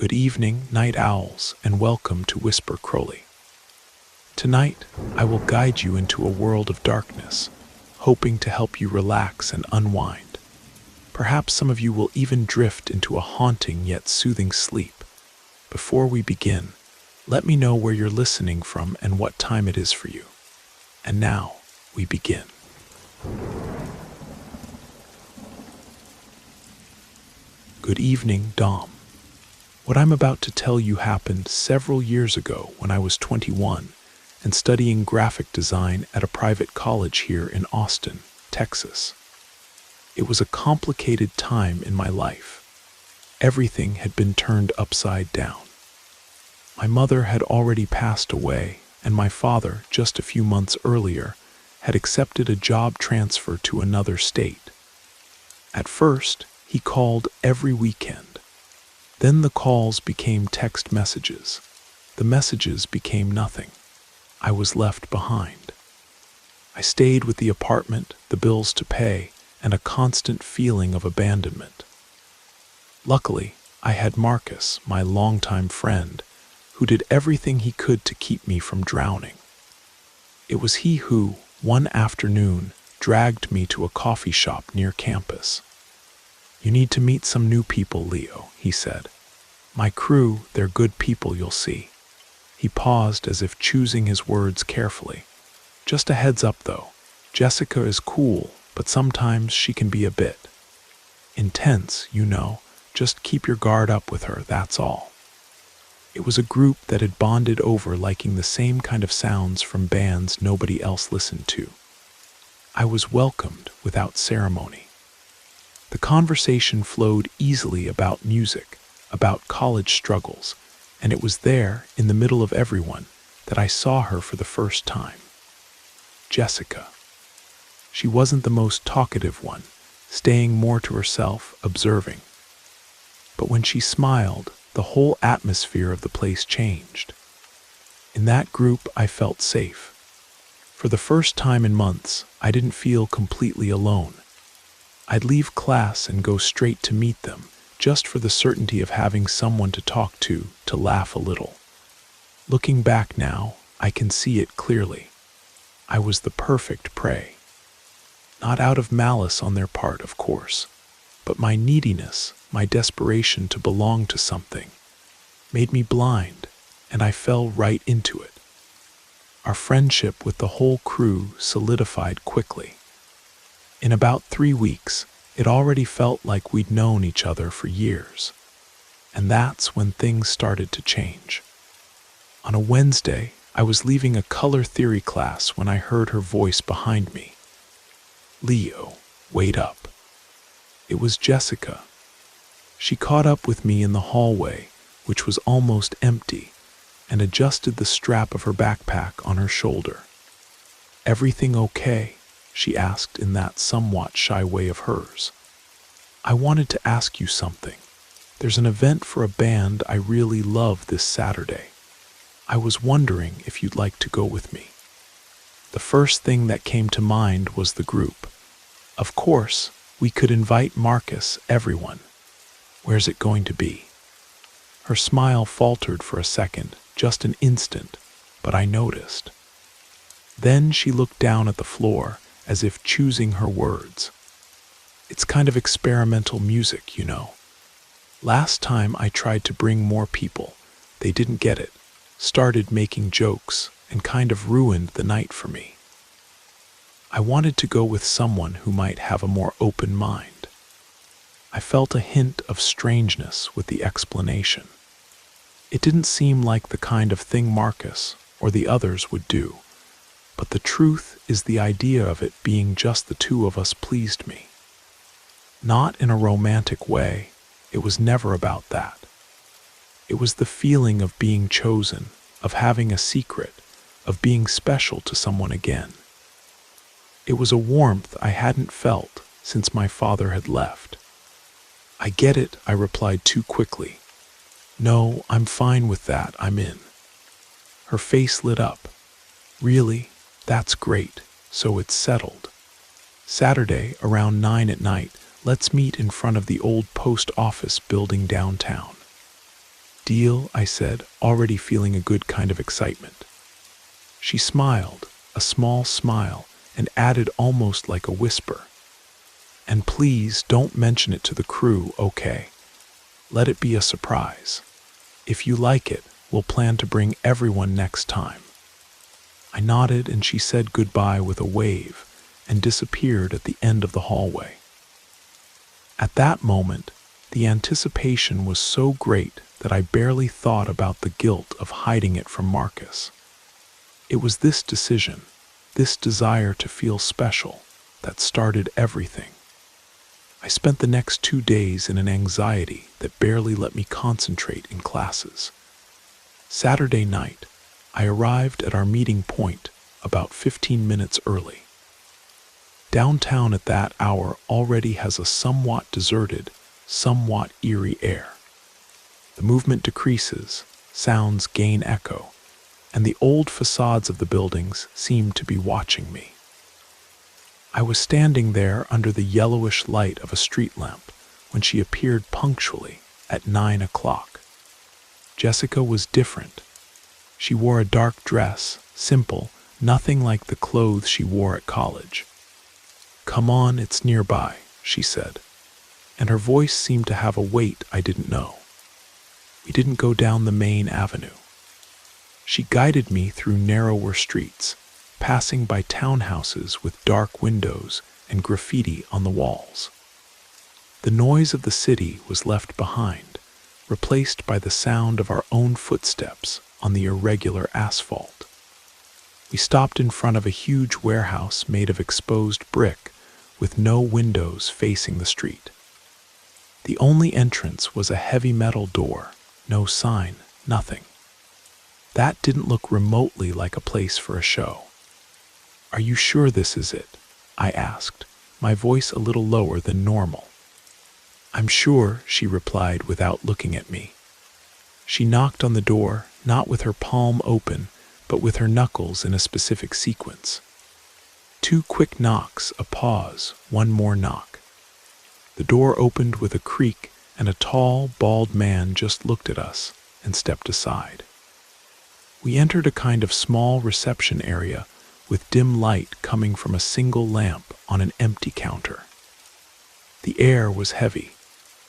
Good evening, night owls, and welcome to Whisper Crowley. Tonight, I will guide you into a world of darkness, hoping to help you relax and unwind. Perhaps some of you will even drift into a haunting yet soothing sleep. Before we begin, let me know where you're listening from and what time it is for you. And now, we begin. Good evening, Dom. What I'm about to tell you happened several years ago when I was 21 and studying graphic design at a private college here in Austin, Texas. It was a complicated time in my life. Everything had been turned upside down. My mother had already passed away, and my father, just a few months earlier, had accepted a job transfer to another state. At first, he called every weekend. Then the calls became text messages. The messages became nothing. I was left behind. I stayed with the apartment, the bills to pay, and a constant feeling of abandonment. Luckily, I had Marcus, my longtime friend, who did everything he could to keep me from drowning. It was he who, one afternoon, dragged me to a coffee shop near campus. "You need to meet some new people, Leo," he said. "My crew, they're good people, you'll see." He paused as if choosing his words carefully. "Just a heads up though, Jessica is cool, but sometimes she can be a bit intense, you know. Just keep your guard up with her, that's all." It was a group that had bonded over liking the same kind of sounds from bands nobody else listened to. I was welcomed without ceremony. The conversation flowed easily about music, about college struggles, and it was there, in the middle of everyone, that I saw her for the first time. Jessica. She wasn't the most talkative one, staying more to herself, observing. But when she smiled, the whole atmosphere of the place changed. In that group, I felt safe. For the first time in months, I didn't feel completely alone. I'd leave class and go straight to meet them, just for the certainty of having someone to talk to laugh a little. Looking back now, I can see it clearly. I was the perfect prey. Not out of malice on their part, of course, but my neediness, my desperation to belong to something, made me blind, and I fell right into it. Our friendship with the whole crew solidified quickly. In about 3 weeks, it already felt like we'd known each other for years. And that's when things started to change. On a Wednesday, I was leaving a color theory class when I heard her voice behind me. "Leo, wait up." It was Jessica. She caught up with me in the hallway, which was almost empty, and adjusted the strap of her backpack on her shoulder. "Everything okay?" she asked in that somewhat shy way of hers. "I wanted to ask you something. There's an event for a band I really love this Saturday. I was wondering if you'd like to go with me." The first thing that came to mind was the group. Of course, we could invite Marcus, everyone. "Where's it going to be?" Her smile faltered for a second, just an instant, but I noticed. Then she looked down at the floor, as if choosing her words. "It's kind of experimental music, you know. Last time I tried to bring more people, they didn't get it, started making jokes, and kind of ruined the night for me. I wanted to go with someone who might have a more open mind." I felt a hint of strangeness with the explanation. It didn't seem like the kind of thing Marcus or the others would do. But the truth is the idea of it being just the two of us pleased me. Not in a romantic way, it was never about that. It was the feeling of being chosen, of having a secret, of being special to someone again. It was a warmth I hadn't felt since my father had left. "I get it," I replied too quickly. "No, I'm fine with that, I'm in." Her face lit up. "Really? That's great, so it's settled. Saturday, around 9 at night, let's meet in front of the old post office building downtown." Deal, I said, already feeling a good kind of excitement. She smiled, a small smile, and added almost like a whisper, "And please don't mention it to the crew, okay? Let it be a surprise. If you like it, we'll plan to bring everyone next time." I nodded and she said goodbye with a wave and disappeared at the end of the hallway. At that moment, the anticipation was so great that I barely thought about the guilt of hiding it from Marcus. It was this decision, this desire to feel special, that started everything. I spent the next 2 days in an anxiety that barely let me concentrate in classes. Saturday night, I arrived at our meeting point about 15 minutes early. Downtown at that hour already has a somewhat deserted, somewhat eerie air. The movement decreases, sounds gain echo, and the old facades of the buildings seem to be watching me. I was standing there under the yellowish light of a street lamp when she appeared punctually at 9 o'clock. Jessica was different. She wore a dark dress, simple, nothing like the clothes she wore at college. "Come on, it's nearby," she said, and her voice seemed to have a weight I didn't know. We didn't go down the main avenue. She guided me through narrower streets, passing by townhouses with dark windows and graffiti on the walls. The noise of the city was left behind, replaced by the sound of our own footsteps on the irregular asphalt. We stopped in front of a huge warehouse made of exposed brick with no windows facing the street. The only entrance was a heavy metal door, no sign, nothing. That didn't look remotely like a place for a show. "Are you sure this is it?" I asked, my voice a little lower than normal. "I'm sure," she replied without looking at me. She knocked on the door, not with her palm open, but with her knuckles in a specific sequence. 2 quick knocks, a pause, one more knock. The door opened with a creak, and a tall, bald man just looked at us and stepped aside. We entered a kind of small reception area with dim light coming from a single lamp on an empty counter. The air was heavy,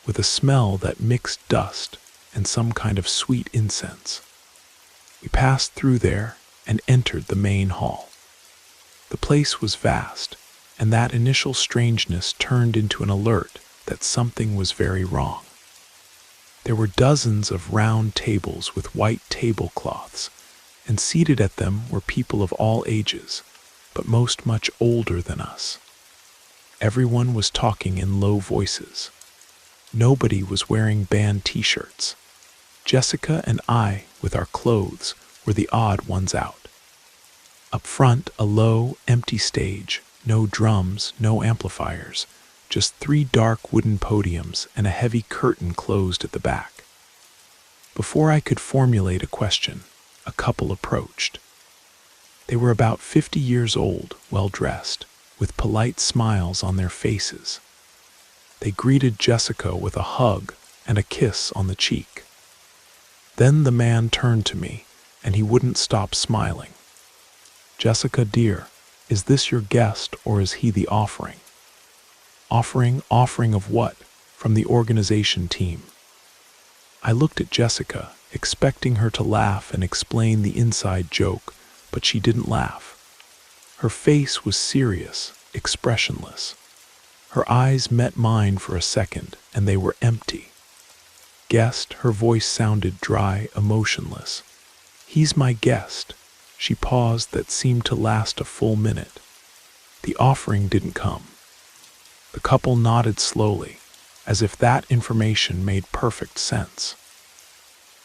with a smell that mixed dust and some kind of sweet incense. We passed through there and entered the main hall. The place was vast, and that initial strangeness turned into an alert that something was very wrong. There were dozens of round tables with white tablecloths, and seated at them were people of all ages, but most much older than us. Everyone was talking in low voices. Nobody was wearing band t-shirts. Jessica and I, with our clothes, were the odd ones out. Up front, a low, empty stage, no drums, no amplifiers, just 3 dark wooden podiums and a heavy curtain closed at the back. Before I could formulate a question, a couple approached. They were about 50 years old, well-dressed, with polite smiles on their faces. They greeted Jessica with a hug and a kiss on the cheek. Then the man turned to me, and he wouldn't stop smiling. "Jessica, dear, is this your guest or is he the offering?" Offering of what? From the organization team. I looked at Jessica, expecting her to laugh and explain the inside joke, but she didn't laugh. Her face was serious, expressionless. Her eyes met mine for a second, and they were empty. "Guest," her voice sounded dry, emotionless. "He's my guest." She paused that seemed to last a full minute. The offering didn't come. The couple nodded slowly, as if that information made perfect sense.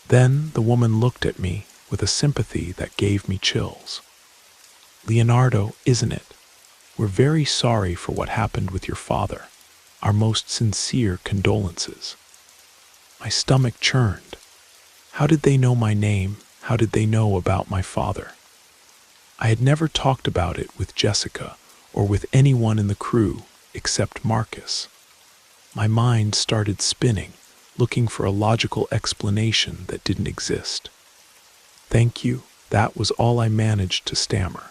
Then the woman looked at me with a sympathy that gave me chills. "Leonardo, isn't it? We're very sorry for what happened with your father. Our most sincere condolences." My stomach churned. How did they know my name? How did they know about my father? I had never talked about it with Jessica or with anyone in the crew except Marcus. My mind started spinning, looking for a logical explanation that didn't exist. "Thank you," that was all I managed to stammer.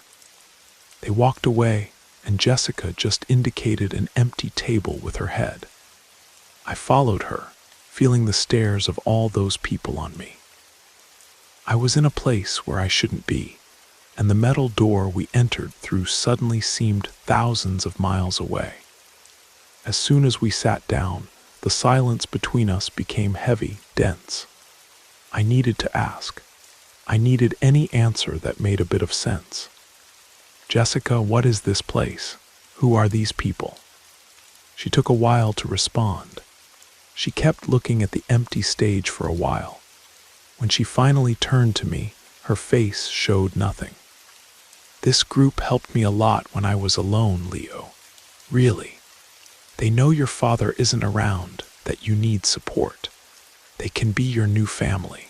They walked away, and Jessica just indicated an empty table with her head. I followed her, feeling the stares of all those people on me. I was in a place where I shouldn't be, and the metal door we entered through suddenly seemed thousands of miles away. As soon as we sat down, the silence between us became heavy, dense. I needed to ask. I needed any answer that made a bit of sense. "Jessica, what is this place? Who are these people?" She took a while to respond. She kept looking at the empty stage for a while. When she finally turned to me, her face showed nothing. "This group helped me a lot when I was alone, Leo. Really. They know your father isn't around, that you need support. They can be your new family."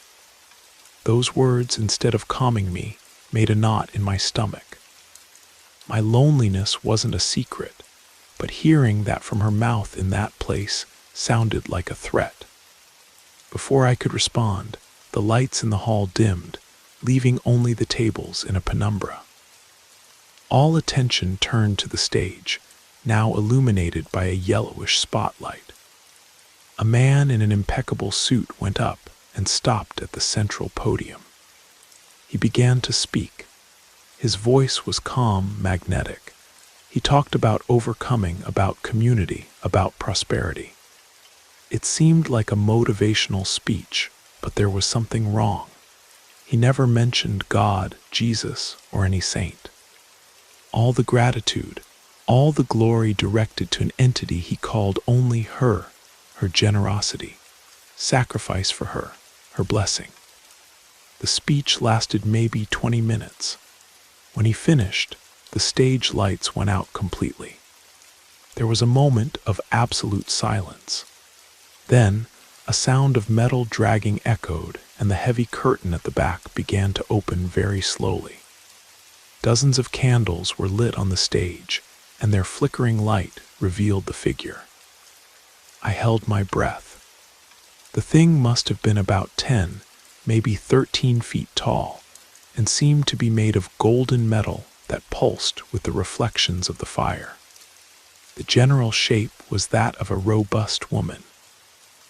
Those words, instead of calming me, made a knot in my stomach. My loneliness wasn't a secret, but hearing that from her mouth in that place sounded like a threat. Before I could respond, the lights in the hall dimmed, leaving only the tables in a penumbra. All attention turned to the stage, now illuminated by a yellowish spotlight. A man in an impeccable suit went up and stopped at the central podium. He began to speak. His voice was calm, magnetic. He talked about overcoming, about community, about prosperity. It seemed like a motivational speech, but there was something wrong. He never mentioned God, Jesus, or any saint. All the gratitude, all the glory directed to an entity he called only her generosity, sacrifice for her blessing. The speech lasted maybe 20 minutes. When he finished, the stage lights went out completely. There was a moment of absolute silence. Then, a sound of metal dragging echoed, and the heavy curtain at the back began to open very slowly. Dozens of candles were lit on the stage, and their flickering light revealed the figure. I held my breath. The thing must have been about 10, maybe 13 feet tall, and seemed to be made of golden metal that pulsed with the reflections of the fire. The general shape was that of a robust woman,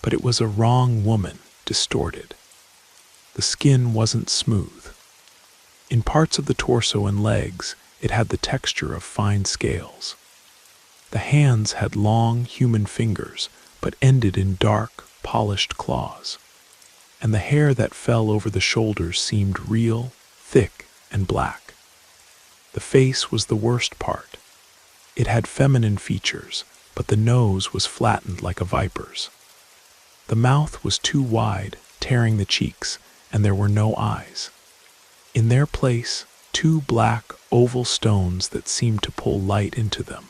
but it was a wrong woman, distorted. The skin wasn't smooth. In parts of the torso and legs, it had the texture of fine scales. The hands had long human fingers, but ended in dark, polished claws. And the hair that fell over the shoulders seemed real, thick, and black. The face was the worst part. It had feminine features, but the nose was flattened like a viper's. The mouth was too wide, tearing the cheeks, and there were no eyes. In their place, 2 black, oval stones that seemed to pull light into them.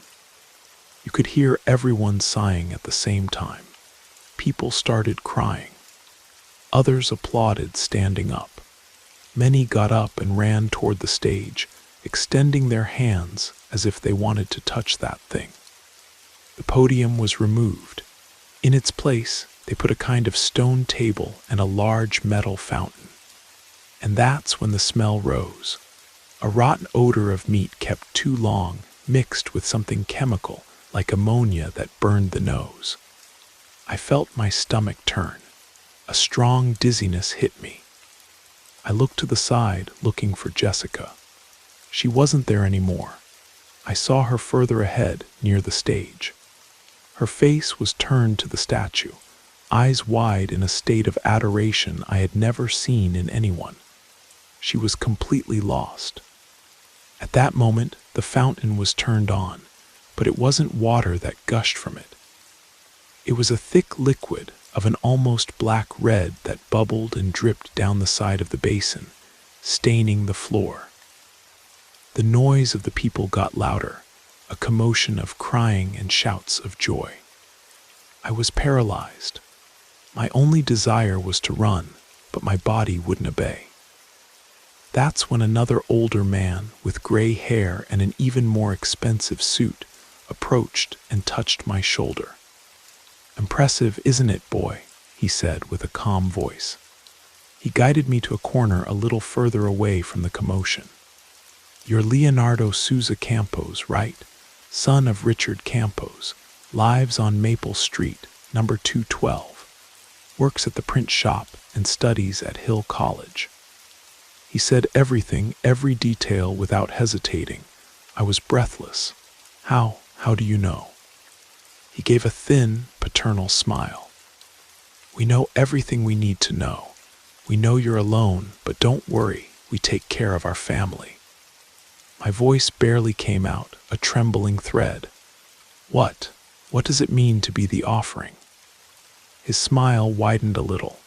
You could hear everyone sighing at the same time. People started crying. Others applauded, standing up. Many got up and ran toward the stage, extending their hands as if they wanted to touch that thing. The podium was removed. In its place, they put a kind of stone table and a large metal fountain. And that's when the smell rose. A rotten odor of meat kept too long, mixed with something chemical, like ammonia that burned the nose. I felt my stomach turn. A strong dizziness hit me. I looked to the side, looking for Jessica. She wasn't there anymore. I saw her further ahead, near the stage. Her face was turned to the statue, eyes wide in a state of adoration I had never seen in anyone. She was completely lost. At that moment, the fountain was turned on, but it wasn't water that gushed from it. It was a thick liquid of an almost black red that bubbled and dripped down the side of the basin, staining the floor. The noise of the people got louder, a commotion of crying and shouts of joy. I was paralyzed. My only desire was to run, but my body wouldn't obey. That's when another older man with gray hair and an even more expensive suit approached and touched my shoulder. "Impressive, isn't it, boy?" he said with a calm voice. He guided me to a corner a little further away from the commotion. "You're Leonardo Souza Campos, right? Son of Richard Campos. Lives on Maple Street, number 212. Works at the print shop and studies at Hill College." He said everything, every detail without hesitating. I was breathless. How do you know?" He gave a thin, paternal smile. "We know everything we need to know. We know you're alone, but don't worry, we take care of our family." My voice barely came out, a trembling thread. What does it mean to be the offering?" His smile widened a little.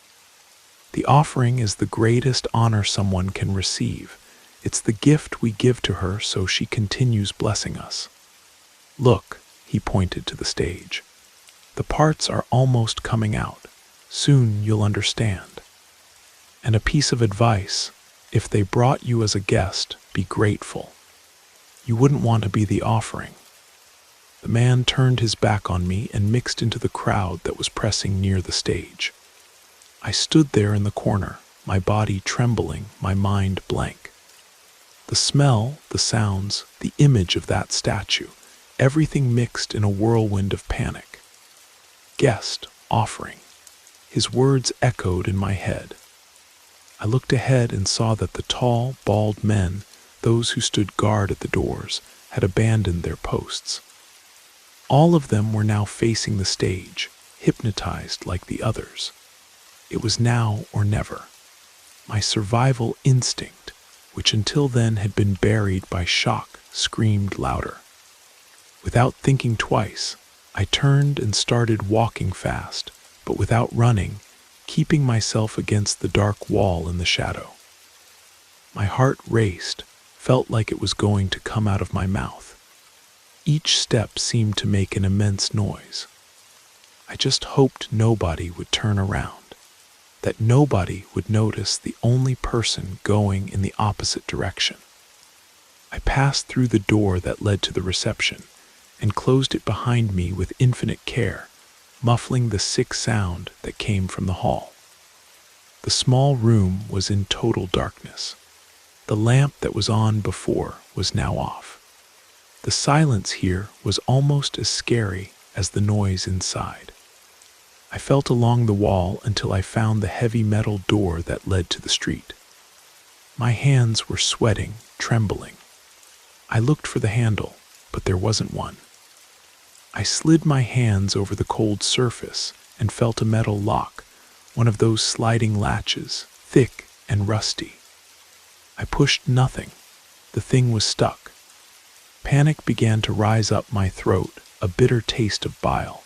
"The offering is the greatest honor someone can receive. It's the gift we give to her so she continues blessing us. Look," he pointed to the stage. "The parts are almost coming out. Soon you'll understand. And a piece of advice, if they brought you as a guest, be grateful. You wouldn't want to be the offering." The man turned his back on me and mixed into the crowd that was pressing near the stage. I stood there in the corner, my body trembling, my mind blank. The smell, the sounds, the image of that statue, everything mixed in a whirlwind of panic. Guest, offering. His words echoed in my head. I looked ahead and saw that the tall, bald men, those who stood guard at the doors, had abandoned their posts. All of them were now facing the stage, hypnotized like the others. It was now or never. My survival instinct, which until then had been buried by shock, screamed louder. Without thinking twice, I turned and started walking fast, but without running, keeping myself against the dark wall in the shadow. My heart raced, felt like it was going to come out of my mouth. Each step seemed to make an immense noise. I just hoped nobody would turn around, that nobody would notice the only person going in the opposite direction. I passed through the door that led to the reception and closed it behind me with infinite care, muffling the sick sound that came from the hall. The small room was in total darkness. The lamp that was on before was now off. The silence here was almost as scary as the noise inside. I felt along the wall until I found the heavy metal door that led to the street. My hands were sweating, trembling. I looked for the handle, but there wasn't one. I slid my hands over the cold surface and felt a metal lock, one of those sliding latches, thick and rusty. I pushed nothing. The thing was stuck. Panic began to rise up my throat, a bitter taste of bile.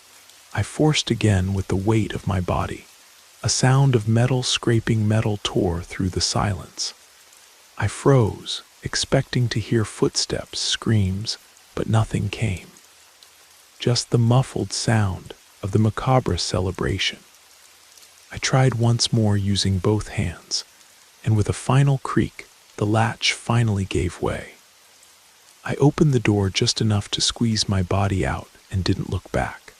I forced again with the weight of my body. A sound of metal scraping metal tore through the silence. I froze, expecting to hear footsteps, screams, but nothing came. Just the muffled sound of the macabre celebration. I tried once more using both hands, and with a final creak, the latch finally gave way. I opened the door just enough to squeeze my body out and didn't look back.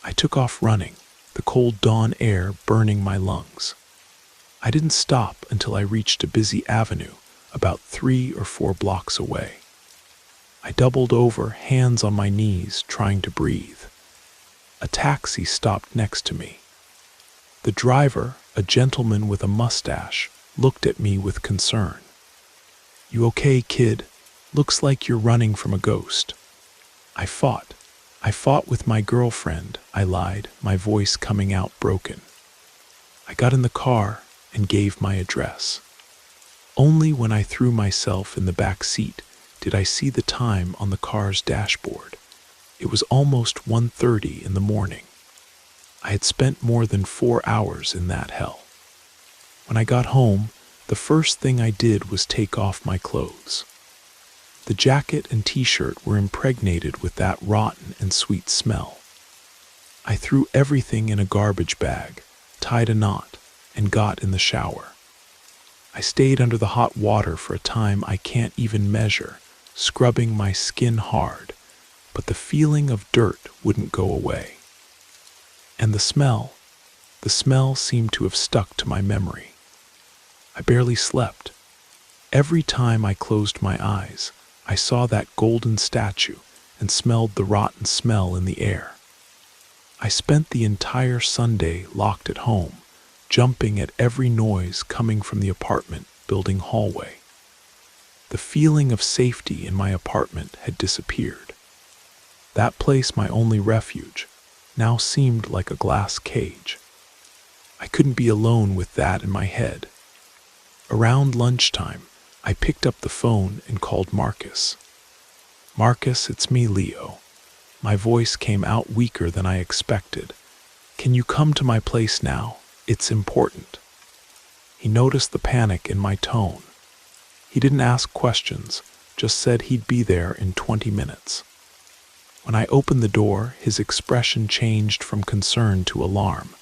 I took off running, the cold dawn air burning my lungs. I didn't stop until I reached a busy avenue about 3 or 4 blocks away. I doubled over, hands on my knees, trying to breathe. A taxi stopped next to me. The driver, a gentleman with a mustache, looked at me with concern. "You okay, kid? Looks like you're running from a ghost." I fought with my girlfriend," I lied, my voice coming out broken. I got in the car and gave my address. Only when I threw myself in the back seat did I see the time on the car's dashboard. It was almost 1:30 in the morning. I had spent more than 4 hours in that hell. When I got home, the first thing I did was take off my clothes. The jacket and t-shirt were impregnated with that rotten and sweet smell. I threw everything in a garbage bag, tied a knot, and got in the shower. I stayed under the hot water for a time I can't even measure, scrubbing my skin hard, but the feeling of dirt wouldn't go away. And the smell, The smell seemed to have stuck to my memory. I barely slept. Every time I closed my eyes, I saw that golden statue and smelled the rotten smell in the air. I spent the entire Sunday locked at home, jumping at every noise coming from the apartment building hallway. The feeling of safety in my apartment had disappeared. That place, my only refuge, now seemed like a glass cage. I couldn't be alone with that in my head. Around lunchtime, I picked up the phone and called Marcus. "Marcus, it's me, Leo." My voice came out weaker than I expected. "Can you come to my place now? It's important." He noticed the panic in my tone. He didn't ask questions, just said he'd be there in 20 minutes. When I opened the door, his expression changed from concern to alarm.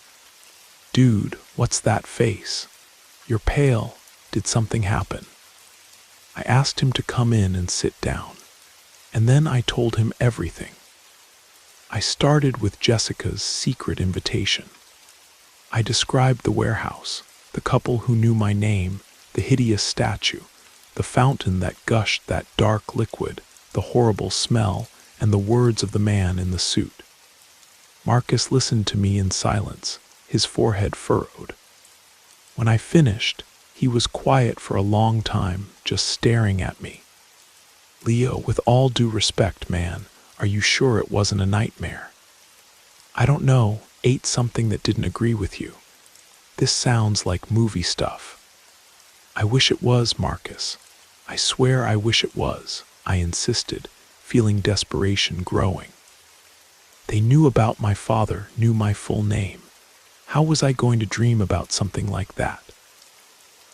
"Dude, what's that face? You're pale. Did something happen?" I asked him to come in and sit down, and then I told him everything. I started with Jessica's secret invitation. I described the warehouse, the couple who knew my name, the hideous statue, the fountain that gushed that dark liquid, the horrible smell, and the words of the man in the suit. Marcus listened to me in silence, his forehead furrowed. When I finished, he was quiet for a long time, just staring at me. "Leo, with all due respect, man, are you sure it wasn't a nightmare?" "I don't know, ate something that didn't agree with you. This sounds like movie stuff." "I wish it was, Marcus. I swear I wish it was," I insisted, feeling desperation growing. They knew about my father, knew my full name. How was I going to dream about something like that?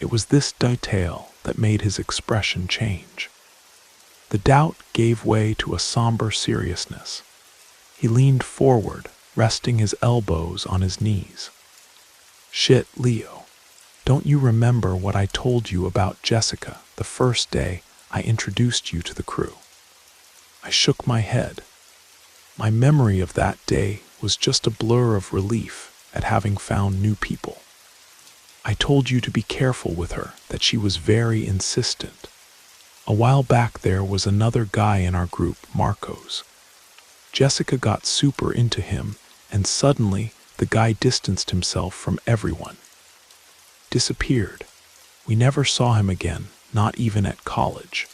It was this detail that made his expression change. The doubt gave way to a somber seriousness. He leaned forward, resting his elbows on his knees. "Shit, Leo, don't you remember what I told you about Jessica the first day I introduced you to the crew?" I shook my head. My memory of that day was just a blur of relief at having found new people. "I told you to be careful with her, that she was very insistent. A while back there was another guy in our group, Marcos. Jessica got super into him, and suddenly the guy distanced himself from everyone. Disappeared. We never saw him again, not even at college.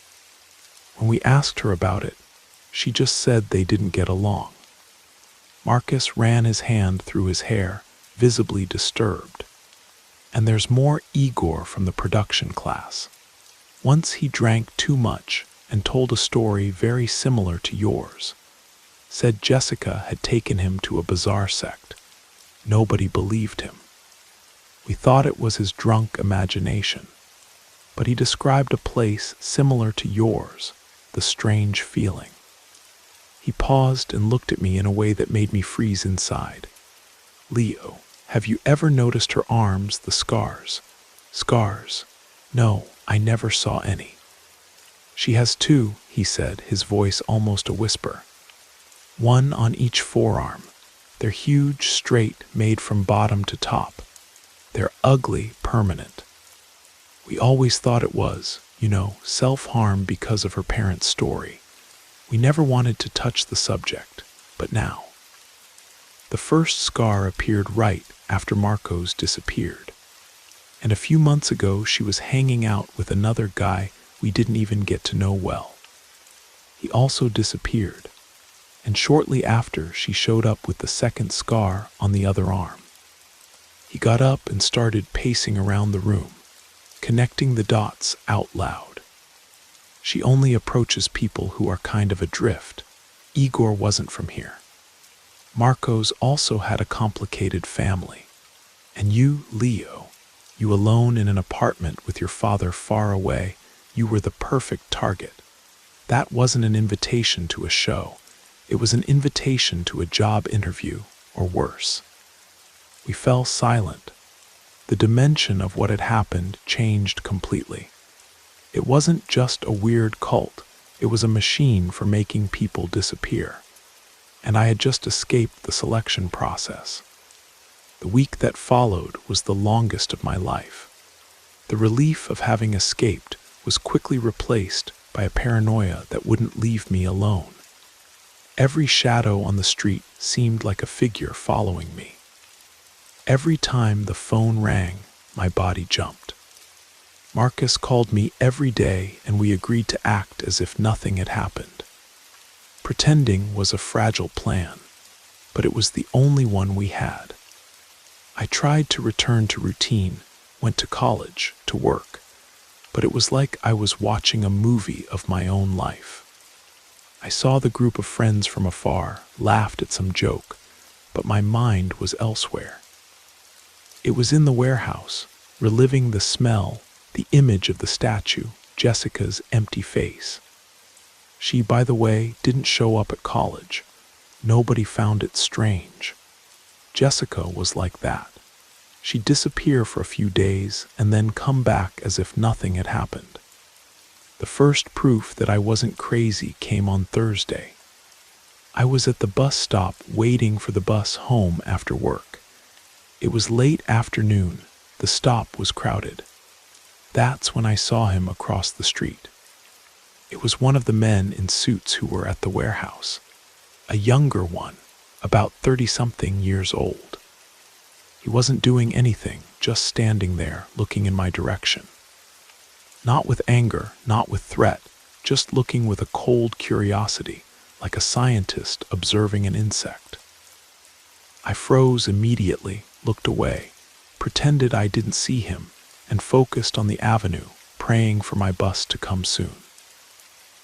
When we asked her about it, she just said they didn't get along." Marcus ran his hand through his hair, visibly disturbed. "And there's more Igor from the production class. Once he drank too much and told a story very similar to yours. Said Jessica had taken him to a bizarre sect. Nobody believed him. We thought it was his drunk imagination. But he described a place similar to yours, the strange feeling." He paused and looked at me in a way that made me freeze inside. "Leo, have you ever noticed her arms, the scars?" "Scars? No, I never saw any." "She has two," he said, his voice almost a whisper. "One on each forearm. They're huge, straight, made from bottom to top. They're ugly, permanent. We always thought it was, self-harm because of her parents' story. We never wanted to touch the subject, but now." The first scar appeared right after Marcos disappeared. And a few months ago, she was hanging out with another guy we didn't even get to know well. He also disappeared, and shortly after, she showed up with the second scar on the other arm. He got up and started pacing around the room, connecting the dots out loud. "She only approaches people who are kind of adrift. Igor wasn't from here. Marcos also had a complicated family. And you, Leo, you alone in an apartment with your father far away, you were the perfect target. That wasn't an invitation to a show. It was an invitation to a job interview, or worse." We fell silent. The dimension of what had happened changed completely. It wasn't just a weird cult, it was a machine for making people disappear. And I had just escaped the selection process. The week that followed was the longest of my life. The relief of having escaped was quickly replaced by a paranoia that wouldn't leave me alone. Every shadow on the street seemed like a figure following me. Every time the phone rang, my body jumped. Marcus called me every day and we agreed to act as if nothing had happened. Pretending was a fragile plan, but it was the only one we had. I tried to return to routine, went to college, to work, but it was like I was watching a movie of my own life. I saw the group of friends from afar, laughed at some joke, but my mind was elsewhere. It was in the warehouse, reliving the smell, the image of the statue, Jessica's empty face. She, by the way, didn't show up at college. Nobody found it strange. Jessica was like that. She'd disappear for a few days and then come back as if nothing had happened. The first proof that I wasn't crazy came on Thursday. I was at the bus stop waiting for the bus home after work. It was late afternoon. The stop was crowded. That's when I saw him across the street. It was one of the men in suits who were at the warehouse. A younger one, about 30-something years old. He wasn't doing anything, just standing there, looking in my direction. Not with anger, not with threat, just looking with a cold curiosity, like a scientist observing an insect. I froze immediately, looked away, pretended I didn't see him, and focused on the avenue, praying for my bus to come soon.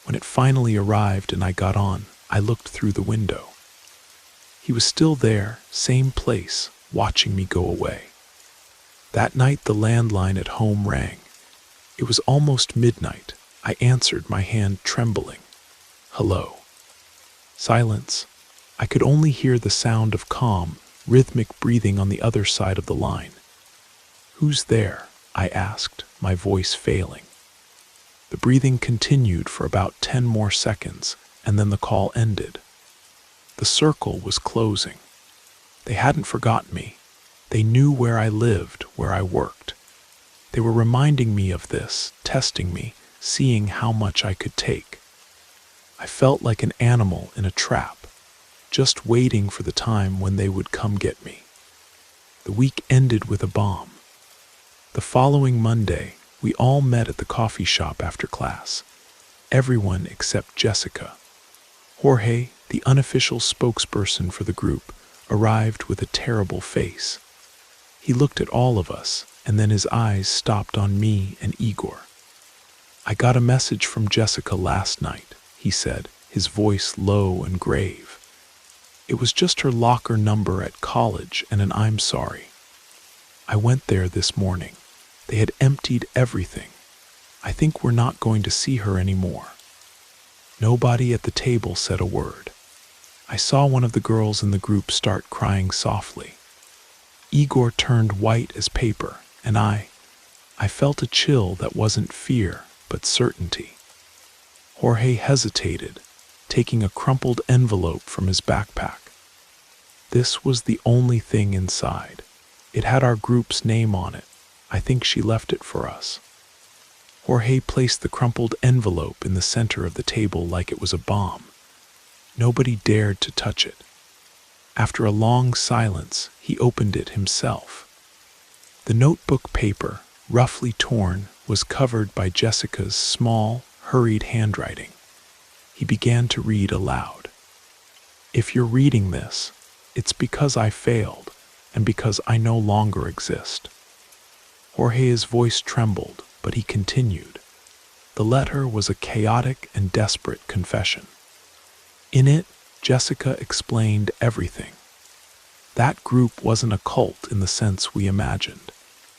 When it finally arrived and I got on, I looked through the window. He was still there, same place, watching me go away. That night the landline at home rang. It was almost midnight. I answered, my hand trembling. Hello. Silence. I could only hear the sound of calm, rhythmic breathing on the other side of the line. Who's there? I asked, my voice failing. The breathing continued for about 10 more seconds, and then the call ended. The circle was closing. They hadn't forgotten me. They knew where I lived, where I worked. They were reminding me of this, testing me, seeing how much I could take. I felt like an animal in a trap, just waiting for the time when they would come get me. The week ended with a bomb. The following Monday, we all met at the coffee shop after class. Everyone except Jessica. Jorge, the unofficial spokesperson for the group, arrived with a terrible face. He looked at all of us, and then his eyes stopped on me and Igor. I got a message from Jessica last night, he said, his voice low and grave. It was just her locker number at college and an I'm sorry. I went there this morning. They had emptied everything. I think we're not going to see her anymore. Nobody at the table said a word. I saw one of the girls in the group start crying softly. Igor turned white as paper, and I felt a chill that wasn't fear, but certainty. Jorge hesitated, taking a crumpled envelope from his backpack. This was the only thing inside. It had our group's name on it. I think she left it for us. Jorge placed the crumpled envelope in the center of the table like it was a bomb. Nobody dared to touch it. After a long silence, he opened it himself. The notebook paper, roughly torn, was covered by Jessica's small, hurried handwriting. He began to read aloud. If you're reading this, it's because I failed, and because I no longer exist. Jorge's voice trembled, but he continued. The letter was a chaotic and desperate confession. In it, Jessica explained everything. That group wasn't a cult in the sense we imagined.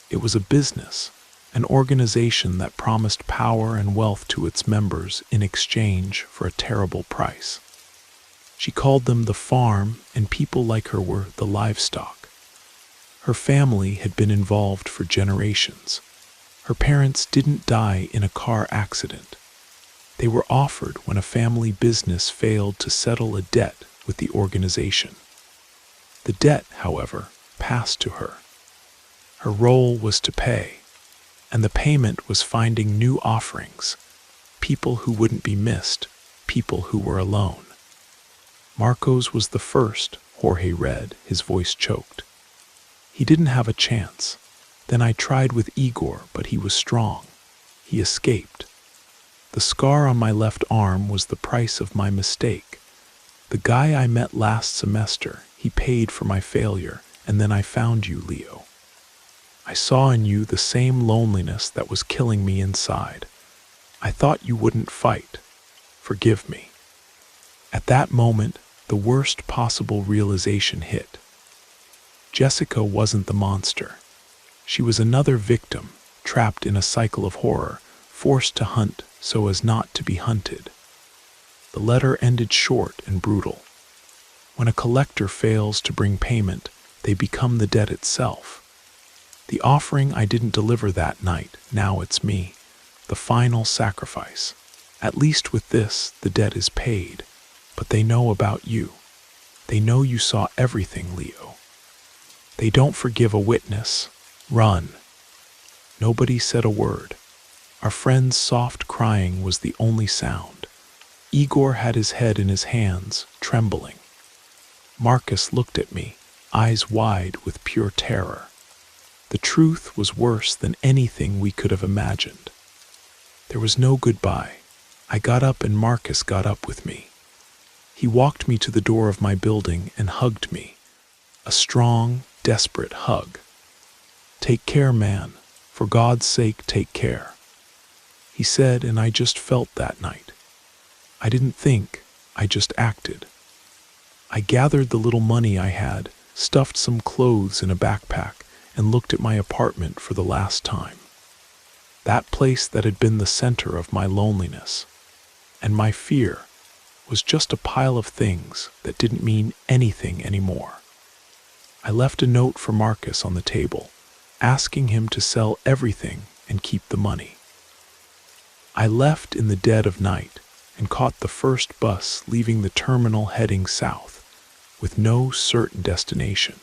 It was a business, an organization that promised power and wealth to its members in exchange for a terrible price. She called them the farm, and people like her were the livestock. Her family had been involved for generations. Her parents didn't die in a car accident. They were offered when a family business failed to settle a debt with the organization. The debt, however, passed to her. Her role was to pay, and the payment was finding new offerings, people who wouldn't be missed, people who were alone. Marcos was the first, Jorge read, his voice choked. He didn't have a chance. Then I tried with Igor, but he was strong. He escaped. The scar on my left arm was the price of my mistake. The guy I met last semester, he paid for my failure, and then I found you, Leo. I saw in you the same loneliness that was killing me inside. I thought you wouldn't fight. Forgive me. At that moment, the worst possible realization hit. Jessica wasn't the monster. She was another victim, trapped in a cycle of horror, forced to hunt so as not to be hunted. The letter ended short and brutal. When a collector fails to bring payment, they become the debt itself. The offering I didn't deliver that night, now it's me, the final sacrifice. At least with this, the debt is paid. But they know about you. They know you saw everything, Leo. They don't forgive a witness. Run. Nobody said a word. Our friend's soft crying was the only sound. Igor had his head in his hands, trembling. Marcus looked at me, eyes wide with pure terror. The truth was worse than anything we could have imagined. There was no goodbye. I got up and Marcus got up with me. He walked me to the door of my building and hugged me. A strong, desperate hug. Take care, man. For God's sake, take care. He said, and I just felt that night. I didn't think, I just acted. I gathered the little money I had, stuffed some clothes in a backpack, and looked at my apartment for the last time. That place that had been the center of my loneliness. And my fear was just a pile of things that didn't mean anything anymore. I left a note for Marcus on the table, asking him to sell everything and keep the money. I left in the dead of night and caught the first bus leaving the terminal heading south, with no certain destination.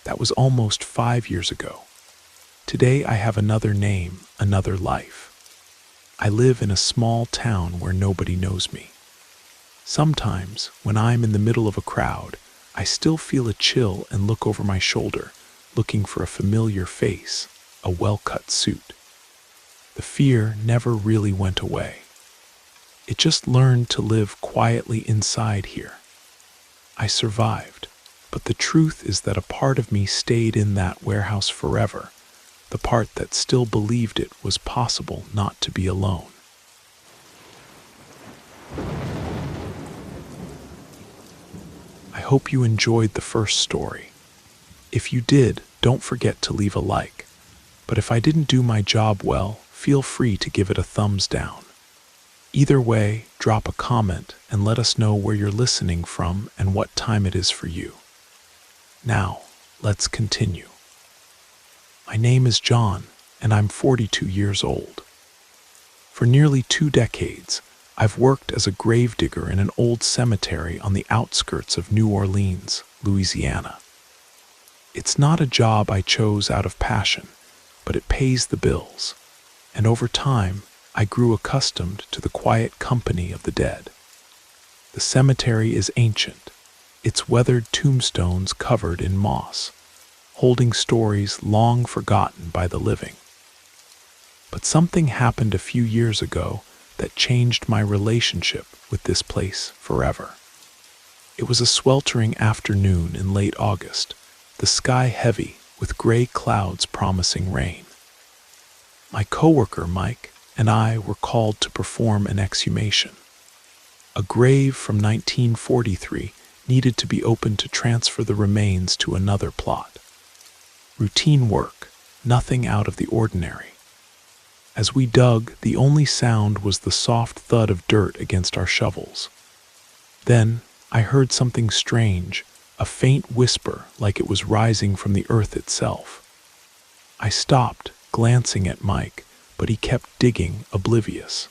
That was almost 5 years ago. Today I have another name, another life. I live in a small town where nobody knows me. Sometimes, when I'm in the middle of a crowd, I still feel a chill and look over my shoulder, looking for a familiar face, a well-cut suit. The fear never really went away. It just learned to live quietly inside here. I survived, but the truth is that a part of me stayed in that warehouse forever, the part that still believed it was possible not to be alone. I hope you enjoyed the first story. If you did, don't forget to leave a like. But if I didn't do my job well, feel free to give it a thumbs down. Either way, drop a comment and let us know where you're listening from and what time it is for you. Now, let's continue. My name is John, and I'm 42 years old. For nearly 2 decades, I've worked as a gravedigger in an old cemetery on the outskirts of New Orleans, Louisiana. It's not a job I chose out of passion, but it pays the bills. And over time, I grew accustomed to the quiet company of the dead. The cemetery is ancient, its weathered tombstones covered in moss, holding stories long forgotten by the living. But something happened a few years ago that changed my relationship with this place forever. It was a sweltering afternoon in late August, the sky heavy with gray clouds promising rain. My coworker Mike and I were called to perform an exhumation. A grave from 1943 needed to be opened to transfer the remains to another plot. Routine work, nothing out of the ordinary. As we dug, the only sound was the soft thud of dirt against our shovels. Then I heard something strange, a faint whisper like it was rising from the earth itself. I stopped, glancing at Mike, but he kept digging, oblivious.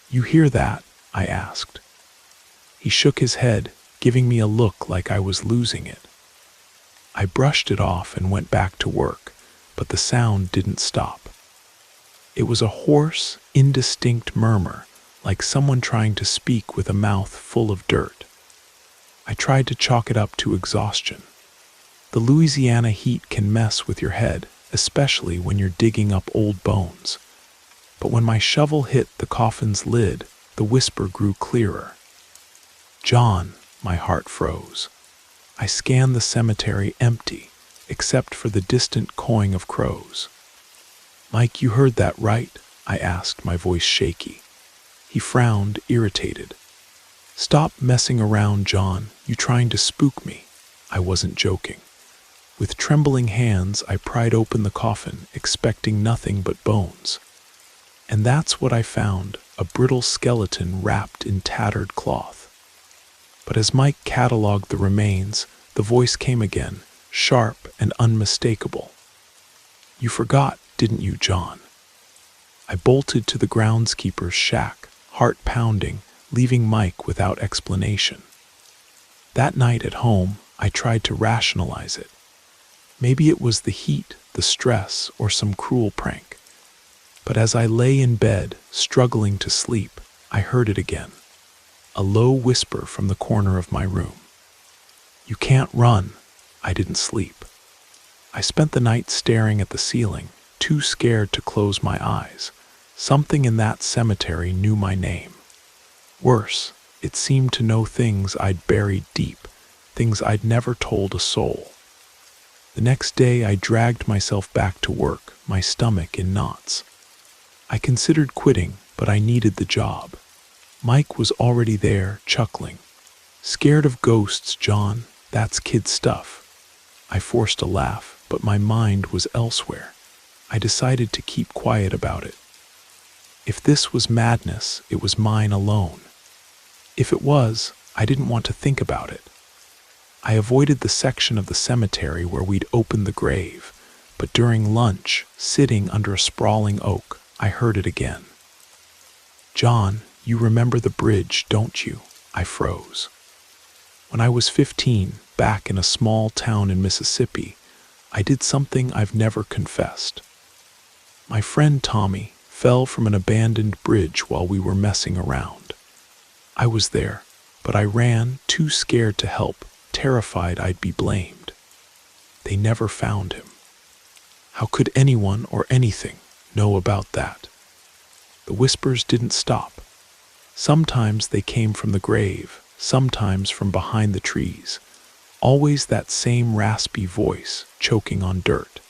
"You hear that?" I asked. He shook his head, giving me a look like I was losing it. I brushed it off and went back to work, but the sound didn't stop. It was a hoarse, indistinct murmur, like someone trying to speak with a mouth full of dirt. I tried to chalk it up to exhaustion. The Louisiana heat can mess with your head, especially when you're digging up old bones. But when my shovel hit the coffin's lid, the whisper grew clearer. "John," my heart froze. I scanned the cemetery empty, except for the distant cawing of crows. "Mike, you heard that right?" I asked, my voice shaky. He frowned, irritated. "Stop messing around, John. You trying to spook me?" I wasn't joking. With trembling hands, I pried open the coffin, expecting nothing but bones. And that's what I found, a brittle skeleton wrapped in tattered cloth. But as Mike cataloged the remains, the voice came again, sharp and unmistakable. "You forgot, didn't you, John?" I bolted to the groundskeeper's shack, heart pounding, leaving Mike without explanation. That night at home, I tried to rationalize it. Maybe it was the heat, the stress, or some cruel prank. But as I lay in bed, struggling to sleep, I heard it again. A low whisper from the corner of my room. "You can't run." I didn't sleep. I spent the night staring at the ceiling, too scared to close my eyes. Something in that cemetery knew my name. Worse, it seemed to know things I'd buried deep, things I'd never told a soul. The next day I dragged myself back to work, my stomach in knots. I considered quitting, but I needed the job. Mike was already there, chuckling. "Scared of ghosts, John? That's kid stuff." I forced a laugh, but my mind was elsewhere. I decided to keep quiet about it. If this was madness, it was mine alone. If it was, I didn't want to think about it. I avoided the section of the cemetery where we'd opened the grave, but during lunch, sitting under a sprawling oak, I heard it again. "John, you remember the bridge, don't you?" I froze. When I was 15, back in a small town in Mississippi, I did something I've never confessed. My friend Tommy fell from an abandoned bridge while we were messing around. I was there, but I ran, too scared to help, terrified I'd be blamed. They never found him. How could anyone or anything know about that? The whispers didn't stop. Sometimes they came from the grave, sometimes from behind the trees. Always that same raspy voice, choking on dirt.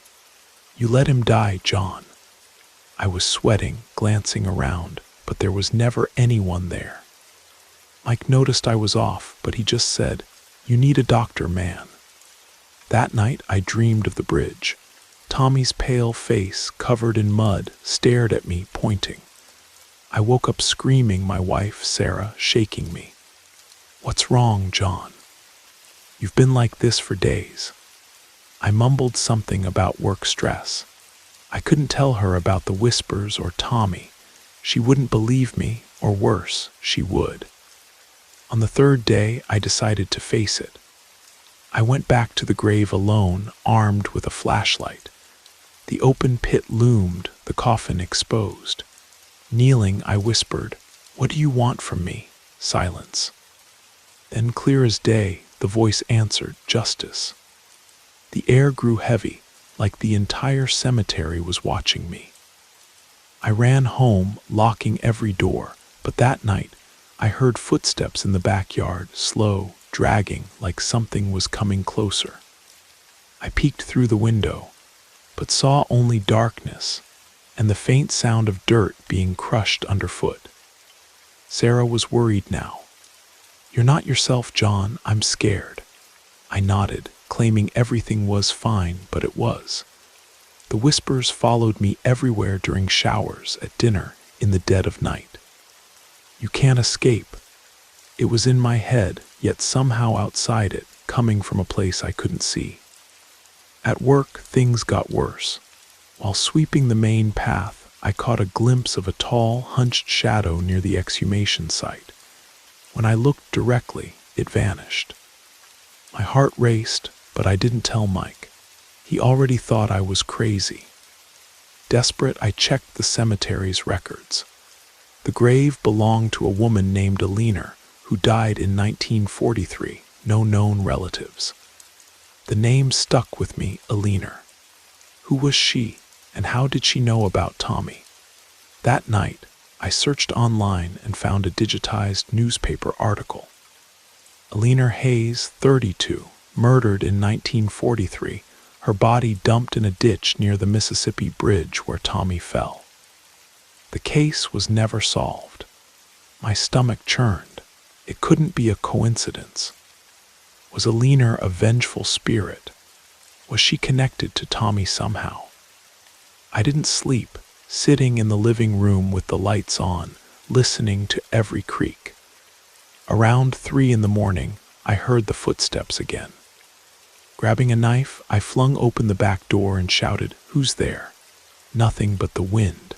"You let him die, John." I was sweating, glancing around, but there was never anyone there. Mike noticed I was off, but he just said, "You need a doctor, man." That night I dreamed of the bridge. Tommy's pale face, covered in mud, stared at me, pointing. I woke up screaming, my wife, Sarah, shaking me. "What's wrong, John?" "You've been like this for days." I mumbled something about work stress. I couldn't tell her about the whispers or Tommy. She wouldn't believe me, or worse, she would. On the third day, I decided to face it. I went back to the grave alone, armed with a flashlight. The open pit loomed, the coffin exposed. Kneeling, I whispered, "What do you want from me?" Silence. Then, clear as day, the voice answered, "Justice." The air grew heavy, like the entire cemetery was watching me. I ran home, locking every door, but that night, I heard footsteps in the backyard, slow, dragging, like something was coming closer. I peeked through the window, but saw only darkness and the faint sound of dirt being crushed underfoot. Sarah was worried now. "You're not yourself, John. I'm scared." I nodded, claiming everything was fine, but it was. The whispers followed me everywhere during showers, at dinner, in the dead of night. You can't escape. It was in my head, yet somehow outside it, coming from a place I couldn't see. At work, things got worse. While sweeping the main path, I caught a glimpse of a tall, hunched shadow near the exhumation site. When I looked directly, it vanished. My heart raced, but I didn't tell Mike. He already thought I was crazy. Desperate, I checked the cemetery's records. The grave belonged to a woman named Alina, who died in 1943, no known relatives. The name stuck with me, Alina. Who was she, and how did she know about Tommy? That night, I searched online and found a digitized newspaper article. Alina Hayes, 32, murdered in 1943, her body dumped in a ditch near the Mississippi Bridge where Tommy fell. The case was never solved. My stomach churned. It couldn't be a coincidence. Was Alina a vengeful spirit? Was she connected to Tommy somehow? I didn't sleep, sitting in the living room with the lights on, listening to every creak. Around 3 in the morning, I heard the footsteps again. Grabbing a knife, I flung open the back door and shouted, "Who's there?" Nothing but the wind.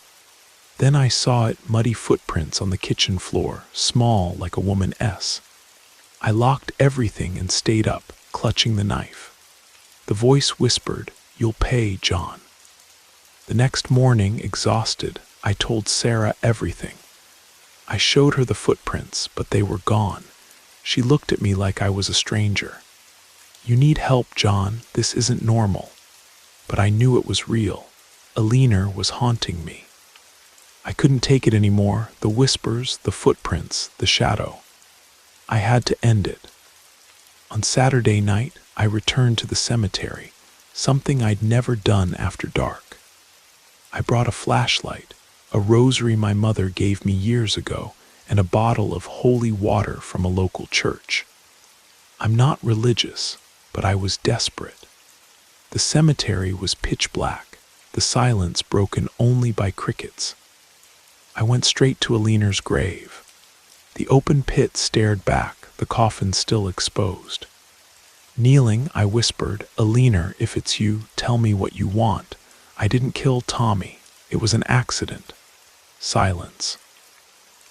Then I saw it, muddy footprints on the kitchen floor, small like a woman's. I locked everything and stayed up, clutching the knife. The voice whispered, "You'll pay, John." The next morning, exhausted, I told Sarah everything. I showed her the footprints, but they were gone. She looked at me like I was a stranger. "You need help, John. This isn't normal." But I knew it was real. Alina was haunting me. I couldn't take it anymore, the whispers, the footprints, the shadow. I had to end it. On Saturday night, I returned to the cemetery, something I'd never done after dark. I brought a flashlight, a rosary my mother gave me years ago, and a bottle of holy water from a local church. I'm not religious, but I was desperate. The cemetery was pitch black, the silence broken only by crickets. I went straight to Alina's grave. The open pit stared back, the coffin still exposed. Kneeling, I whispered, "Alina, if it's you, tell me what you want. I didn't kill Tommy. It was an accident." Silence.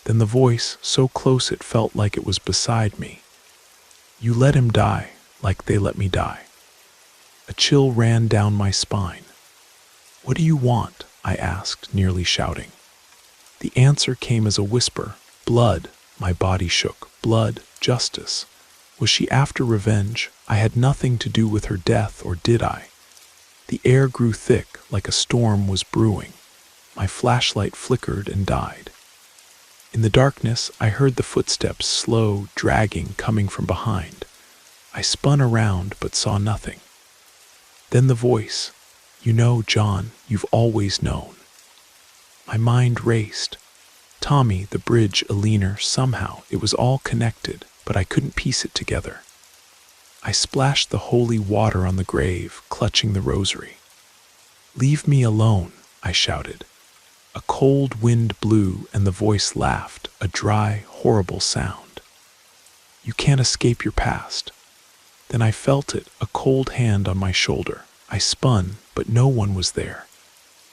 Then the voice, so close it felt like it was beside me. "You let him die, like they let me die." A chill ran down my spine. "What do you want?" I asked, nearly shouting. The answer came as a whisper. "Blood." My body shook. "Blood, justice." Was she after revenge? I had nothing to do with her death, or did I? The air grew thick, like a storm was brewing. My flashlight flickered and died. In the darkness, I heard the footsteps, slow, dragging, coming from behind. I spun around, but saw nothing. Then the voice, "You know, John, you've always known." My mind raced. Tommy, the bridge, Alina, somehow, it was all connected, but I couldn't piece it together. I splashed the holy water on the grave, clutching the rosary. "Leave me alone," I shouted. A cold wind blew and the voice laughed, a dry, horrible sound. "You can't escape your past." Then I felt it, a cold hand on my shoulder. I spun, but no one was there.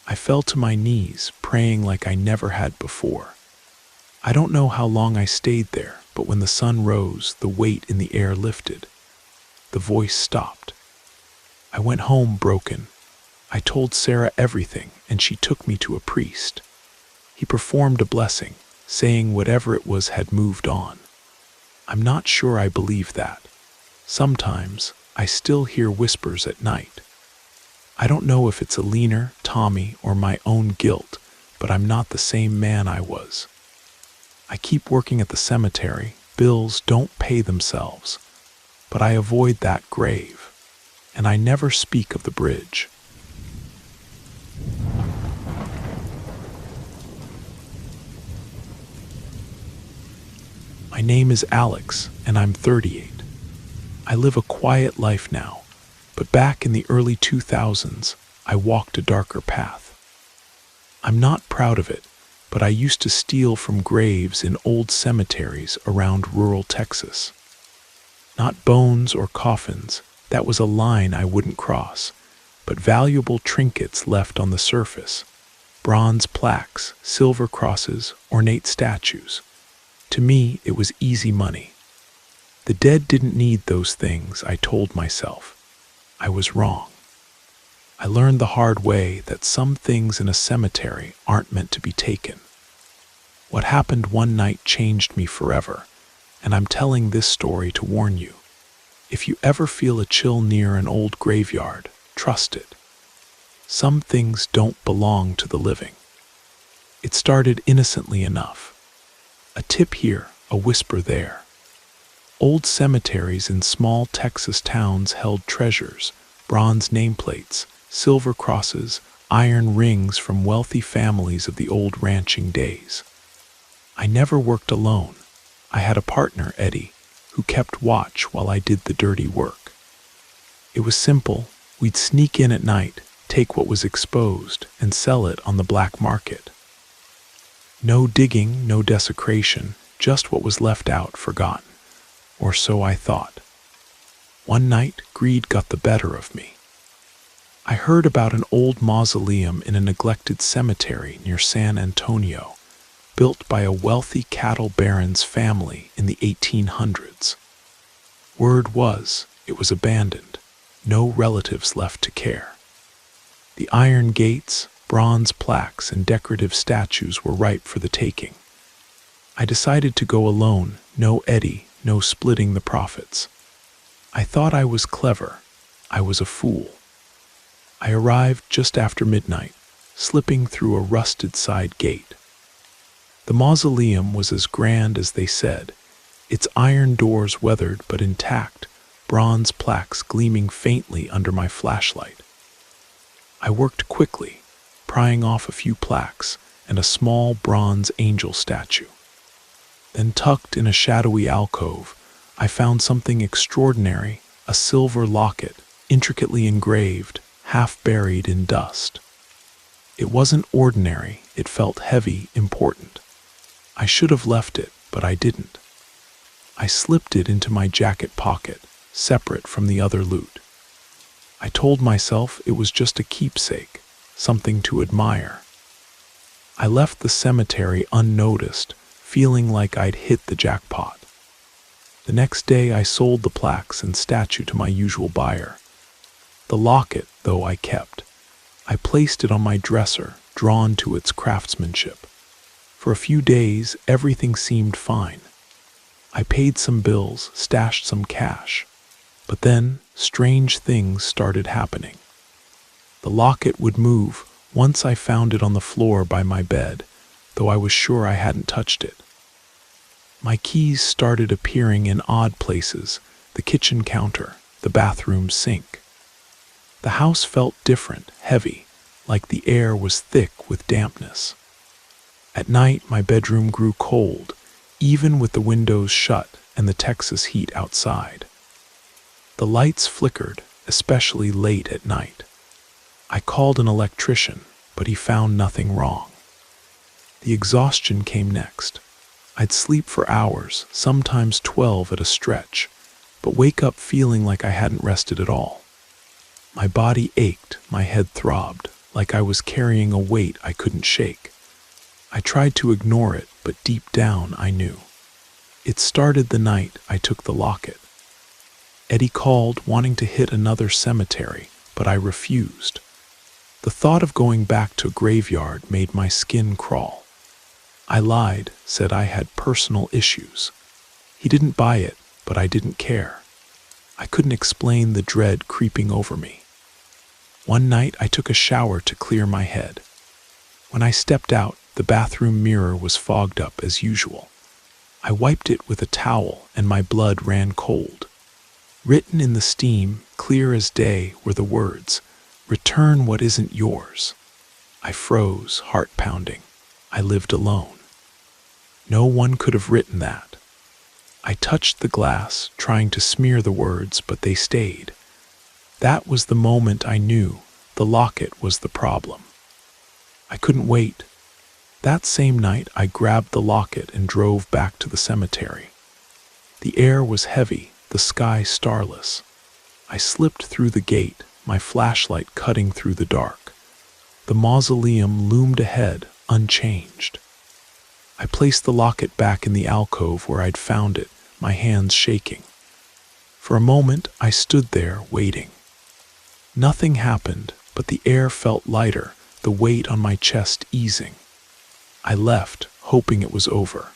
I fell to my knees, praying like I never had before. I don't know how long I stayed there, but when the sun rose, the weight in the air lifted. The voice stopped. I went home broken. I told Sarah everything, and she took me to a priest. He performed a blessing, saying whatever it was had moved on. I'm not sure I believe that. Sometimes, I still hear whispers at night. I don't know if it's Alina, Tommy, or my own guilt, but I'm not the same man I was. I keep working at the cemetery. Bills don't pay themselves. But I avoid that grave, and I never speak of the bridge. My name is Alex, and I'm 38. I live a quiet life now, but back in the early 2000s, I walked a darker path. I'm not proud of it, but I used to steal from graves in old cemeteries around rural Texas. Not bones or coffins, that was a line I wouldn't cross, but valuable trinkets left on the surface. Bronze plaques, silver crosses, ornate statues. To me, it was easy money. The dead didn't need those things, I told myself. I was wrong. I learned the hard way that some things in a cemetery aren't meant to be taken. What happened one night changed me forever, and I'm telling this story to warn you. If you ever feel a chill near an old graveyard, trust it. Some things don't belong to the living. It started innocently enough. A tip here, a whisper there. Old cemeteries in small Texas towns held treasures, bronze nameplates, silver crosses, iron rings from wealthy families of the old ranching days. I never worked alone. I had a partner, Eddie, who kept watch while I did the dirty work. It was simple. We'd sneak in at night, take what was exposed, and sell it on the black market. No digging, no desecration, just what was left out, forgotten. Or so I thought. One night, greed got the better of me. I heard about an old mausoleum in a neglected cemetery near San Antonio, built by a wealthy cattle baron's family in the 1800s. Word was, it was abandoned, no relatives left to care. The iron gates, bronze plaques, and decorative statues were ripe for the taking. I decided to go alone, no Eddie, no splitting the profits. I thought I was clever. I was a fool. I arrived just after midnight, slipping through a rusted side gate. The mausoleum was as grand as they said, its iron doors weathered but intact, bronze plaques gleaming faintly under my flashlight. I worked quickly, prying off a few plaques and a small bronze angel statue. Then, tucked in a shadowy alcove, I found something extraordinary, a silver locket, intricately engraved, half buried in dust. It wasn't ordinary, it felt heavy, important. I should have left it, but I didn't. I slipped it into my jacket pocket, separate from the other loot. I told myself it was just a keepsake, something to admire. I left the cemetery unnoticed, feeling like I'd hit the jackpot. The next day I sold the plaques and statue to my usual buyer. The locket, though, I kept. I placed it on my dresser, drawn to its craftsmanship. For a few days, everything seemed fine. I paid some bills, stashed some cash. But then, strange things started happening. The locket would move once I found it on the floor by my bed, though I was sure I hadn't touched it. My keys started appearing in odd places, the kitchen counter, the bathroom sink. The house felt different, heavy, like the air was thick with dampness. At night, my bedroom grew cold, even with the windows shut and the Texas heat outside. The lights flickered, especially late at night. I called an electrician, but he found nothing wrong. The exhaustion came next. I'd sleep for hours, sometimes 12 at a stretch, but wake up feeling like I hadn't rested at all. My body ached, my head throbbed, like I was carrying a weight I couldn't shake. I tried to ignore it, but deep down I knew. It started the night I took the locket. Eddie called, wanting to hit another cemetery, but I refused. The thought of going back to a graveyard made my skin crawl. I lied, said I had personal issues. He didn't buy it, but I didn't care. I couldn't explain the dread creeping over me. One night I took a shower to clear my head. When I stepped out, the bathroom mirror was fogged up as usual. I wiped it with a towel and my blood ran cold. Written in the steam, clear as day, were the words, "Return what isn't yours." I froze, heart pounding. I lived alone. No one could have written that. I touched the glass, trying to smear the words, but they stayed. That was the moment I knew the locket was the problem. I couldn't wait. That same night, I grabbed the locket and drove back to the cemetery. The air was heavy, the sky starless. I slipped through the gate, my flashlight cutting through the dark. The mausoleum loomed ahead, unchanged. I placed the locket back in the alcove where I'd found it, my hands shaking. For a moment, I stood there, waiting. Nothing happened, but the air felt lighter, the weight on my chest easing. I left, hoping it was over.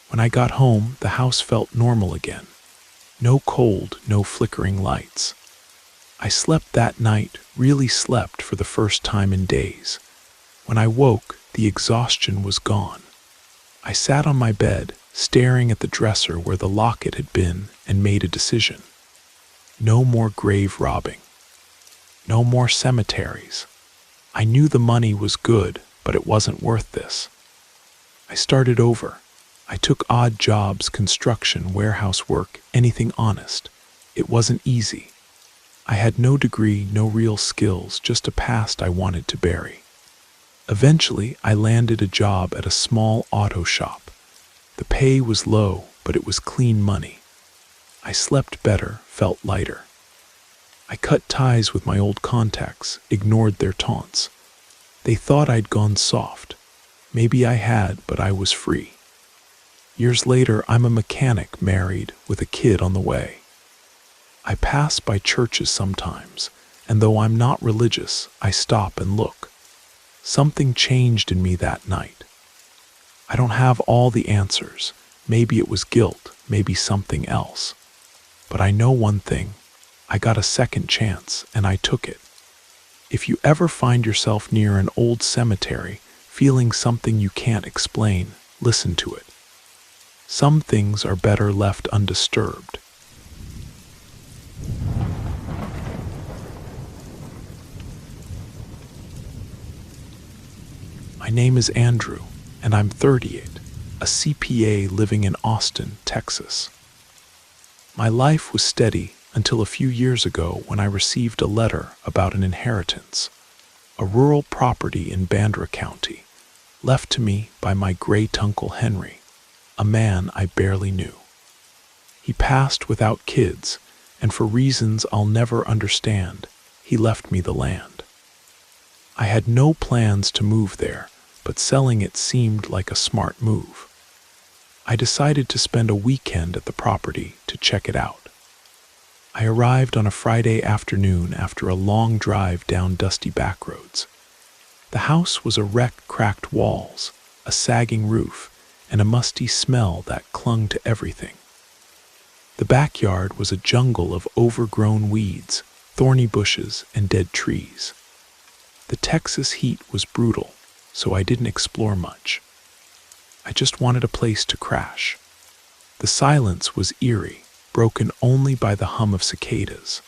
When I got home, the house felt normal again. No cold, no flickering lights. I slept that night, really slept for the first time in days. When I woke, the exhaustion was gone. I sat on my bed, staring at the dresser where the locket had been, and made a decision. No more grave robbing. No more cemeteries. I knew the money was good, but it wasn't worth this. I started over. I took odd jobs, construction, warehouse work, anything honest. It wasn't easy. I had no degree, no real skills, just a past I wanted to bury. Eventually, I landed a job at a small auto shop. The pay was low, but it was clean money. I slept better, felt lighter. I cut ties with my old contacts, ignored their taunts. They thought I'd gone soft. Maybe I had, but I was free. Years later, I'm a mechanic, married, with a kid on the way. I pass by churches sometimes, and though I'm not religious, I stop and look. Something changed in me that night. I don't have all the answers. Maybe it was guilt, maybe something else. But I know one thing. I got a second chance, and I took it. If you ever find yourself near an old cemetery, feeling something you can't explain, listen to it. Some things are better left undisturbed. My name is Andrew, and I'm 38, a CPA living in Austin, Texas. My life was steady until a few years ago when I received a letter about an inheritance, a rural property in Bandra County, left to me by my great-uncle Henry, a man I barely knew. He passed without kids, and for reasons I'll never understand, he left me the land. I had no plans to move there, but selling it seemed like a smart move. I decided to spend a weekend at the property to check it out. I arrived on a Friday afternoon after a long drive down dusty back roads. The house was a wreck, cracked walls, a sagging roof, and a musty smell that clung to everything. The backyard was a jungle of overgrown weeds, thorny bushes, and dead trees. The Texas heat was brutal, so I didn't explore much. I just wanted a place to crash. The silence was eerie, broken only by the hum of cicadas.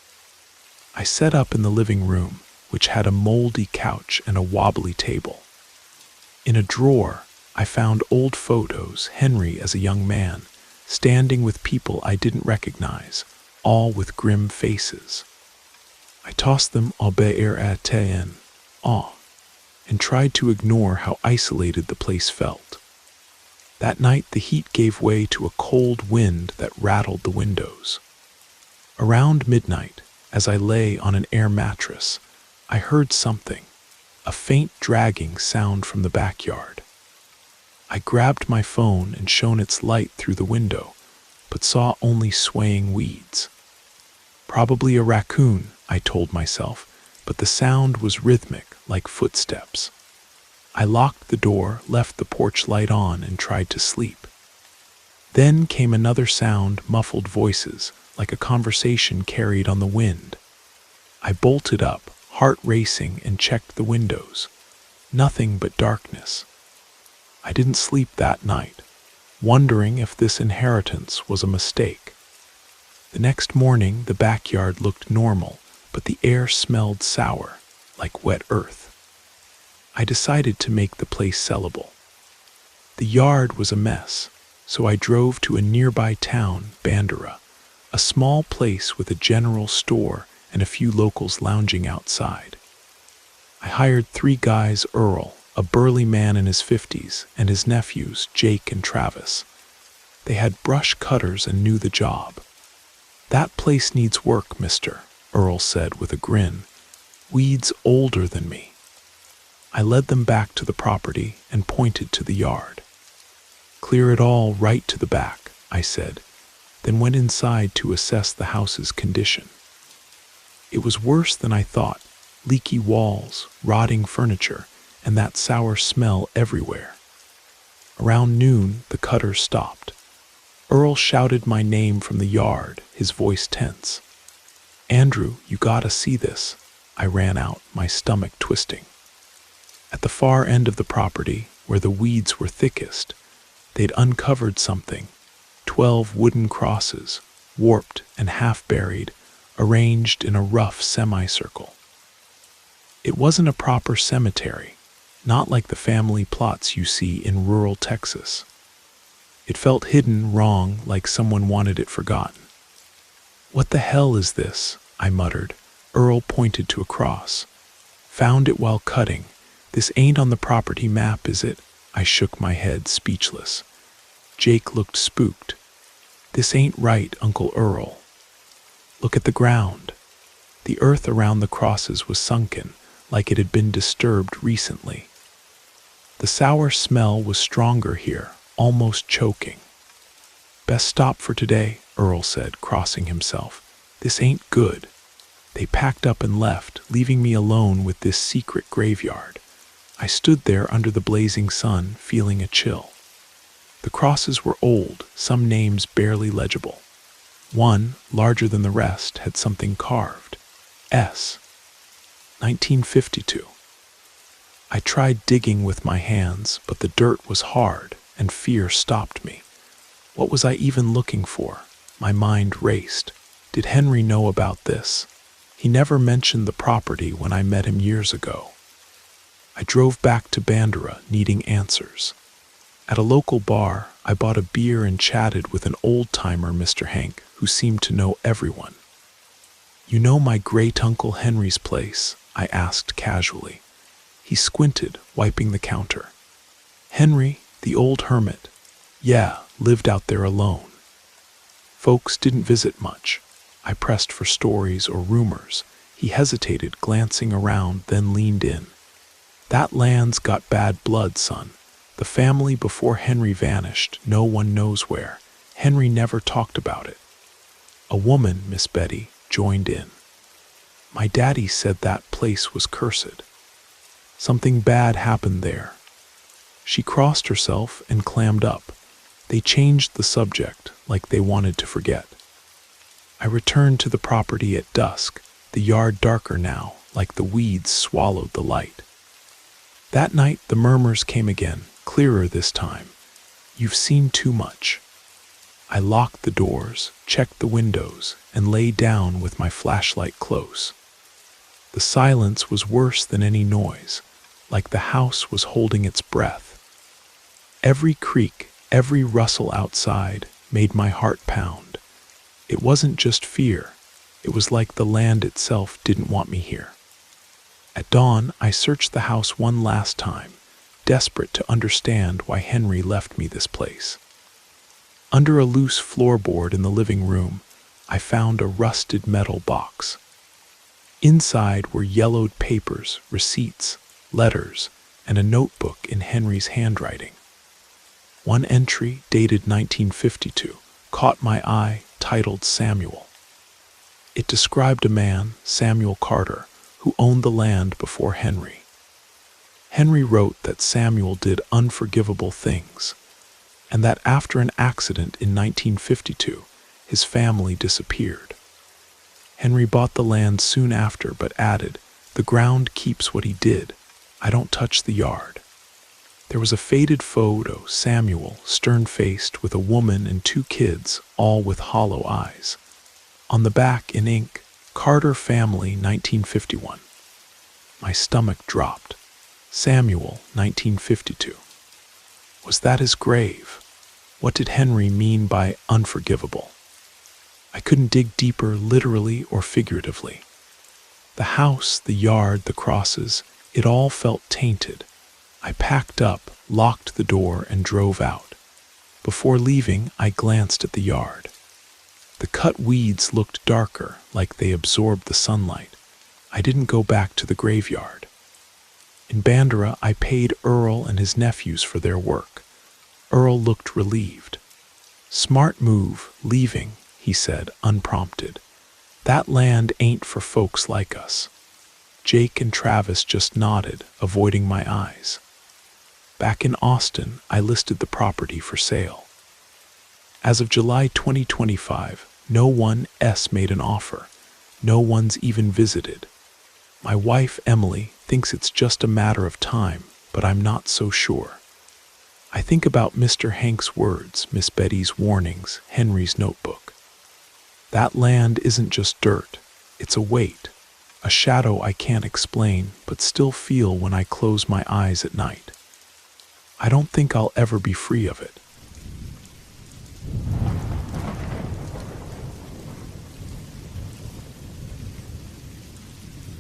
I set up in the living room, which had a moldy couch and a wobbly table. In a drawer, I found old photos, Henry as a young man, standing with people I didn't recognize, all with grim faces. I tossed them en awe, and tried to ignore how isolated the place felt. That night, the heat gave way to a cold wind that rattled the windows. Around midnight, as I lay on an air mattress, I heard something, a faint dragging sound from the backyard. I grabbed my phone and shone its light through the window, but saw only swaying weeds. Probably a raccoon, I told myself, but the sound was rhythmic, like footsteps. I locked the door, left the porch light on, and tried to sleep. Then came another sound, muffled voices, like a conversation carried on the wind. I bolted up, heart racing, and checked the windows. Nothing but darkness. I didn't sleep that night, wondering if this inheritance was a mistake. The next morning, the backyard looked normal, but the air smelled sour, like wet earth. I decided to make the place sellable. The yard was a mess, so I drove to a nearby town, Bandera, a small place with a general store and a few locals lounging outside. I hired 3 guys, Earl, a burly man in his 50s, and his nephews, Jake and Travis. They had brush cutters and knew the job. "That place needs work, mister," Earl said with a grin. "Weeds older than me." I led them back to the property and pointed to the yard. "Clear it all right to the back," I said, then went inside to assess the house's condition. It was worse than I thought. Leaky walls, rotting furniture, and that sour smell everywhere. Around noon, the cutter stopped. Earl shouted my name from the yard, his voice tense. "Andrew, you gotta see this." I ran out, my stomach twisting. At the far end of the property, where the weeds were thickest, they'd uncovered something. 12 wooden crosses, warped and half-buried, arranged in a rough semicircle. It wasn't a proper cemetery, not like the family plots you see in rural Texas. It felt hidden, wrong, like someone wanted it forgotten. "What the hell is this?" I muttered. Earl pointed to a cross. "Found it while cutting. This ain't on the property map, is it?" I shook my head, speechless. Jake looked spooked. "This ain't right, Uncle Earl. Look at the ground." The earth around the crosses was sunken, like it had been disturbed recently. The sour smell was stronger here, almost choking. "Best stop for today," Earl said, crossing himself. "This ain't good." They packed up and left, leaving me alone with this secret graveyard. I stood there under the blazing sun, feeling a chill. The crosses were old, some names barely legible. One, larger than the rest, had something carved. S. 1952. I tried digging with my hands, but the dirt was hard, and fear stopped me. What was I even looking for? My mind raced. Did Henry know about this? He never mentioned the property when I met him years ago. I drove back to Bandera, needing answers. At a local bar, I bought a beer and chatted with an old-timer, Mr. Hank, who seemed to know everyone. "You know my great-uncle Henry's place?" I asked casually. He squinted, wiping the counter. "Henry, the old hermit. Yeah, lived out there alone. Folks didn't visit much." I pressed for stories or rumors. He hesitated, glancing around, then leaned in. "That land's got bad blood, son. The family before Henry vanished, no one knows where. Henry never talked about it." A woman, Miss Betty, joined in. "My daddy said that place was cursed. Something bad happened there." She crossed herself and clammed up. They changed the subject, like they wanted to forget. I returned to the property at dusk, the yard darker now, like the weeds swallowed the light. That night the murmurs came again, clearer this time. "You've seen too much." I locked the doors, checked the windows, and lay down with my flashlight close. The silence was worse than any noise, like the house was holding its breath. Every creak, every rustle outside made my heart pound. It wasn't just fear. It was like the land itself didn't want me here. At dawn, I searched the house one last time, desperate to understand why Henry left me this place. Under a loose floorboard in the living room, I found a rusted metal box. Inside were yellowed papers, receipts, letters, and a notebook in Henry's handwriting. One entry, dated 1952, caught my eye, titled Samuel. It described a man, Samuel Carter, who owned the land before Henry. Henry wrote that Samuel did unforgivable things, and that after an accident in 1952, his family disappeared. Henry bought the land soon after, but added, "The ground keeps what he did. I don't touch the yard." There was a faded photo, Samuel, stern-faced, with a woman and 2 kids, all with hollow eyes. On the back, in ink, "Carter Family, 1951. My stomach dropped. Samuel, 1952. Was that his grave? What did Henry mean by unforgivable? I couldn't dig deeper, literally or figuratively. The house, the yard, the crosses, it all felt tainted. I packed up, locked the door, and drove out. Before leaving, I glanced at the yard. The cut weeds looked darker, like they absorbed the sunlight. I didn't go back to the graveyard. In Bandera, I paid Earl and his nephews for their work. Earl looked relieved. "Smart move, leaving," he said, unprompted. That land ain't for folks like us. Jake and Travis just nodded, avoiding my eyes. Back in Austin, I listed the property for sale. As of July 2025, no one's made an offer. No one's even visited. My wife, Emily, thinks it's just a matter of time, but I'm not so sure. I think about Mr. Hank's words, Miss Betty's warnings, Henry's notebook. That land isn't just dirt, it's a weight, a shadow I can't explain but still feel when I close my eyes at night. I don't think I'll ever be free of it.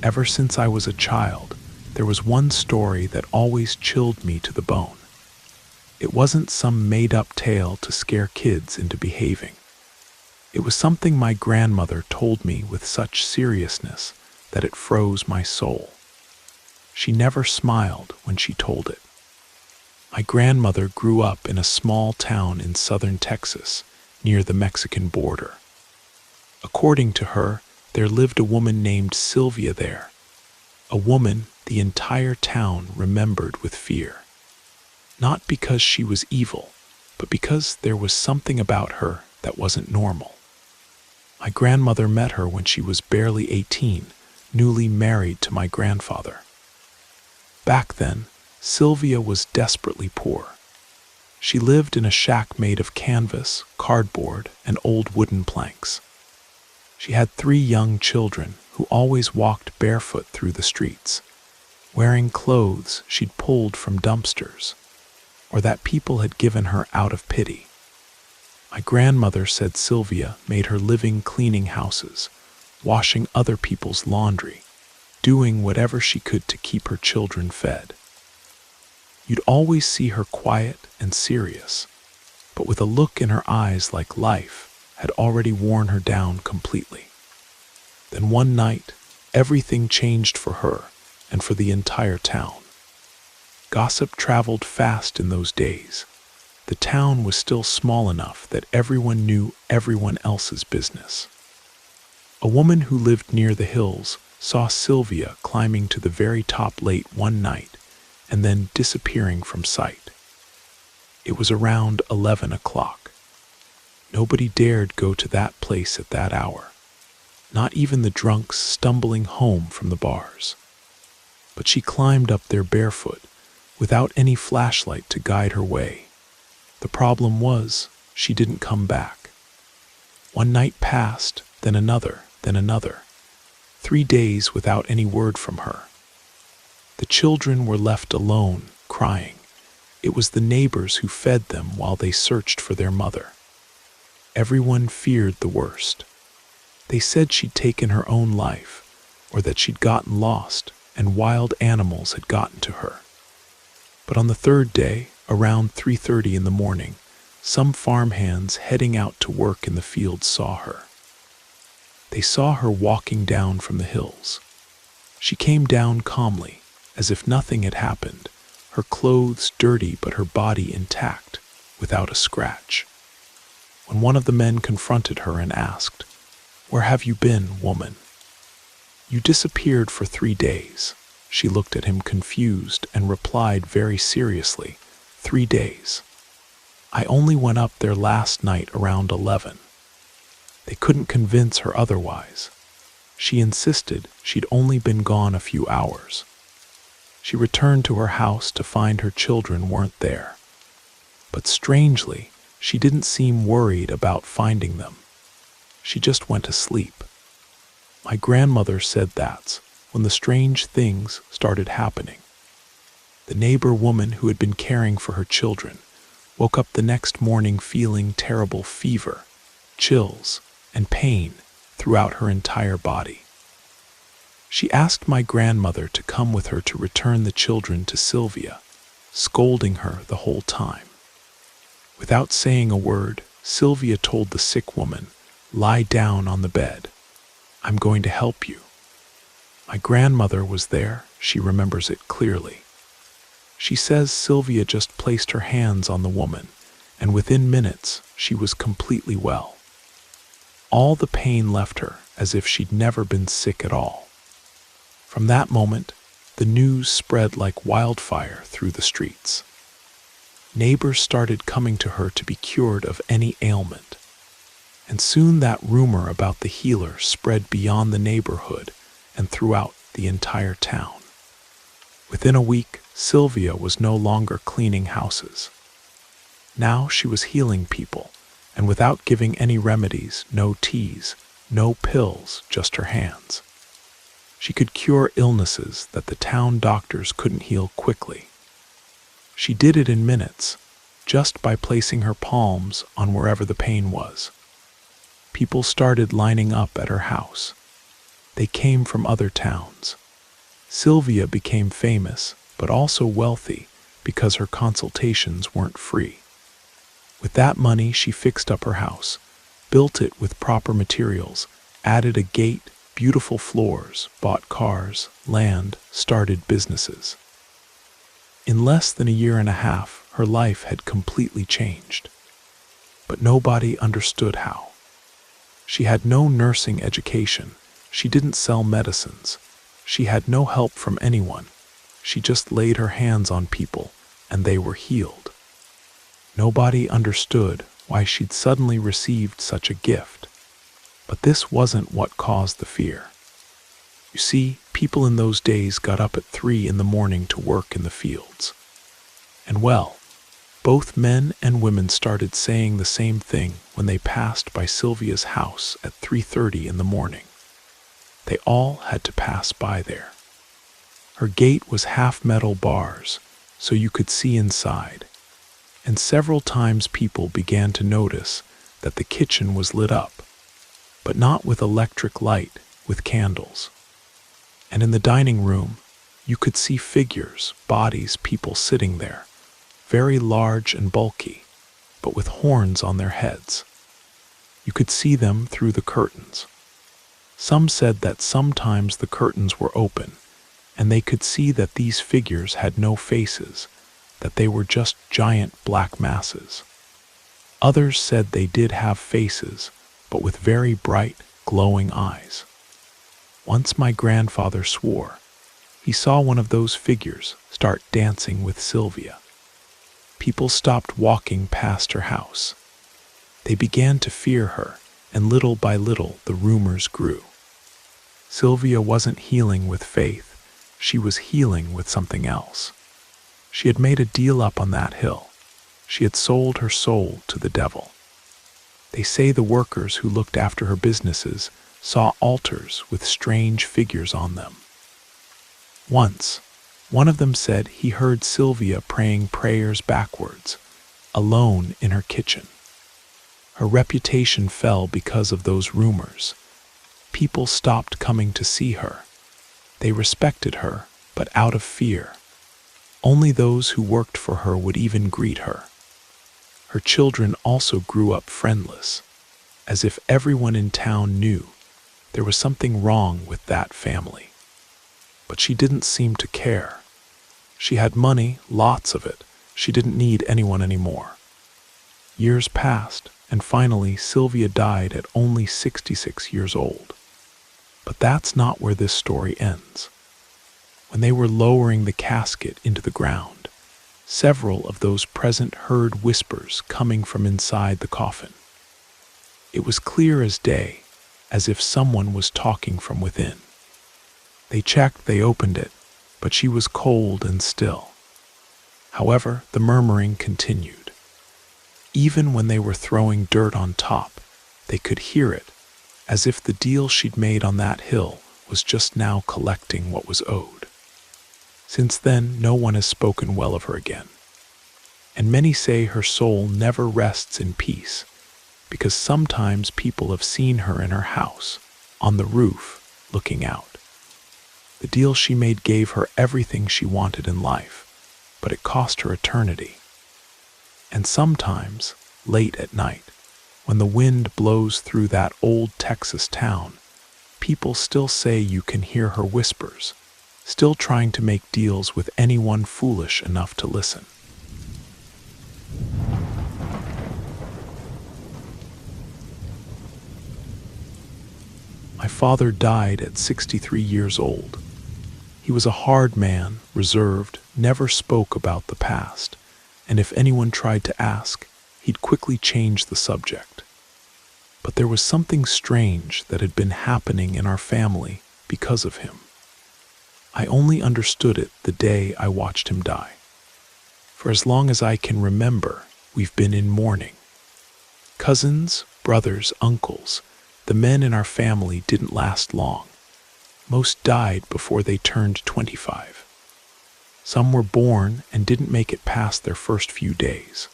Ever since I was a child, there was one story that always chilled me to the bone. It wasn't some made-up tale to scare kids into behaving. It was something my grandmother told me with such seriousness that it froze my soul. She never smiled when she told it. My grandmother grew up in a small town in southern Texas, near the Mexican border. According to her, there lived a woman named Sylvia there, a woman the entire town remembered with fear. Not because she was evil, but because there was something about her that wasn't normal. My grandmother met her when she was barely 18, newly married to my grandfather. Back then, Sylvia was desperately poor. She lived in a shack made of canvas, cardboard, and old wooden planks. She had 3 young children who always walked barefoot through the streets, wearing clothes she'd pulled from dumpsters, or that people had given her out of pity. My grandmother said Sylvia made her living cleaning houses, washing other people's laundry, doing whatever she could to keep her children fed. You'd always see her quiet and serious, but with a look in her eyes like life had already worn her down completely. Then one night, everything changed for her and for the entire town. Gossip traveled fast in those days. The town was still small enough that everyone knew everyone else's business. A woman who lived near the hills saw Sylvia climbing to the very top late one night and then disappearing from sight. It was around 11 o'clock. Nobody dared go to that place at that hour, not even the drunks stumbling home from the bars. But she climbed up there barefoot, without any flashlight to guide her way. The problem was, she didn't come back. One night passed, then another, then another. 3 days without any word from her. The children were left alone, crying. It was the neighbors who fed them while they searched for their mother. Everyone feared the worst. They said she'd taken her own life, or that she'd gotten lost and wild animals had gotten to her. But on the 3rd day, around 3:30 in the morning, some farmhands heading out to work in the fields saw her. They saw her walking down from the hills. She came down calmly, as if nothing had happened, her clothes dirty but her body intact, without a scratch. When one of the men confronted her and asked, "Where have you been, woman?" "You disappeared for 3 days." She looked at him confused and replied very seriously, 3 days. "I only went up there last night around 11. They couldn't convince her otherwise. She insisted she'd only been gone a few hours. She returned to her house to find her children weren't there. But strangely, she didn't seem worried about finding them. She just went to sleep. My grandmother said that's when the strange things started happening. The neighbor woman who had been caring for her children woke up the next morning feeling terrible fever, chills, and pain throughout her entire body. She asked my grandmother to come with her to return the children to Sylvia, scolding her the whole time. Without saying a word, Sylvia told the sick woman, "Lie down on the bed. I'm going to help you." My grandmother was there, she remembers it clearly. She says Sylvia just placed her hands on the woman, and within minutes she was completely well. All the pain left her, as if she'd never been sick at all. From that moment, the news spread like wildfire through the streets. Neighbors started coming to her to be cured of any ailment. And soon that rumor about the healer spread beyond the neighborhood and throughout the entire town. Within a week, Sylvia was no longer cleaning houses. Now she was healing people, and without giving any remedies, no teas, no pills, just her hands. She could cure illnesses that the town doctors couldn't heal quickly. She did it in minutes, just by placing her palms on wherever the pain was. People started lining up at her house. They came from other towns. Sylvia became famous, but also wealthy, because her consultations weren't free. With that money, she fixed up her house, built it with proper materials, added a gate, beautiful floors, bought cars, land, started businesses. In less than a year and a half, her life had completely changed. But nobody understood how. She had no nursing education. She didn't sell medicines. She had no help from anyone. She just laid her hands on people, and they were healed. Nobody understood why she'd suddenly received such a gift. But this wasn't what caused the fear. You see, people in those days got up at 3 in the morning to work in the fields. And well, both men and women started saying the same thing when they passed by Sylvia's house at 3:30 in the morning. They all had to pass by there. Her gate was half metal bars, so you could see inside. And several times people began to notice that the kitchen was lit up, but not with electric light, with candles. And in the dining room, you could see figures, bodies, people sitting there, very large and bulky, but with horns on their heads. You could see them through the curtains. Some said that sometimes the curtains were open, and they could see that these figures had no faces, that they were just giant black masses. Others said they did have faces, but with very bright, glowing eyes. Once my grandfather swore he saw one of those figures start dancing with Sylvia. People stopped walking past her house. They began to fear her, and little by little the rumors grew. Sylvia wasn't healing with faith, she was healing with something else. She had made a deal up on that hill. She had sold her soul to the devil. They say the workers who looked after her businesses saw altars with strange figures on them. Once, one of them said he heard Sylvia praying prayers backwards, alone in her kitchen. Her reputation fell because of those rumors. People stopped coming to see her. They respected her, but out of fear. Only those who worked for her would even greet her. Her children also grew up friendless, as if everyone in town knew there was something wrong with that family. But she didn't seem to care. She had money, lots of it. She didn't need anyone anymore. Years passed, and finally Sylvia died at only 66 years old. But that's not where this story ends. When they were lowering the casket into the ground, several of those present heard whispers coming from inside the coffin. It was clear as day, as if someone was talking from within. They checked, they opened it, but she was cold and still. However, the murmuring continued. Even when they were throwing dirt on top, they could hear it, as if the deal she'd made on that hill was just now collecting what was owed. Since then, no one has spoken well of her again. And many say her soul never rests in peace, because sometimes people have seen her in her house, on the roof, looking out. The deal she made gave her everything she wanted in life, but it cost her eternity. And sometimes, late at night, when the wind blows through that old Texas town, people still say you can hear her whispers, still trying to make deals with anyone foolish enough to listen. My father died at 63 years old. He was a hard man, reserved, never spoke about the past, and if anyone tried to ask, he'd quickly change the subject. But there was something strange that had been happening in our family because of him. I only understood it the day I watched him die. For as long as I can remember, we've been in mourning. Cousins, brothers, uncles, the men in our family didn't last long. Most died before they turned 25. Some were born and didn't make it past their first few days.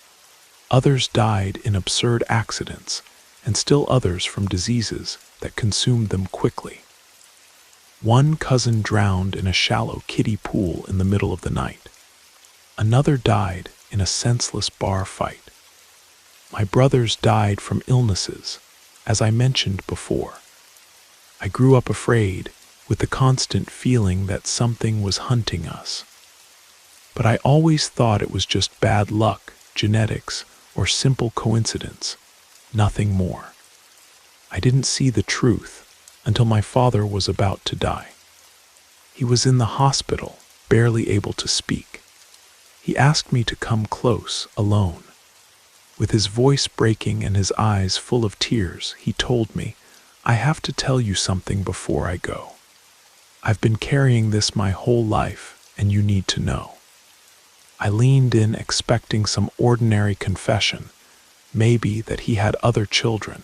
Others died in absurd accidents, and still others from diseases that consumed them quickly. One cousin drowned in a shallow kiddie pool in the middle of the night. Another died in a senseless bar fight. My brothers died from illnesses, as I mentioned before. I grew up afraid, with the constant feeling that something was hunting us. But I always thought it was just bad luck, genetics, or simple coincidence, nothing more. I didn't see the truth until my father was about to die. He was in the hospital, barely able to speak. He asked me to come close, alone. With his voice breaking and his eyes full of tears, he told me, "I have to tell you something before I go. I've been carrying this my whole life, and you need to know." I leaned in expecting some ordinary confession, maybe that he had other children,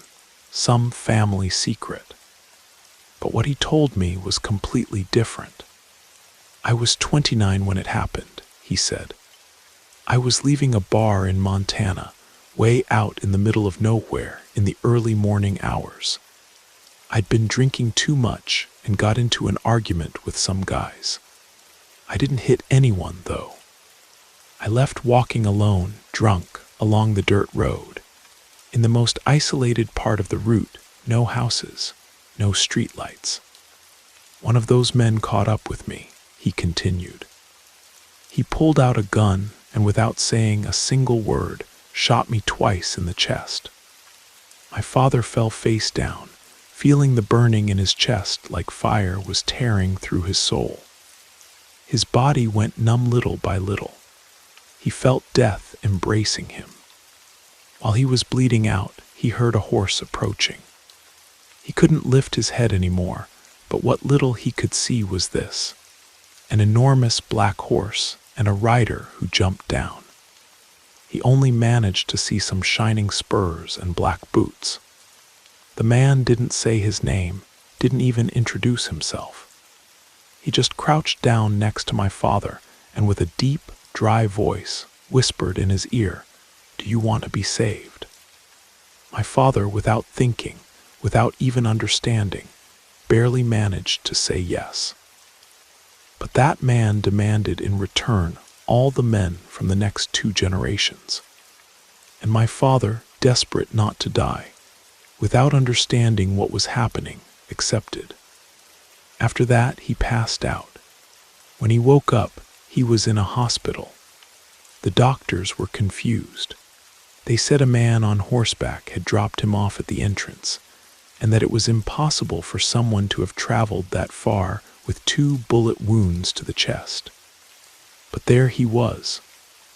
some family secret. But what he told me was completely different. "I was 29 when it happened," he said. "I was leaving a bar in Montana, way out in the middle of nowhere in the early morning hours. I'd been drinking too much and got into an argument with some guys. I didn't hit anyone, though. I left walking alone, drunk, along the dirt road. In the most isolated part of the route, no houses, no streetlights. One of those men caught up with me," he continued. "He pulled out a gun and without saying a single word, shot me twice in the chest. My father fell face down, feeling the burning in his chest like fire was tearing through his soul. His body went numb little by little. He felt death embracing him. While he was bleeding out, he heard a horse approaching. He couldn't lift his head anymore, but what little he could see was this: an enormous black horse and a rider who jumped down. He only managed to see some shining spurs and black boots. The man didn't say his name, didn't even introduce himself. He just crouched down next to my father and with a deep, dry voice whispered in his ear, "Do you want to be saved?" My father, without thinking, without even understanding, barely managed to say yes. But that man demanded in return all the men from the next 2 generations. And my father, desperate not to die, without understanding what was happening, accepted. After that, he passed out. When he woke up, he was in a hospital. The doctors were confused. They said a man on horseback had dropped him off at the entrance, and that it was impossible for someone to have traveled that far with 2 bullet wounds to the chest. But there he was,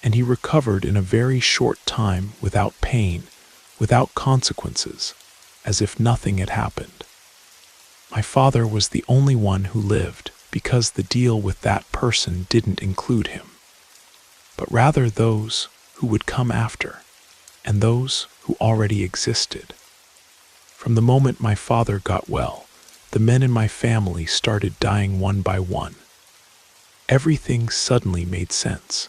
and he recovered in a very short time without pain, without consequences, as if nothing had happened. My father was the only one who lived because the deal with that person didn't include him, but rather those who would come after, and those who already existed. From the moment my father got well, the men in my family started dying one by one. Everything suddenly made sense.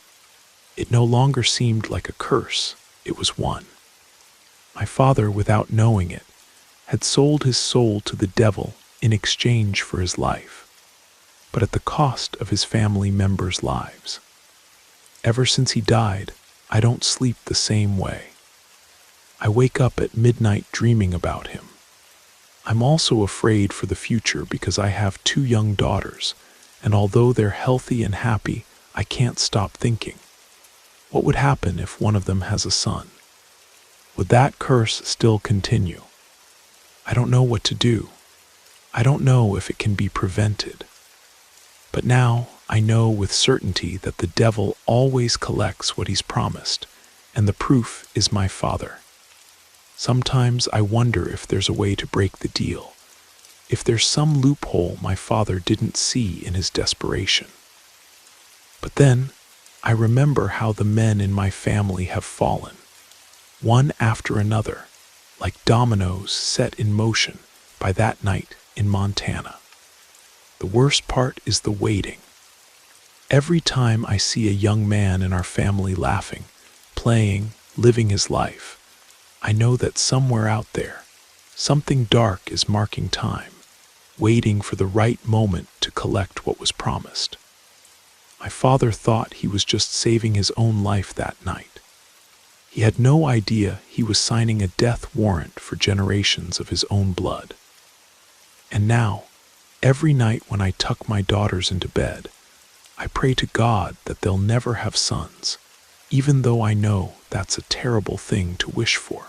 It no longer seemed like a curse, it was one. My father, without knowing it, had sold his soul to the devil in exchange for his life, but at the cost of his family members' lives. Ever since he died, I don't sleep the same way. I wake up at midnight dreaming about him. I'm also afraid for the future because I have 2 young daughters, and although they're healthy and happy, I can't stop thinking, what would happen if one of them has a son? Would that curse still continue? I don't know what to do. I don't know if it can be prevented. But now I know with certainty that the devil always collects what he's promised, and the proof is my father. Sometimes I wonder if there's a way to break the deal, if there's some loophole my father didn't see in his desperation. But then I remember how the men in my family have fallen, one after another, like dominoes set in motion by that night in Montana. The worst part is the waiting. Every time I see a young man in our family laughing, playing, living his life, I know that somewhere out there, something dark is marking time, waiting for the right moment to collect what was promised. My father thought he was just saving his own life that night. He had no idea he was signing a death warrant for generations of his own blood. And now, every night when I tuck my daughters into bed, I pray to God that they'll never have sons, even though I know that's a terrible thing to wish for.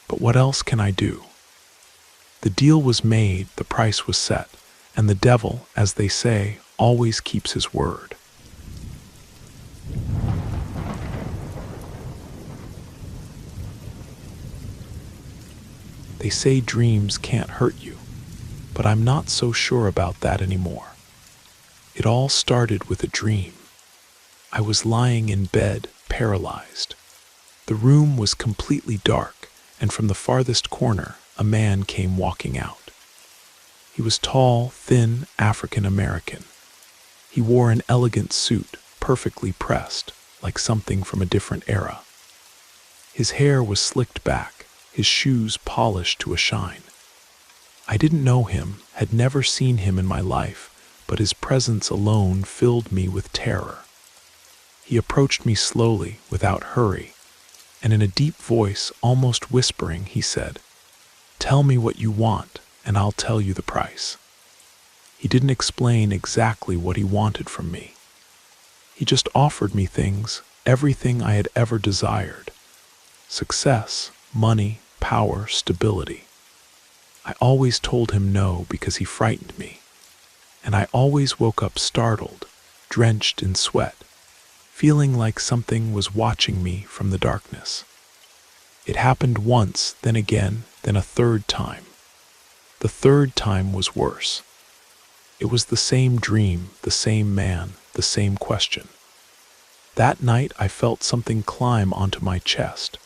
But what else can I do? The deal was made, the price was set, and the devil, as they say, always keeps his word. They say dreams can't hurt you, but I'm not so sure about that anymore. It all started with a dream. I was lying in bed, paralyzed. The room was completely dark, and from the farthest corner, a man came walking out. He was tall, thin, African American. He wore an elegant suit, perfectly pressed, like something from a different era. His hair was slicked back, his shoes polished to a shine. I didn't know him, had never seen him in my life, but his presence alone filled me with terror. He approached me slowly, without hurry, and in a deep voice, almost whispering, he said, "Tell me what you want, and I'll tell you the price." He didn't explain exactly what he wanted from me. He just offered me things, everything I had ever desired. Success, money, power, stability. I always told him no because he frightened me, and I always woke up startled, drenched in sweat, feeling like something was watching me from the darkness. It happened once, then again, then a third time. The third time was worse. It was the same dream, the same man, the same question. That night I felt something climb onto my chest.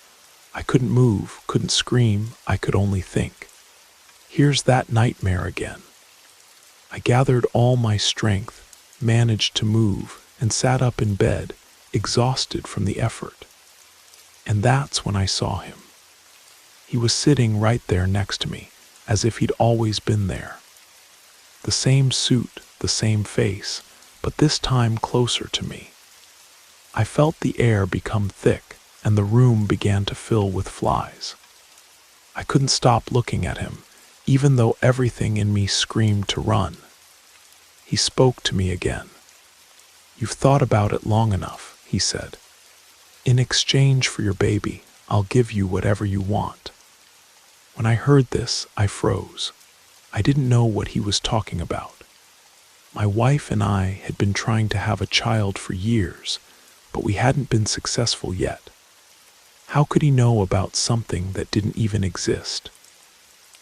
I couldn't move, couldn't scream, I could only think. Here's that nightmare again. I gathered all my strength, managed to move, and sat up in bed, exhausted from the effort. And that's when I saw him. He was sitting right there next to me, as if he'd always been there. The same suit, the same face, but this time closer to me. I felt the air become thick, and the room began to fill with flies. I couldn't stop looking at him, even though everything in me screamed to run. He spoke to me again. "You've thought about it long enough," he said. "In exchange for your baby, I'll give you whatever you want." When I heard this, I froze. I didn't know what he was talking about. My wife and I had been trying to have a child for years, but we hadn't been successful yet. How could he know about something that didn't even exist?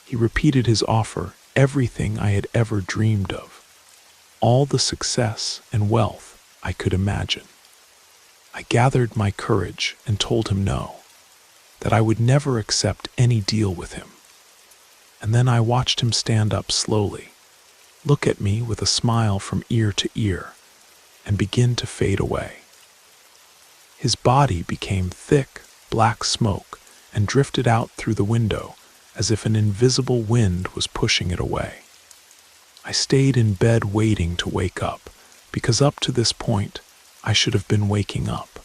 He repeated his offer, everything I had ever dreamed of, all the success and wealth I could imagine. I gathered my courage and told him no, that I would never accept any deal with him. And then I watched him stand up slowly, look at me with a smile from ear to ear, and begin to fade away. His body became thick, black smoke and drifted out through the window as if an invisible wind was pushing it away. I stayed in bed waiting to wake up, because up to this point, I should have been waking up.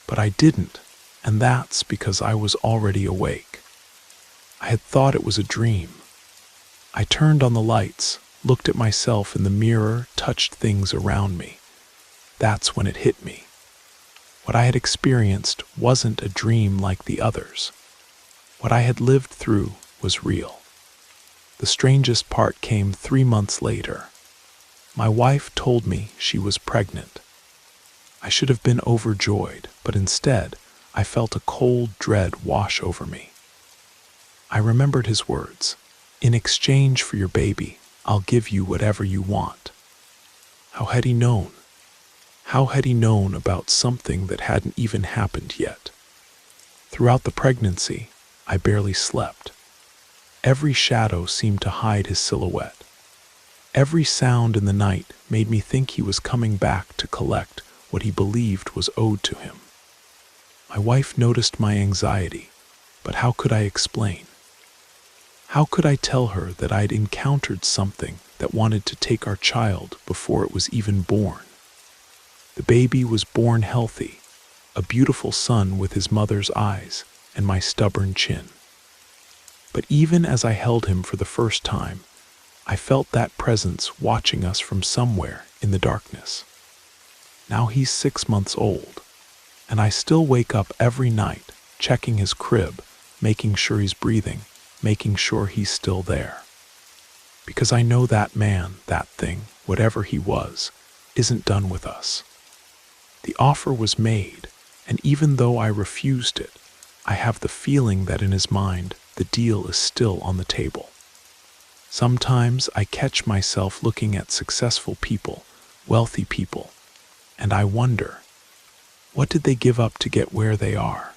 But I didn't, and that's because I was already awake. I had thought it was a dream. I turned on the lights, looked at myself in the mirror, touched things around me. That's when it hit me. What I had experienced wasn't a dream like the others. What I had lived through was real. The strangest part came 3 months later. My wife told me she was pregnant. I should have been overjoyed, but instead, I felt a cold dread wash over me. I remembered his words, "In exchange for your baby, I'll give you whatever you want." How had he known? How had he known about something that hadn't even happened yet? Throughout the pregnancy, I barely slept. Every shadow seemed to hide his silhouette. Every sound in the night made me think he was coming back to collect what he believed was owed to him. My wife noticed my anxiety, but how could I explain? How could I tell her that I'd encountered something that wanted to take our child before it was even born? The baby was born healthy, a beautiful son with his mother's eyes and my stubborn chin. But even as I held him for the first time, I felt that presence watching us from somewhere in the darkness. Now he's 6 months old, and I still wake up every night, checking his crib, making sure he's breathing, making sure he's still there. Because I know that man, that thing, whatever he was, isn't done with us. The offer was made, and even though I refused it, I have the feeling that in his mind, the deal is still on the table. Sometimes I catch myself looking at successful people, wealthy people, and I wonder, what did they give up to get where they are?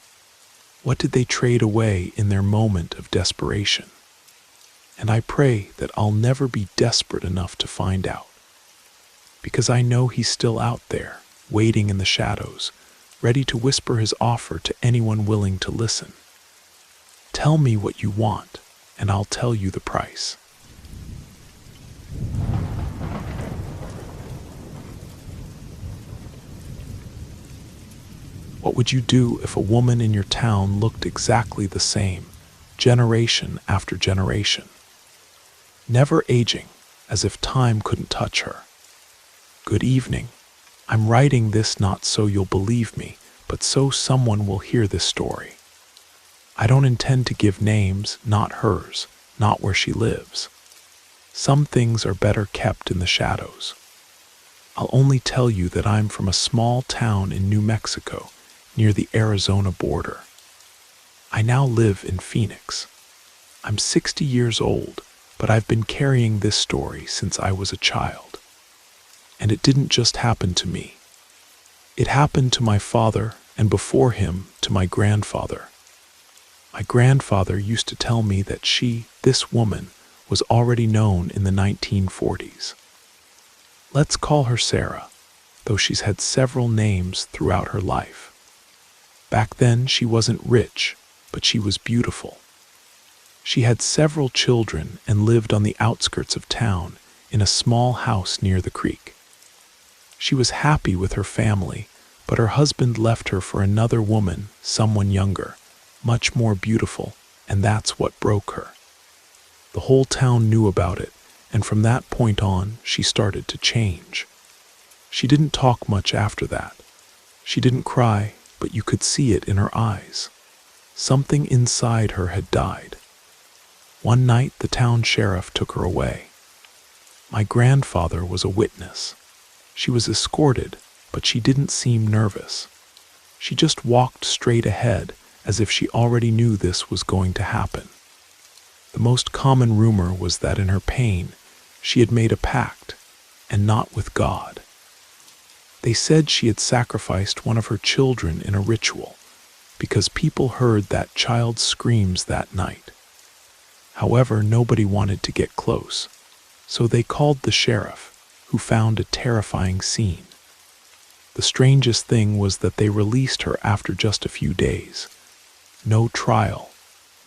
What did they trade away in their moment of desperation? And I pray that I'll never be desperate enough to find out. Because I know he's still out there, waiting in the shadows, ready to whisper his offer to anyone willing to listen. Tell me what you want, and I'll tell you the price. What would you do if a woman in your town looked exactly the same, generation after generation? Never aging, as if time couldn't touch her. Good evening. I'm writing this not so you'll believe me, but so someone will hear this story. I don't intend to give names, not hers, not where she lives. Some things are better kept in the shadows. I'll only tell you that I'm from a small town in New Mexico, near the Arizona border. I now live in Phoenix. I'm 60 years old, but I've been carrying this story since I was a child. And it didn't just happen to me. It happened to my father, and before him, to my grandfather. My grandfather used to tell me that this woman, was already known in the 1940s. Let's call her Sarah, though she's had several names throughout her life. Back then, she wasn't rich, but she was beautiful. She had several children and lived on the outskirts of town in a small house near the creek. She was happy with her family, but her husband left her for another woman, someone younger, much more beautiful, and that's what broke her. The whole town knew about it, and from that point on, she started to change. She didn't talk much after that. She didn't cry, but you could see it in her eyes. Something inside her had died. One night, the town sheriff took her away. My grandfather was a witness. She was escorted, but she didn't seem nervous. She just walked straight ahead, as if she already knew this was going to happen. The most common rumor was that in her pain, she had made a pact, and not with God. They said she had sacrificed one of her children in a ritual, because people heard that child's screams that night. However, nobody wanted to get close, so they called the sheriff, who found a terrifying scene. The strangest thing was that they released her after just a few days. No trial,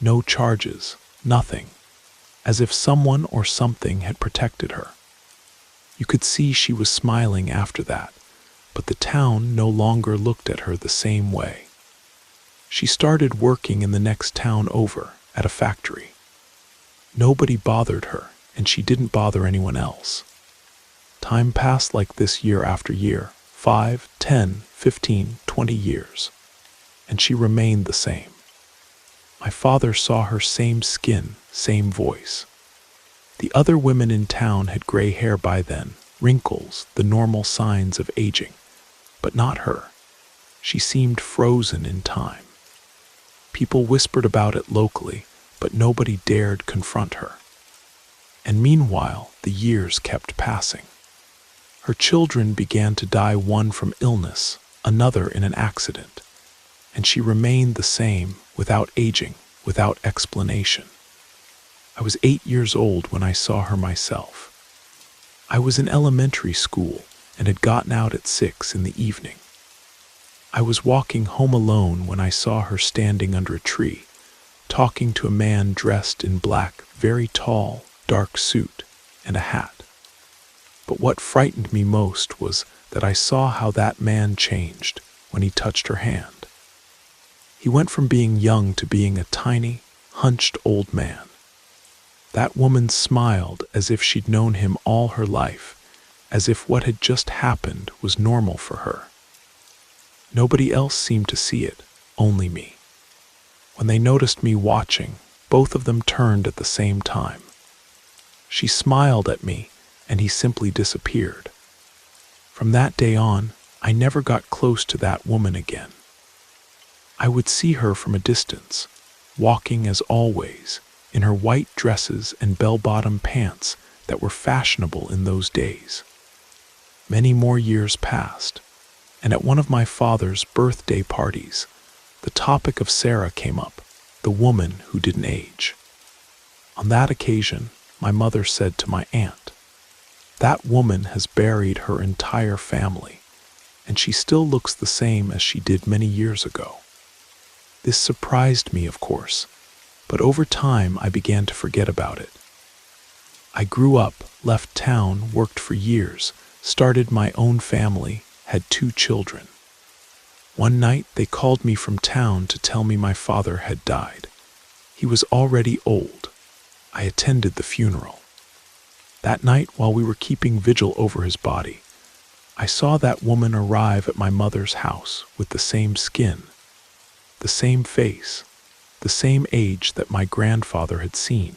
no charges, nothing, as if someone or something had protected her. You could see she was smiling after that, but the town no longer looked at her the same way. She started working in the next town over, at a factory. Nobody bothered her, and she didn't bother anyone else. Time passed like this year after year, 5, 10, 15, 20 years, and she remained the same. My father saw her same skin, same voice. The other women in town had gray hair by then, wrinkles, the normal signs of aging. But not her. She seemed frozen in time. People whispered about it locally, but nobody dared confront her. And meanwhile, the years kept passing. Her children began to die, one from illness, another in an accident. And she remained the same, without aging, without explanation. I was 8 years old when I saw her myself. I was in elementary school and had gotten out at 6 in the evening. I was walking home alone when I saw her standing under a tree, talking to a man dressed in black, very tall, dark suit and a hat. But what frightened me most was that I saw how that man changed when he touched her hand. He went from being young to being a tiny, hunched old man. That woman smiled as if she'd known him all her life, as if what had just happened was normal for her. Nobody else seemed to see it, only me. When they noticed me watching, both of them turned at the same time. She smiled at me, and he simply disappeared. From that day on, I never got close to that woman again. I would see her from a distance, walking as always, in her white dresses and bell-bottom pants that were fashionable in those days. Many more years passed, and at one of my father's birthday parties, the topic of Sarah came up, the woman who didn't age. On that occasion, my mother said to my aunt, "That woman has buried her entire family, and she still looks the same as she did many years ago." This surprised me, of course, but over time I began to forget about it. I grew up, left town, worked for years, started my own family, had 2 children. One night they called me from town to tell me my father had died. He was already old. I attended the funeral. That night, while we were keeping vigil over his body, I saw that woman arrive at my mother's house with the same skin, the same face, the same age that my grandfather had seen,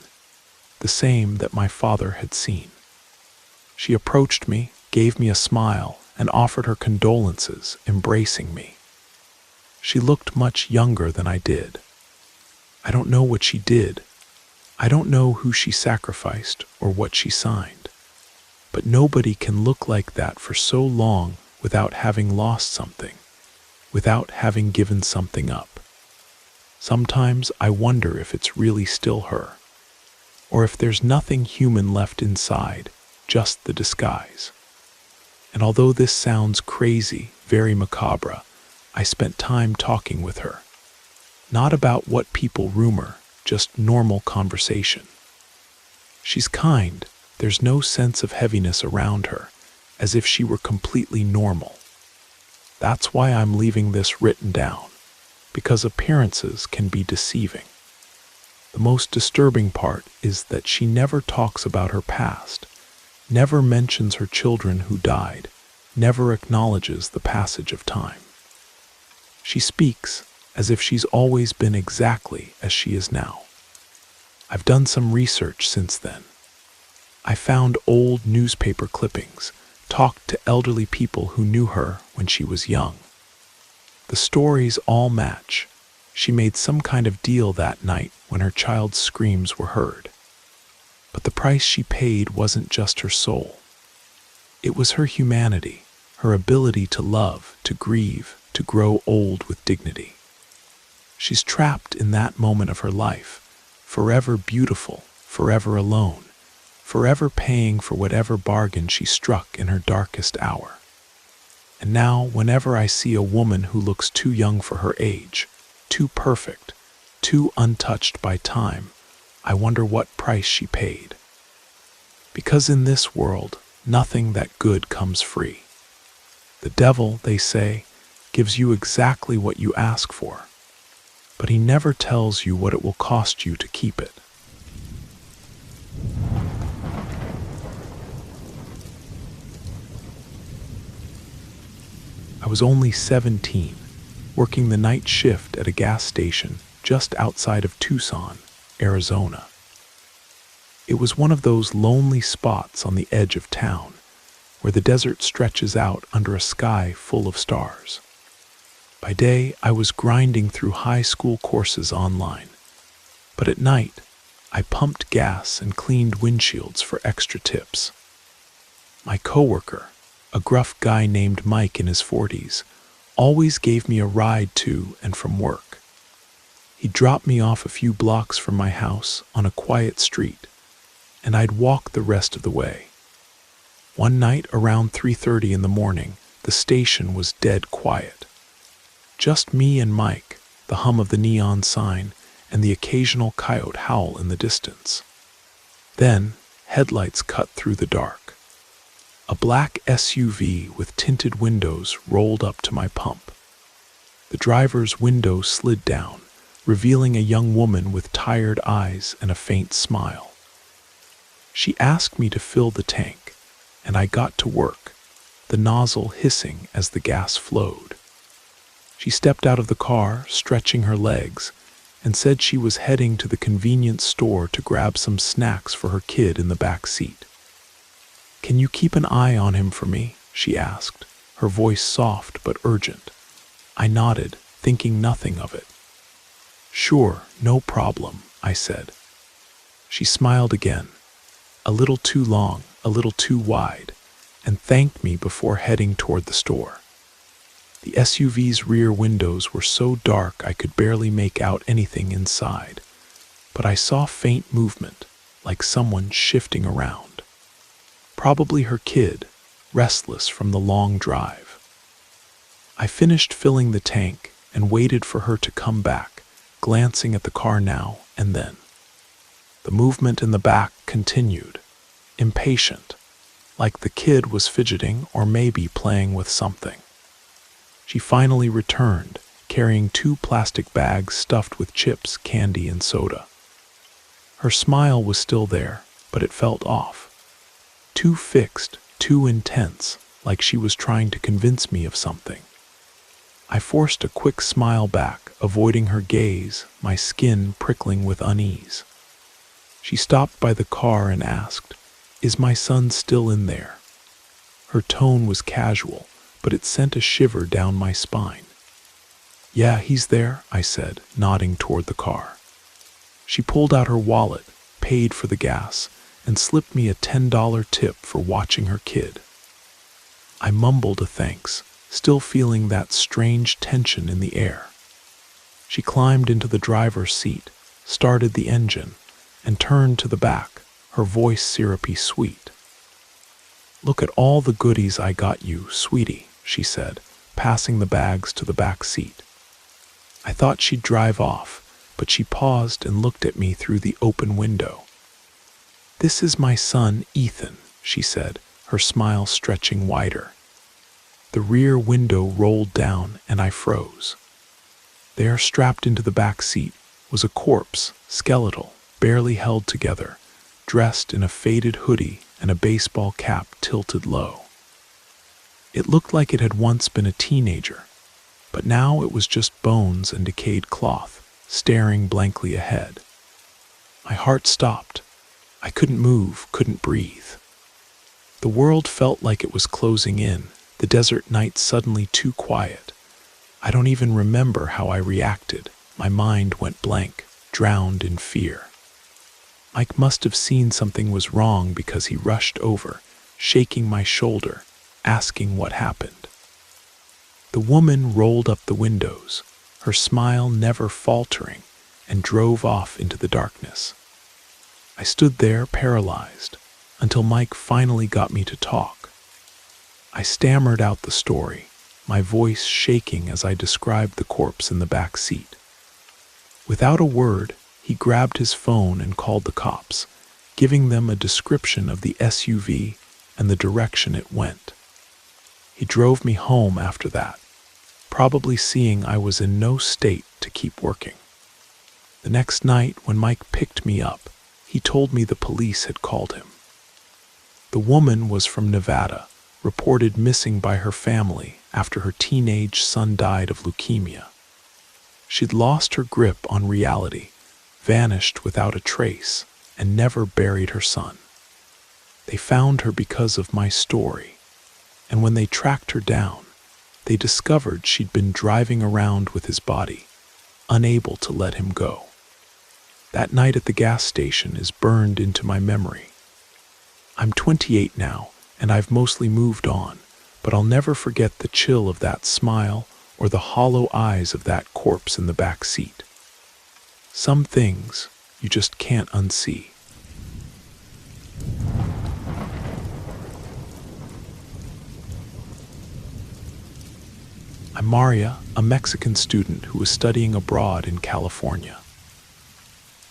the same that my father had seen. She approached me, gave me a smile, and offered her condolences, embracing me. She looked much younger than I did. I don't know what she did. I don't know who she sacrificed or what she signed. But nobody can look like that for so long without having lost something, without having given something up. Sometimes I wonder if it's really still her, or if there's nothing human left inside, just the disguise. And although this sounds crazy, very macabre, I spent time talking with her. Not about what people rumor, just normal conversation. She's kind. There's no sense of heaviness around her, as if she were completely normal. That's why I'm leaving this written down, because appearances can be deceiving. The most disturbing part is that she never talks about her past, never mentions her children who died, never acknowledges the passage of time. She speaks as if she's always been exactly as she is now. I've done some research since then. I found old newspaper clippings, talked to elderly people who knew her when she was young. The stories all match. She made some kind of deal that night when her child's screams were heard. But the price she paid wasn't just her soul. It was her humanity, her ability to love, to grieve, to grow old with dignity. She's trapped in that moment of her life, forever beautiful, forever alone, forever paying for whatever bargain she struck in her darkest hour. And now, whenever I see a woman who looks too young for her age, too perfect, too untouched by time, I wonder what price she paid. Because in this world, nothing that good comes free. The devil, they say, gives you exactly what you ask for, but he never tells you what it will cost you to keep it. I was only 17, working the night shift at a gas station just outside of Tucson, Arizona. It was one of those lonely spots on the edge of town, where the desert stretches out under a sky full of stars. By day, I was grinding through high school courses online, but at night, I pumped gas and cleaned windshields for extra tips. My coworker, a gruff guy named Mike in his 40s, always gave me a ride to and from work. He dropped me off a few blocks from my house on a quiet street, and I'd walk the rest of the way. One night around 3:30 in the morning, the station was dead quiet. Just me and Mike, the hum of the neon sign, and the occasional coyote howl in the distance. Then, headlights cut through the dark. A black SUV with tinted windows rolled up to my pump. The driver's window slid down, revealing a young woman with tired eyes and a faint smile. She asked me to fill the tank, and I got to work, the nozzle hissing as the gas flowed. She stepped out of the car, stretching her legs, and said she was heading to the convenience store to grab some snacks for her kid in the back seat. "Can you keep an eye on him for me?" she asked, her voice soft but urgent. I nodded, thinking nothing of it. "Sure, no problem," I said. She smiled again, a little too long, a little too wide, and thanked me before heading toward the store. The SUV's rear windows were so dark I could barely make out anything inside, but I saw faint movement, like someone shifting around. Probably her kid, restless from the long drive. I finished filling the tank and waited for her to come back, glancing at the car now and then. The movement in the back continued, impatient, like the kid was fidgeting or maybe playing with something. She finally returned, carrying 2 plastic bags stuffed with chips, candy, and soda. Her smile was still there, but it felt off. Too fixed, too intense, like she was trying to convince me of something. I forced a quick smile back, avoiding her gaze, my skin prickling with unease. She stopped by the car and asked, "Is my son still in there?" Her tone was casual, but it sent a shiver down my spine. "Yeah, he's there," I said, nodding toward the car. She pulled out her wallet, paid for the gas, and slipped me a $10 tip for watching her kid. I mumbled a thanks, still feeling that strange tension in the air. She climbed into the driver's seat, started the engine, and turned to the back, her voice syrupy sweet. "Look at all the goodies I got you, sweetie," she said, passing the bags to the back seat. I thought she'd drive off, but she paused and looked at me through the open window. "This is my son, Ethan," she said, her smile stretching wider. The rear window rolled down and I froze. There, strapped into the back seat, was a corpse, skeletal, barely held together, dressed in a faded hoodie and a baseball cap tilted low. It looked like it had once been a teenager, but now it was just bones and decayed cloth, staring blankly ahead. My heart stopped. I couldn't move, couldn't breathe. The world felt like it was closing in, the desert night suddenly too quiet. I don't even remember how I reacted. My mind went blank, drowned in fear. Mike must have seen something was wrong because he rushed over, shaking my shoulder, asking what happened. The woman rolled up the windows, her smile never faltering, and drove off into the darkness. I stood there paralyzed until Mike finally got me to talk. I stammered out the story, my voice shaking as I described the corpse in the back seat. Without a word, he grabbed his phone and called the cops, giving them a description of the SUV and the direction it went. He drove me home after that, probably seeing I was in no state to keep working. The next night, when Mike picked me up, he told me the police had called him. The woman was from Nevada, reported missing by her family after her teenage son died of leukemia. She'd lost her grip on reality, vanished without a trace, and never buried her son. They found her because of my story, and when they tracked her down, they discovered she'd been driving around with his body, unable to let him go. That night at the gas station is burned into my memory. I'm 28 now, and I've mostly moved on, but I'll never forget the chill of that smile or the hollow eyes of that corpse in the back seat. Some things you just can't unsee. I'm Maria, a Mexican student who was studying abroad in California.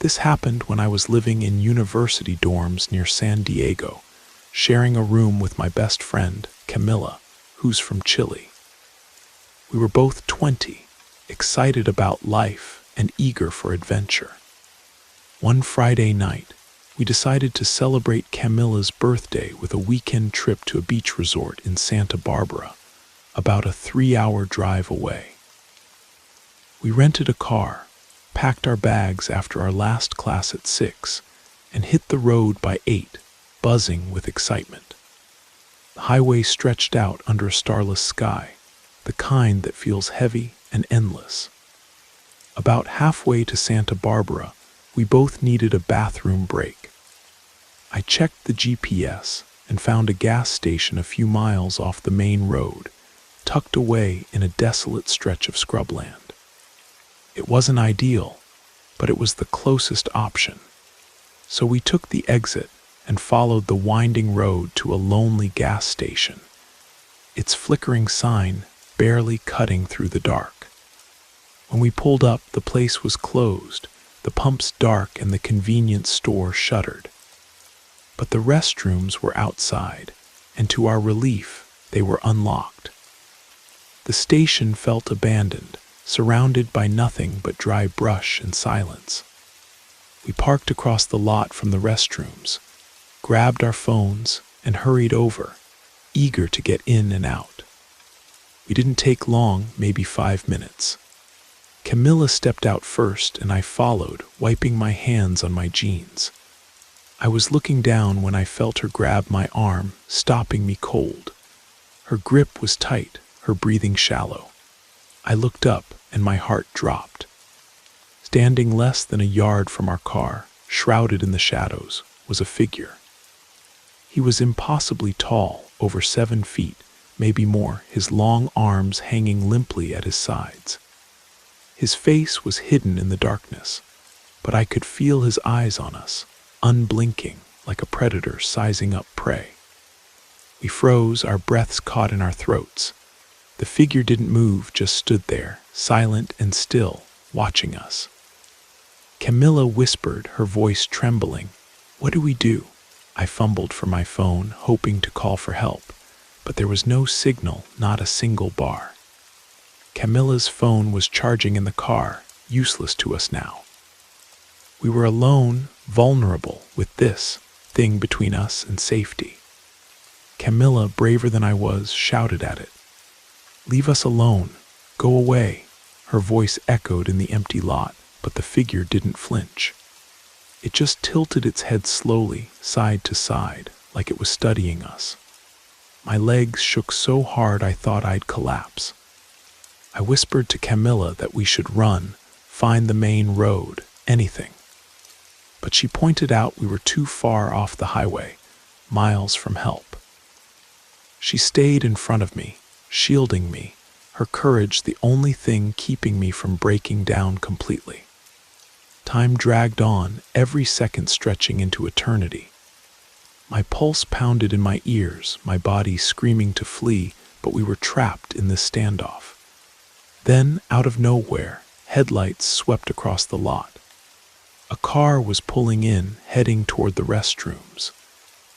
This happened when I was living in university dorms near San Diego, sharing a room with my best friend, Camilla, who's from Chile. We were both 20, excited about life and eager for adventure. One Friday night, we decided to celebrate Camilla's birthday with a weekend trip to a beach resort in Santa Barbara, about a 3-hour drive away. We rented a car, packed our bags after our last class at 6, and hit the road by 8, buzzing with excitement. The highway stretched out under a starless sky, the kind that feels heavy and endless. About halfway to Santa Barbara, we both needed a bathroom break. I checked the GPS and found a gas station a few miles off the main road, tucked away in a desolate stretch of scrubland. It wasn't ideal, but it was the closest option. So we took the exit and followed the winding road to a lonely gas station, its flickering sign barely cutting through the dark. When we pulled up, the place was closed, the pumps dark and the convenience store shuttered. But the restrooms were outside, and to our relief, they were unlocked. The station felt abandoned, surrounded by nothing but dry brush and silence. We parked across the lot from the restrooms, grabbed our phones, and hurried over, eager to get in and out. We didn't take long, maybe 5 minutes. Camilla stepped out first, and I followed, wiping my hands on my jeans. I was looking down when I felt her grab my arm, stopping me cold. Her grip was tight, her breathing shallow. I looked up, and my heart dropped. Standing less than a yard from our car, shrouded in the shadows, was a figure. He was impossibly tall, over 7 feet, maybe more, his long arms hanging limply at his sides. His face was hidden in the darkness, but I could feel his eyes on us, unblinking, like a predator sizing up prey. We froze, our breaths caught in our throats. The figure didn't move, just stood there, silent and still, watching us. Camilla whispered, her voice trembling. "What do we do?" I fumbled for my phone, hoping to call for help, but there was no signal, not a single bar. Camilla's phone was charging in the car, useless to us now. We were alone, vulnerable, with this thing between us and safety. Camilla, braver than I was, shouted at it. "Leave us alone. Go away." Her voice echoed in the empty lot, but the figure didn't flinch. It just tilted its head slowly, side to side, like it was studying us. My legs shook so hard I thought I'd collapse. I whispered to Camilla that we should run, find the main road, anything. But she pointed out we were too far off the highway, miles from help. She stayed in front of me, shielding me, her courage the only thing keeping me from breaking down completely. Time dragged on, every second stretching into eternity. My pulse pounded in my ears, my body screaming to flee, but we were trapped in this standoff. Then, out of nowhere, headlights swept across the lot. A car was pulling in, heading toward the restrooms.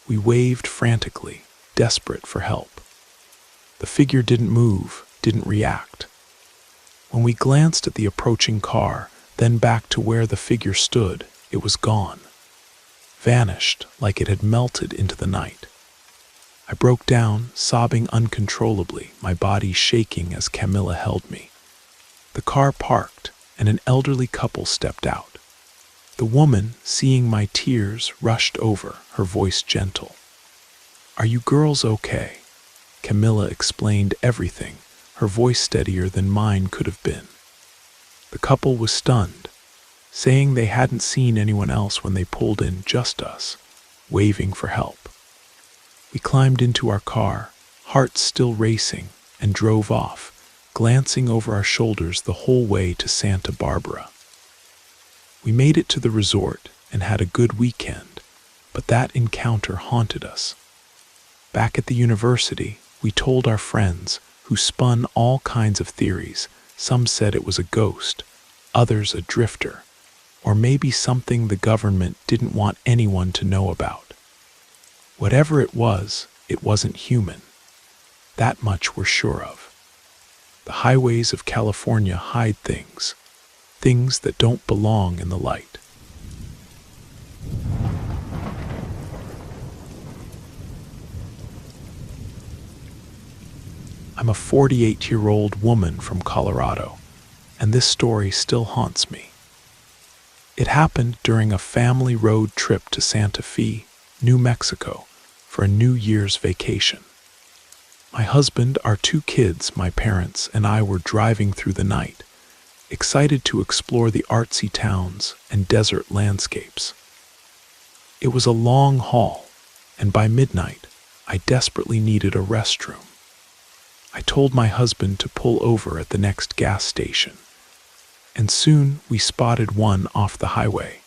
We waved frantically, desperate for help. The figure didn't move, didn't react. When we glanced at the approaching car, then back to where the figure stood, it was gone. Vanished like it had melted into the night. I broke down, sobbing uncontrollably, my body shaking as Camilla held me. The car parked, and an elderly couple stepped out. The woman, seeing my tears, rushed over, her voice gentle. "Are you girls okay?" Camilla explained everything, her voice steadier than mine could have been. The couple was stunned, saying they hadn't seen anyone else when they pulled in, just us, waving for help. We climbed into our car, hearts still racing, and drove off, glancing over our shoulders the whole way to Santa Barbara. We made it to the resort and had a good weekend, but that encounter haunted us. Back at the university, we told our friends, who spun all kinds of theories. Some said it was a ghost, others a drifter, or maybe something the government didn't want anyone to know about. Whatever it wasn't human. That much we're sure of. The highways of California hide things that don't belong in the light. I'm a 48-year-old woman from Colorado, and this story still haunts me. It happened during a family road trip to Santa Fe, New Mexico, for a New Year's vacation. My husband, our 2 kids, my parents, and I were driving through the night, excited to explore the artsy towns and desert landscapes. It was a long haul, and by midnight, I desperately needed a restroom. I told my husband to pull over at the next gas station, and soon we spotted one off the highway.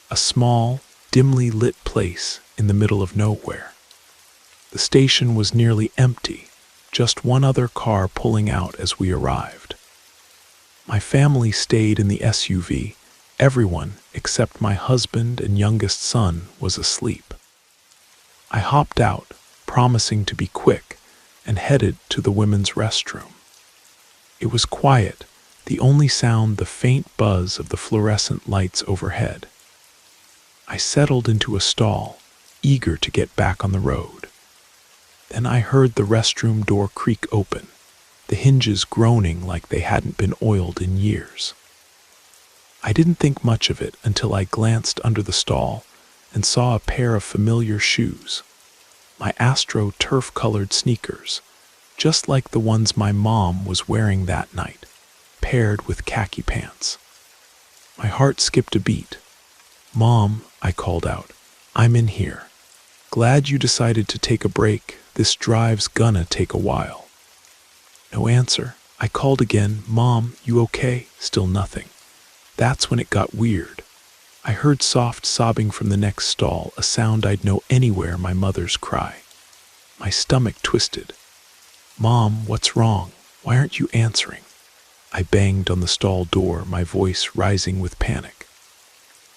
A small, dimly lit place in the middle of nowhere. The station was nearly empty, just one other car pulling out as we arrived. My family stayed in the SUV. Everyone, except my husband and youngest son, was asleep. I hopped out, promising to be quick, and headed to the women's restroom. It was quiet, the only sound the faint buzz of the fluorescent lights overhead. I settled into a stall, eager to get back on the road. Then I heard the restroom door creak open, the hinges groaning like they hadn't been oiled in years. I didn't think much of it until I glanced under the stall and saw a pair of familiar shoes. My Astro turf-colored sneakers, just like the ones my mom was wearing that night, paired with khaki pants. My heart skipped a beat. "Mom," I called out, "I'm in here. Glad you decided to take a break. This drive's gonna take a while." No answer. I called again, "Mom, you okay?" Still nothing. That's when it got weird. I heard soft sobbing from the next stall, a sound I'd know anywhere, my mother's cry. My stomach twisted. "Mom, what's wrong? Why aren't you answering?" I banged on the stall door, my voice rising with panic.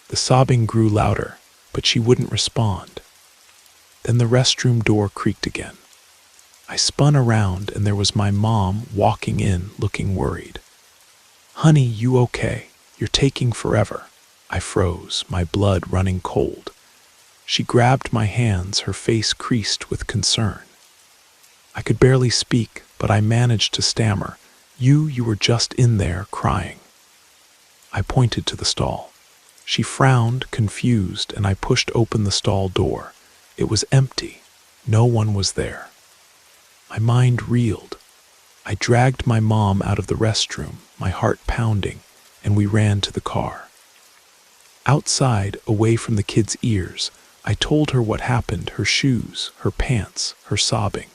The sobbing grew louder, but she wouldn't respond. Then the restroom door creaked again. I spun around and there was my mom walking in, looking worried. "Honey, you okay? You're taking forever." I froze, my blood running cold. She grabbed my hands, her face creased with concern. I could barely speak, but I managed to stammer, You were just in there crying." I pointed to the stall. She frowned, confused, and I pushed open the stall door. It was empty. No one was there. My mind reeled. I dragged my mom out of the restroom, my heart pounding, and we ran to the car. Outside, away from the kids' ears, I told her what happened, her shoes, her pants, her sobbing.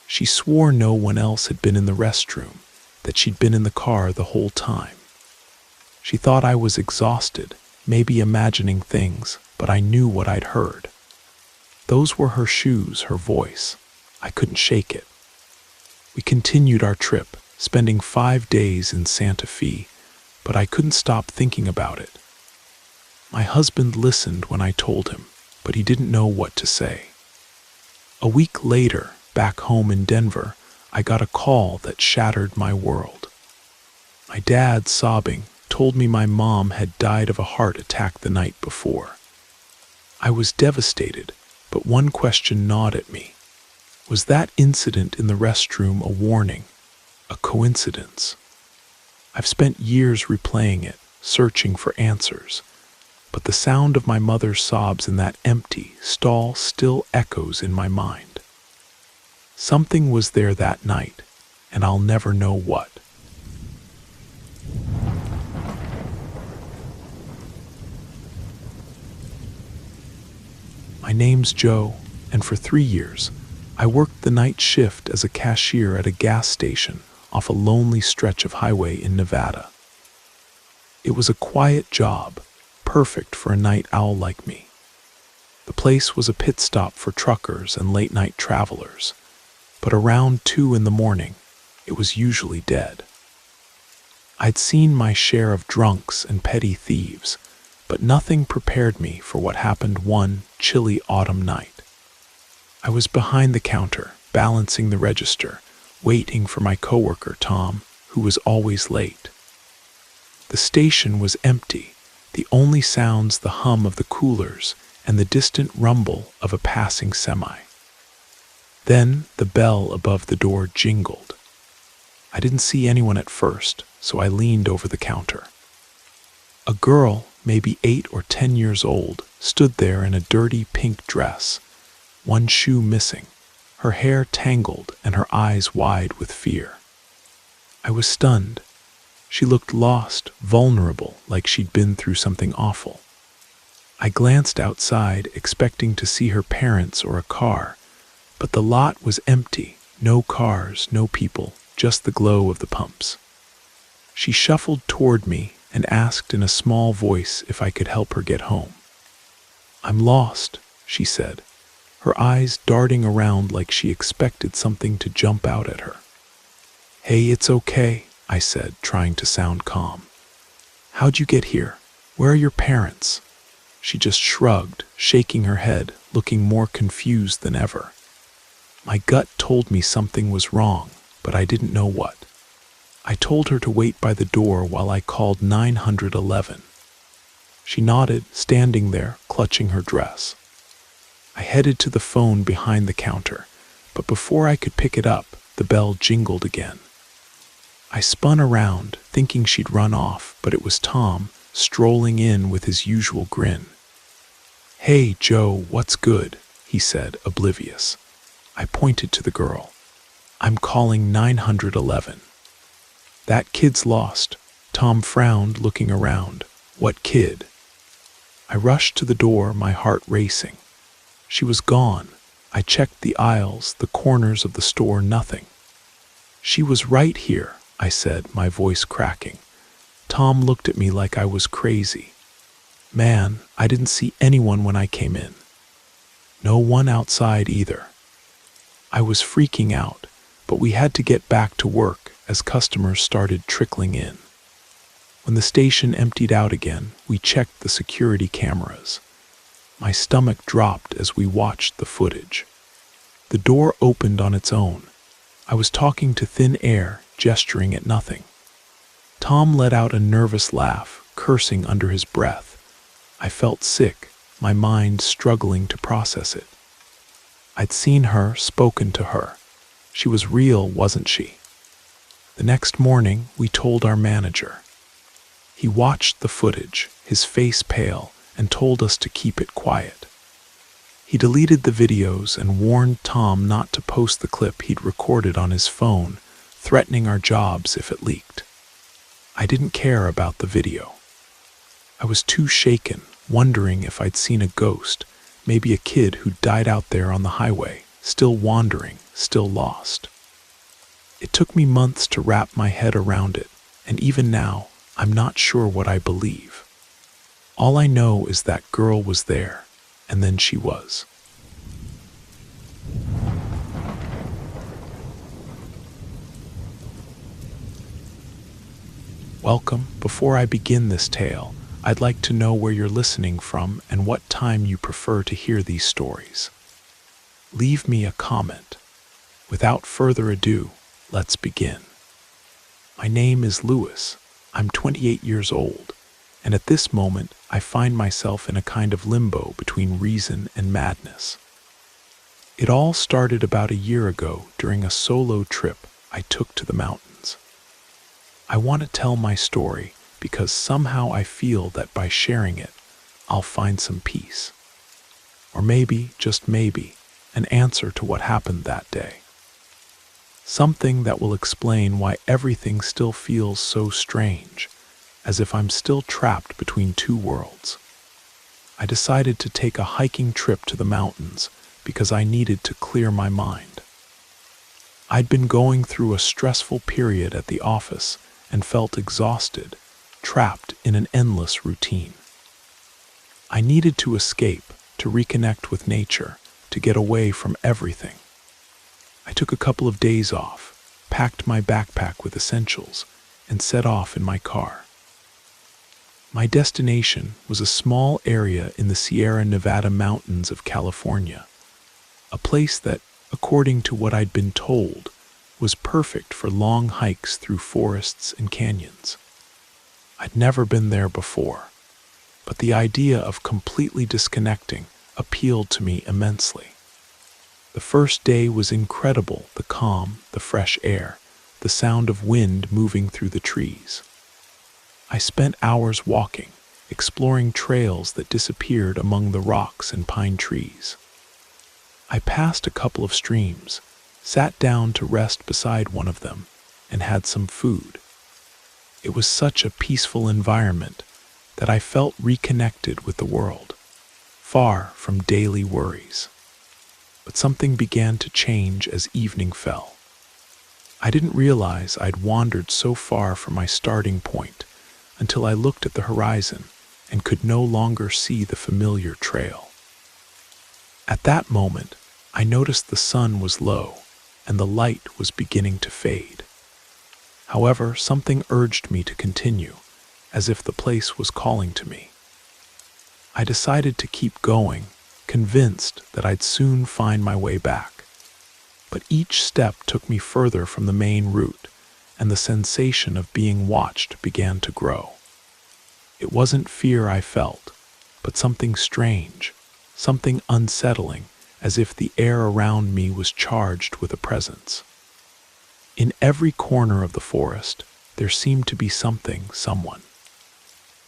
She swore no one else had been in the restroom, that she'd been in the car the whole time. She thought I was exhausted, maybe imagining things, but I knew what I'd heard. Those were her shoes, her voice. I couldn't shake it. We continued our trip, spending 5 days in Santa Fe, but I couldn't stop thinking about it. My husband listened when I told him, but he didn't know what to say. A week later, back home in Denver, I got a call that shattered my world. My dad, sobbing, told me my mom had died of a heart attack the night before. I was devastated, but one question gnawed at me. Was that incident in the restroom a warning, a coincidence? I've spent years replaying it, searching for answers, but the sound of my mother's sobs in that empty stall still echoes in my mind. Something was there that night, and I'll never know what. My name's Joe, and for 3 years, I worked the night shift as a cashier at a gas station off a lonely stretch of highway in Nevada. It was a quiet job, perfect for a night owl like me. The place was a pit stop for truckers and late-night travelers, but around 2 in the morning, it was usually dead. I'd seen my share of drunks and petty thieves, but nothing prepared me for what happened one chilly autumn night. I was behind the counter, balancing the register, waiting for my coworker Tom, who was always late. The station was empty, the only sounds the hum of the coolers and the distant rumble of a passing semi. Then the bell above the door jingled. I didn't see anyone at first, so I leaned over the counter. A girl, maybe 8 or 10 years old, stood there in a dirty pink dress, one shoe missing, her hair tangled and her eyes wide with fear. I was stunned. She looked lost, vulnerable, like she'd been through something awful. I glanced outside, expecting to see her parents or a car, but the lot was empty, no cars, no people, just the glow of the pumps. She shuffled toward me and asked in a small voice if I could help her get home. "I'm lost," she said, her eyes darting around like she expected something to jump out at her. "Hey, it's okay," I said, trying to sound calm. "How'd you get here? Where are your parents?" She just shrugged, shaking her head, looking more confused than ever. My gut told me something was wrong, but I didn't know what. I told her to wait by the door while I called 911. She nodded, standing there, clutching her dress. I headed to the phone behind the counter, but before I could pick it up, the bell jingled again. I spun around, thinking she'd run off, but it was Tom, strolling in with his usual grin. "Hey, Joe, what's good?" he said, oblivious. I pointed to the girl. "I'm calling 911. "That kid's lost." Tom frowned, looking around. "What kid?" I rushed to the door, my heart racing. She was gone. I checked the aisles, the corners of the store, nothing. "She was right here," I said, my voice cracking. Tom looked at me like I was crazy. "Man, I didn't see anyone when I came in." No one outside either. I was freaking out, but we had to get back to work as customers started trickling in. When the station emptied out again, we checked the security cameras. My stomach dropped as we watched the footage. The door opened on its own. I was talking to thin air, gesturing at nothing. Tom let out a nervous laugh, cursing under his breath. I felt sick, my mind struggling to process it. I'd seen her, spoken to her. She was real, wasn't she? The next morning, we told our manager. He watched the footage, his face pale, and told us to keep it quiet. He deleted the videos and warned Tom not to post the clip he'd recorded on his phone, threatening our jobs if it leaked. I didn't care about the video. I was too shaken, wondering if I'd seen a ghost, maybe a kid who died out there on the highway, still wandering, still lost. It took me months to wrap my head around it, and even now, I'm not sure what I believe. All I know is that girl was there, and then she was. Welcome. Before I begin this tale, I'd like to know where you're listening from and what time you prefer to hear these stories. Leave me a comment. Without further ado, let's begin. My name is Lewis. I'm 28 years old, and at this moment, I find myself in a kind of limbo between reason and madness. It all started about a year ago during a solo trip I took to the mountains. I want to tell my story because somehow I feel that by sharing it, I'll find some peace. Or maybe, just maybe, an answer to what happened that day. Something that will explain why everything still feels so strange, as if I'm still trapped between two worlds. I decided to take a hiking trip to the mountains because I needed to clear my mind. I'd been going through a stressful period at the office and felt exhausted, trapped in an endless routine. I needed to escape, to reconnect with nature, to get away from everything. I took a couple of days off, packed my backpack with essentials, and set off in my car. My destination was a small area in the Sierra Nevada mountains of California, a place that, according to what I'd been told, was perfect for long hikes through forests and canyons. I'd never been there before, but the idea of completely disconnecting appealed to me immensely. The first day was incredible, the calm, the fresh air, the sound of wind moving through the trees. I spent hours walking, exploring trails that disappeared among the rocks and pine trees. I passed a couple of streams, sat down to rest beside one of them, and had some food. It was such a peaceful environment that I felt reconnected with the world, far from daily worries. But something began to change as evening fell. I didn't realize I'd wandered so far from my starting point until I looked at the horizon and could no longer see the familiar trail. At that moment, I noticed the sun was low and the light was beginning to fade. However, something urged me to continue, as if the place was calling to me. I decided to keep going, convinced that I'd soon find my way back. But each step took me further from the main route, and the sensation of being watched began to grow. It wasn't fear I felt, but something strange, something unsettling, as if the air around me was charged with a presence. In every corner of the forest, there seemed to be something, someone.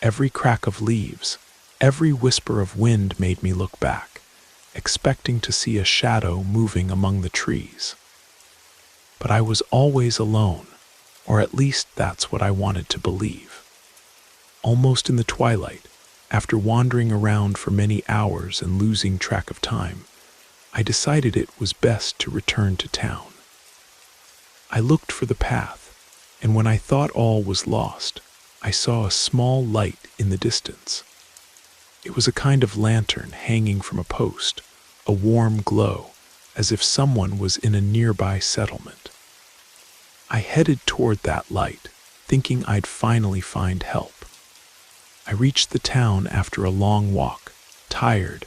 Every crack of leaves, every whisper of wind made me look back, expecting to see a shadow moving among the trees. But I was always alone, or at least that's what I wanted to believe. Almost in the twilight, after wandering around for many hours and losing track of time, I decided it was best to return to town. I looked for the path, and when I thought all was lost, I saw a small light in the distance. It was a kind of lantern hanging from a post, a warm glow, as if someone was in a nearby settlement. I headed toward that light, thinking I'd finally find help. I reached the town after a long walk, tired,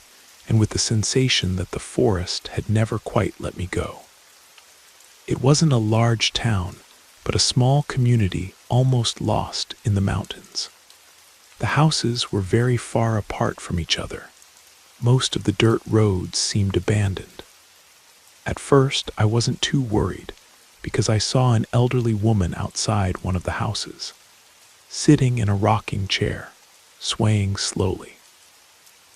and with the sensation that the forest had never quite let me go. It wasn't a large town, but a small community almost lost in the mountains. The houses were very far apart from each other. Most of the dirt roads seemed abandoned. At first, I wasn't too worried, because I saw an elderly woman outside one of the houses, sitting in a rocking chair, swaying slowly.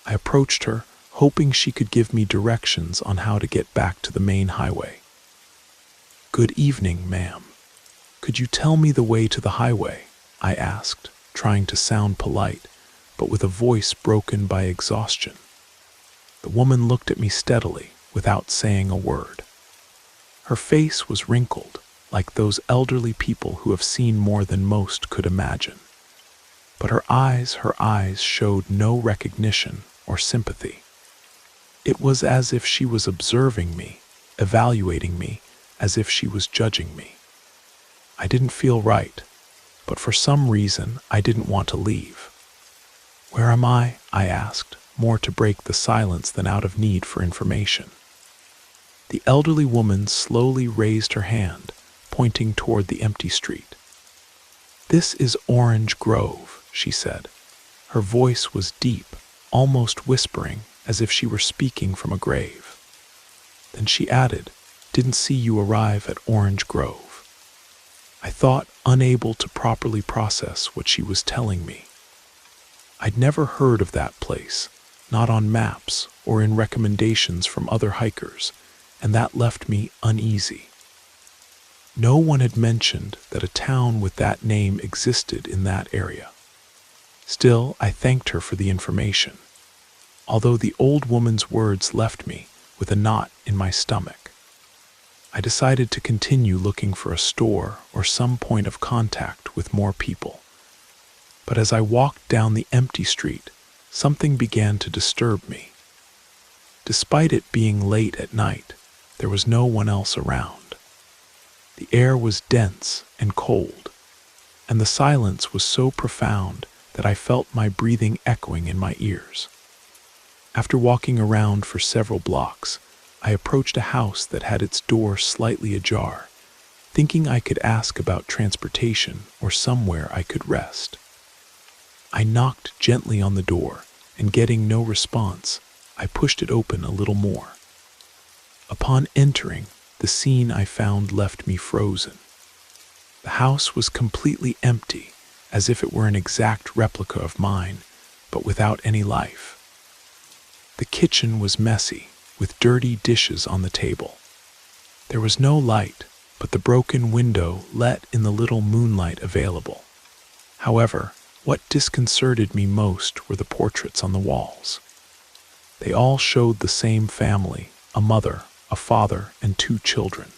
I approached her, hoping she could give me directions on how to get back to the main highway. "Good evening, ma'am. Could you tell me the way to the highway?" I asked, trying to sound polite, but with a voice broken by exhaustion. The woman looked at me steadily, without saying a word. Her face was wrinkled, like those elderly people who have seen more than most could imagine. But her eyes showed no recognition or sympathy. It was as if she was observing me, evaluating me, as if she was judging me. I didn't feel right, but for some reason I didn't want to leave. "Where am I?" I asked, more to break the silence than out of need for information. The elderly woman slowly raised her hand, pointing toward the empty street. "This is Orange Grove," she said. Her voice was deep, almost whispering, as if she were speaking from a grave. Then she added, "Didn't see you arrive at Orange Grove." I thought, unable to properly process what she was telling me. I'd never heard of that place, not on maps or in recommendations from other hikers, and that left me uneasy. No one had mentioned that a town with that name existed in that area. Still, I thanked her for the information, although the old woman's words left me with a knot in my stomach. I decided to continue looking for a store or some point of contact with more people. But as I walked down the empty street, something began to disturb me. Despite it being late at night, there was no one else around. The air was dense and cold, and the silence was so profound that I felt my breathing echoing in my ears. After walking around for several blocks, I approached a house that had its door slightly ajar, thinking I could ask about transportation or somewhere I could rest. I knocked gently on the door, and getting no response, I pushed it open a little more. Upon entering, the scene I found left me frozen. The house was completely empty, as if it were an exact replica of mine, but without any life. The kitchen was messy, with dirty dishes on the table. There was no light, but the broken window let in the little moonlight available. However, what disconcerted me most were the portraits on the walls. They all showed the same family, a mother, a father, and 2 children.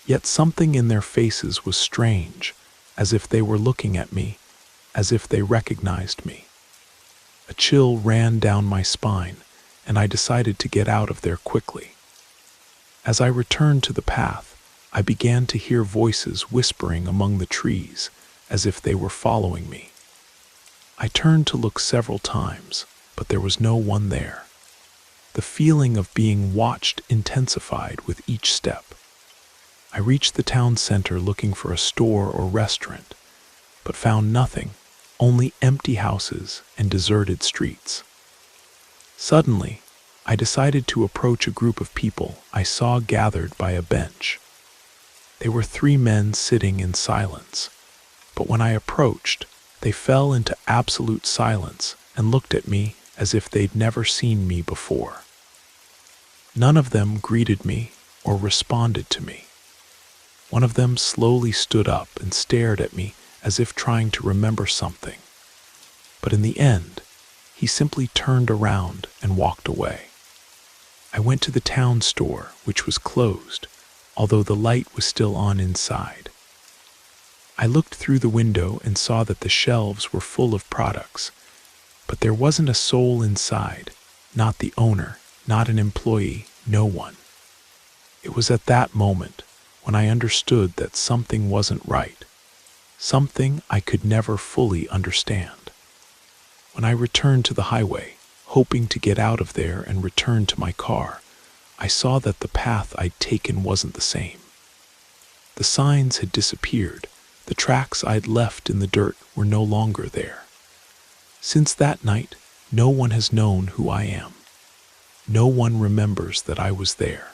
Yet something in their faces was strange, as if they were looking at me, as if they recognized me. A chill ran down my spine, and I decided to get out of there quickly. As I returned to the path, I began to hear voices whispering among the trees, as if they were following me. I turned to look several times, but there was no one there. The feeling of being watched intensified with each step. I reached the town center looking for a store or restaurant, but found nothing, only empty houses and deserted streets. Suddenly, I decided to approach a group of people I saw gathered by a bench. They were 3 men sitting in silence, but when I approached, they fell into absolute silence and looked at me as if they'd never seen me before. None of them greeted me or responded to me. One of them slowly stood up and stared at me as if trying to remember something. But in the end, he simply turned around and walked away. I went to the town store, which was closed, although the light was still on inside. I looked through the window and saw that the shelves were full of products, but there wasn't a soul inside, not the owner, not an employee, no one. It was at that moment when I understood that something wasn't right, something I could never fully understand. When I returned to the highway, hoping to get out of there and return to my car, I saw that the path I'd taken wasn't the same. The signs had disappeared. The tracks I'd left in the dirt were no longer there. Since that night, no one has known who I am. No one remembers that I was there.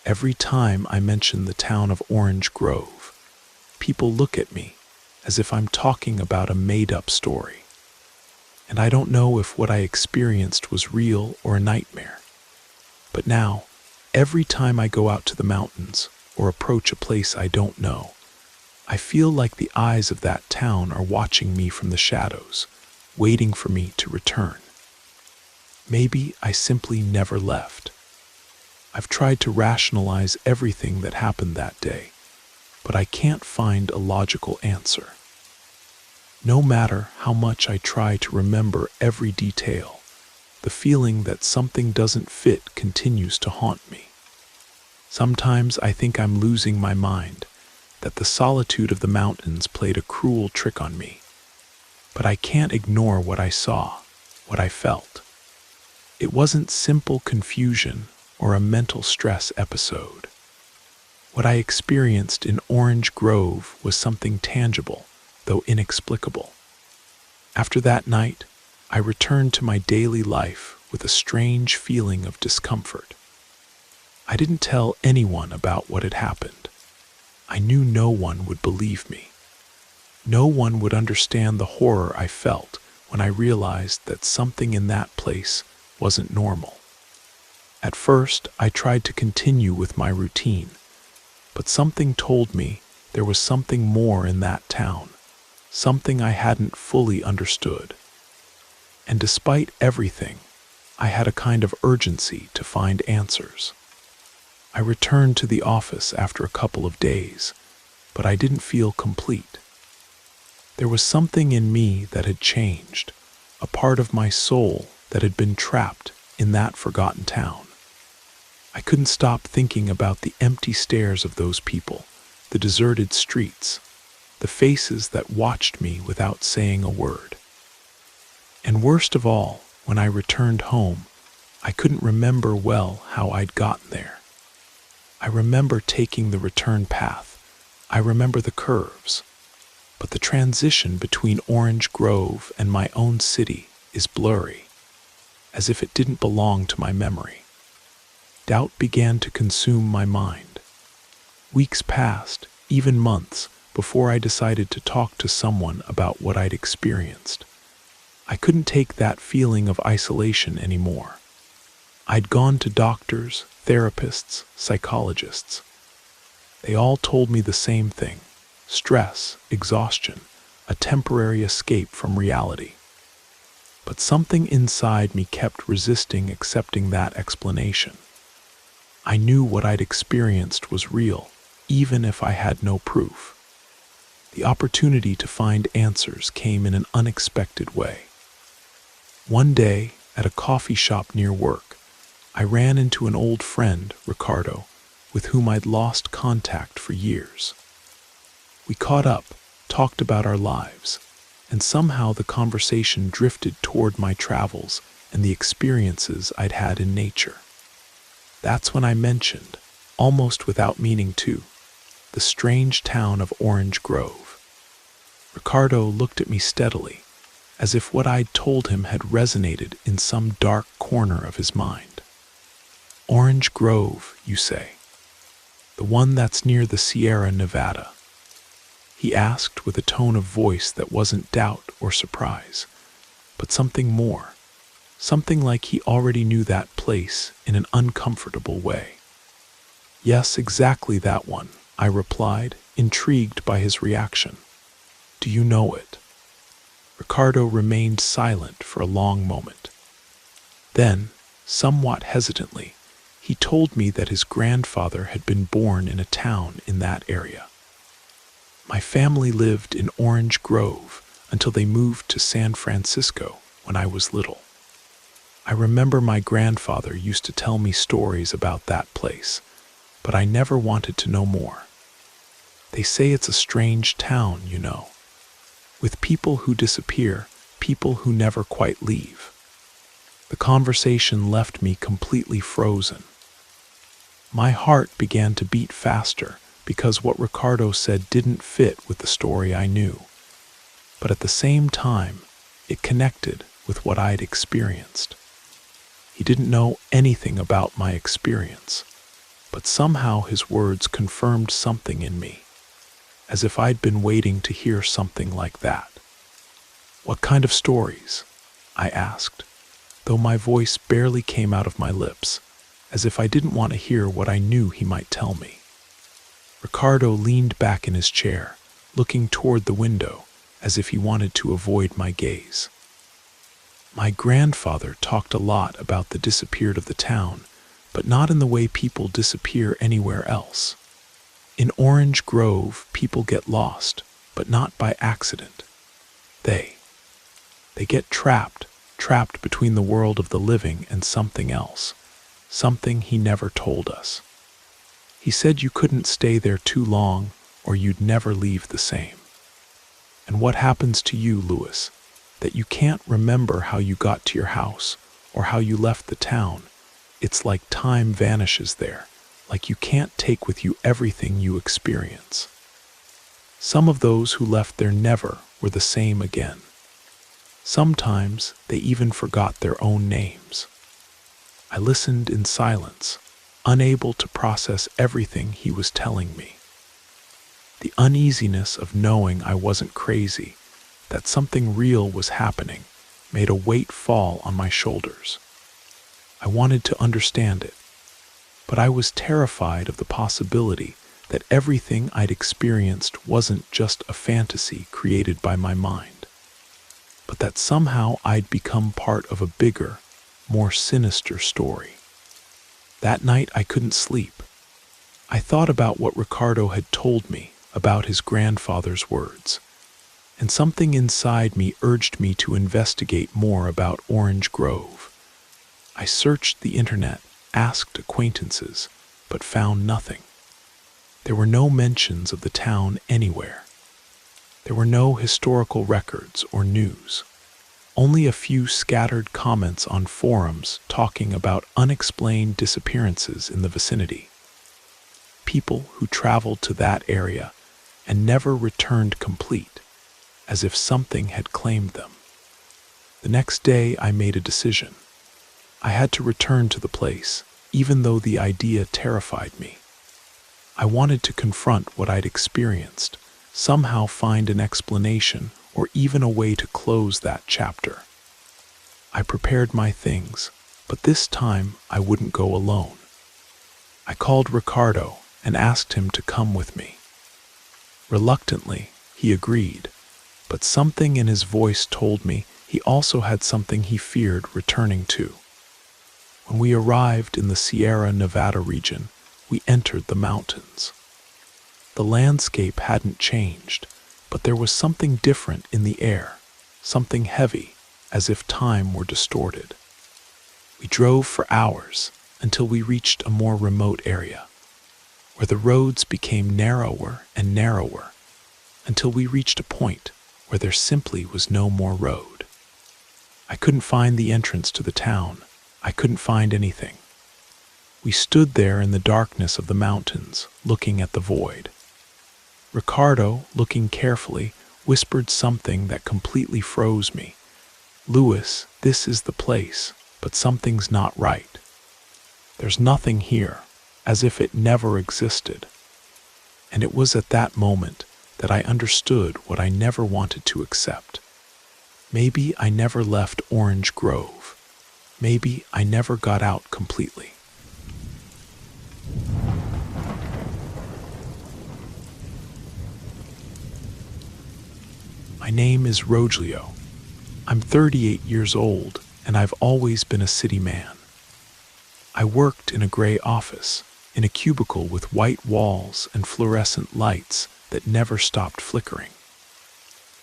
Every time I mention the town of Orange Grove, people look at me as if I'm talking about a made-up story. And I don't know if what I experienced was real or a nightmare. But now, every time I go out to the mountains or approach a place I don't know, I feel like the eyes of that town are watching me from the shadows, waiting for me to return. Maybe I simply never left. I've tried to rationalize everything that happened that day, but I can't find a logical answer. No matter how much I try to remember every detail, the feeling that something doesn't fit continues to haunt me. Sometimes I think I'm losing my mind, that the solitude of the mountains played a cruel trick on me. But I can't ignore what I saw, what I felt. It wasn't simple confusion or a mental stress episode. What I experienced in Orange Grove was something tangible, though inexplicable. After that night, I returned to my daily life with a strange feeling of discomfort. I didn't tell anyone about what had happened. I knew no one would believe me. No one would understand the horror I felt when I realized that something in that place wasn't normal. At first, I tried to continue with my routine, but something told me there was something more in that town, something I hadn't fully understood. And despite everything, I had a kind of urgency to find answers. I returned to the office after a couple of days, but I didn't feel complete. There was something in me that had changed, a part of my soul that had been trapped in that forgotten town. I couldn't stop thinking about the empty stares of those people, the deserted streets, the faces that watched me without saying a word. And worst of all, when I returned home, I couldn't remember well how I'd gotten there. I remember taking the return path. I remember the curves. But the transition between Orange Grove and my own city is blurry, as if it didn't belong to my memory. Doubt began to consume my mind. Weeks passed, even months, before I decided to talk to someone about what I'd experienced. I couldn't take that feeling of isolation anymore. I'd gone to doctors, therapists, psychologists. They all told me the same thing: stress, exhaustion, a temporary escape from reality. But something inside me kept resisting accepting that explanation. I knew what I'd experienced was real, even if I had no proof. The opportunity to find answers came in an unexpected way. One day, at a coffee shop near work, I ran into an old friend, Ricardo, with whom I'd lost contact for years. We caught up, talked about our lives, and somehow the conversation drifted toward my travels and the experiences I'd had in nature. That's when I mentioned, almost without meaning to, the strange town of Orange Grove. Ricardo looked at me steadily, as if what I'd told him had resonated in some dark corner of his mind. Orange Grove, you say? The one that's near the Sierra Nevada? He asked with a tone of voice that wasn't doubt or surprise, but something more, something like he already knew that place in an uncomfortable way. Yes, exactly that one, I replied, intrigued by his reaction. Do you know it? Ricardo remained silent for a long moment. Then, somewhat hesitantly, he told me that his grandfather had been born in a town in that area. My family lived in Orange Grove until they moved to San Francisco when I was little. I remember my grandfather used to tell me stories about that place, but I never wanted to know more. They say it's a strange town, you know, with people who disappear, people who never quite leave. The conversation left me completely frozen. My heart began to beat faster because what Ricardo said didn't fit with the story I knew. But at the same time, it connected with what I'd experienced. He didn't know anything about my experience, but somehow his words confirmed something in me, as if I'd been waiting to hear something like that. What kind of stories? I asked, though my voice barely came out of my lips, as if I didn't want to hear what I knew he might tell me. Ricardo leaned back in his chair, looking toward the window, as if he wanted to avoid my gaze. My grandfather talked a lot about the disappeared of the town, but not in the way people disappear anywhere else. In Orange Grove, people get lost, but not by accident. They get trapped between the world of the living and something else, something he never told us. He said you couldn't stay there too long or you'd never leave the same. And what happens to you, Louis, that you can't remember how you got to your house or how you left the town? It's like time vanishes there, like you can't take with you everything you experience. Some of those who left there never were the same again. Sometimes they even forgot their own names. I listened in silence, unable to process everything he was telling me. The uneasiness of knowing I wasn't crazy, that something real was happening, made a weight fall on my shoulders. I wanted to understand it, but I was terrified of the possibility that everything I'd experienced wasn't just a fantasy created by my mind, but that somehow I'd become part of a bigger, more sinister story. That night I couldn't sleep. I thought about what Ricardo had told me about his grandfather's words, and something inside me urged me to investigate more about Orange Grove. I searched the internet, asked acquaintances, but found nothing. There were no mentions of the town anywhere. There were no historical records or news. Only a few scattered comments on forums talking about unexplained disappearances in the vicinity. People who traveled to that area and never returned complete, as if something had claimed them. The next day I made a decision. I had to return to the place, even though the idea terrified me. I wanted to confront what I'd experienced, somehow find an explanation or even a way to close that chapter. I prepared my things, but this time I wouldn't go alone. I called Ricardo and asked him to come with me. Reluctantly, he agreed, but something in his voice told me he also had something he feared returning to. When we arrived in the Sierra Nevada region, we entered the mountains. The landscape hadn't changed, but there was something different in the air, something heavy, as if time were distorted. We drove for hours until we reached a more remote area, where the roads became narrower and narrower, until we reached a point where there simply was no more road. I couldn't find the entrance to the town. I couldn't find anything. We stood there in the darkness of the mountains, looking at the void. Ricardo, looking carefully, whispered something that completely froze me. "Louis, this is the place, but something's not right. There's nothing here, as if it never existed." And it was at that moment that I understood what I never wanted to accept. Maybe I never left Orange Grove. Maybe I never got out completely. My name is Rogelio. I'm 38 years old, and I've always been a city man. I worked in a gray office, in a cubicle with white walls and fluorescent lights that never stopped flickering.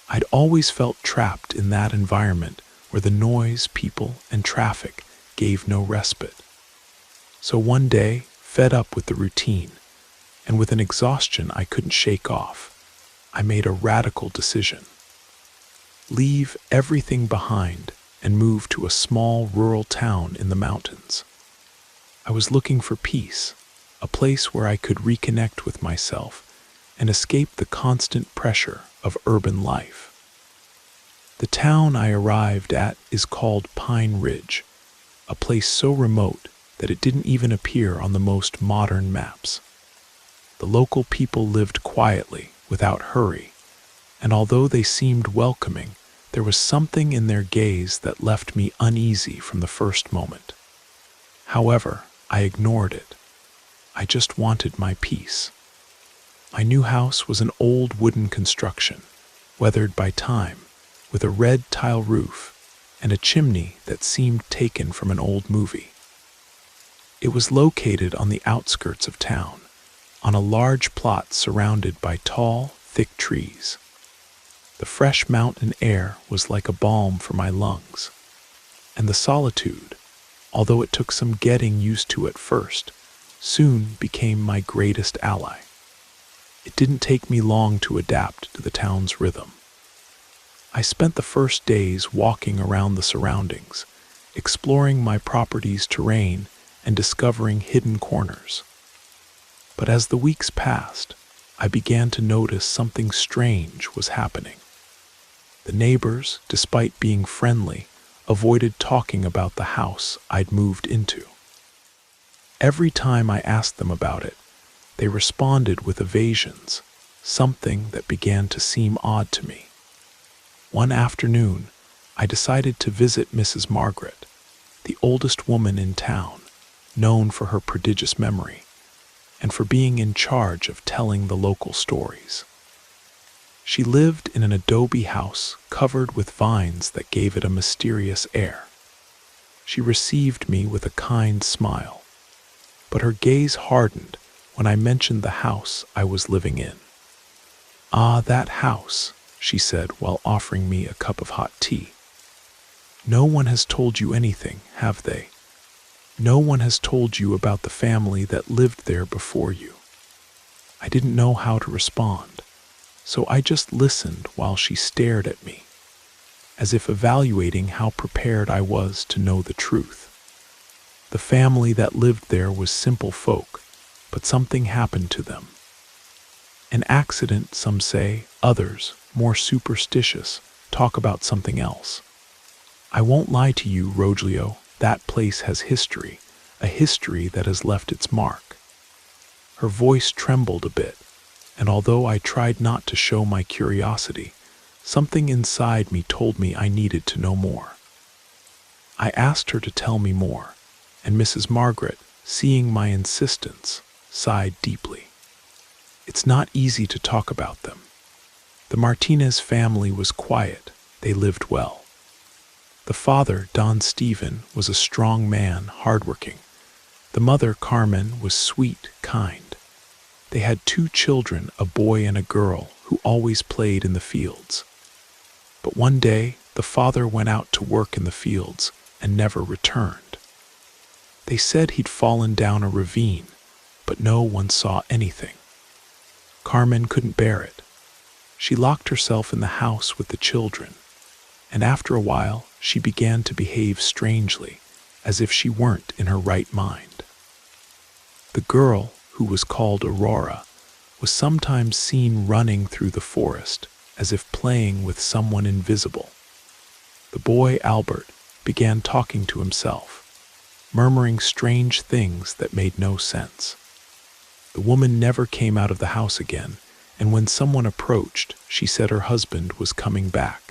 I'd always felt trapped in that environment where the noise, people, and traffic gave no respite. So one day, fed up with the routine, and with an exhaustion I couldn't shake off, I made a radical decision. Leave everything behind and move to a small rural town in the mountains. I was looking for peace, a place where I could reconnect with myself and escape the constant pressure of urban life. The town I arrived at is called Pine Ridge, a place so remote that it didn't even appear on the most modern maps. The local people lived quietly, without hurry, and although they seemed welcoming, there was something in their gaze that left me uneasy from the first moment. However, I ignored it. I just wanted my peace. My new house was an old wooden construction, weathered by time, with a red tile roof and a chimney that seemed taken from an old movie. It was located on the outskirts of town, on a large plot surrounded by tall, thick trees. The fresh mountain air was like a balm for my lungs, and the solitude, although it took some getting used to at first, soon became my greatest ally. It didn't take me long to adapt to the town's rhythm. I spent the first days walking around the surroundings, exploring my property's terrain and discovering hidden corners. But as the weeks passed, I began to notice something strange was happening. The neighbors, despite being friendly, avoided talking about the house I'd moved into. Every time I asked them about it, they responded with evasions, something that began to seem odd to me. One afternoon, I decided to visit Mrs. Margaret, the oldest woman in town, known for her prodigious memory and for being in charge of telling the local stories. She lived in an adobe house covered with vines that gave it a mysterious air. She received me with a kind smile, but her gaze hardened when I mentioned the house I was living in. "Ah, that house," she said while offering me a cup of hot tea. "No one has told you anything, have they? No one has told you about the family that lived there before you." I didn't know how to respond, so I just listened while she stared at me, as if evaluating how prepared I was to know the truth. The family that lived there was simple folk, but something happened to them. An accident, some say; others, more superstitious, talk about something else. I won't lie to you, Rogelio, that place has history, a history that has left its mark. Her voice trembled a bit, and although I tried not to show my curiosity, something inside me told me I needed to know more. I asked her to tell me more, and Mrs. Margaret, seeing my insistence, sighed deeply. "It's not easy to talk about them. The Martinez family was quiet, they lived well. The father, Don Stephen, was a strong man, hardworking. The mother, Carmen, was sweet, kind. They had 2 children, a boy and a girl, who always played in the fields. But one day, the father went out to work in the fields and never returned. They said he'd fallen down a ravine, but no one saw anything. Carmen couldn't bear it. She locked herself in the house with the children, and after a while, she began to behave strangely, as if she weren't in her right mind. The girl, who was called Aurora, was sometimes seen running through the forest, as if playing with someone invisible. The boy, Albert, began talking to himself, murmuring strange things that made no sense. The woman never came out of the house again, and when someone approached, she said her husband was coming back.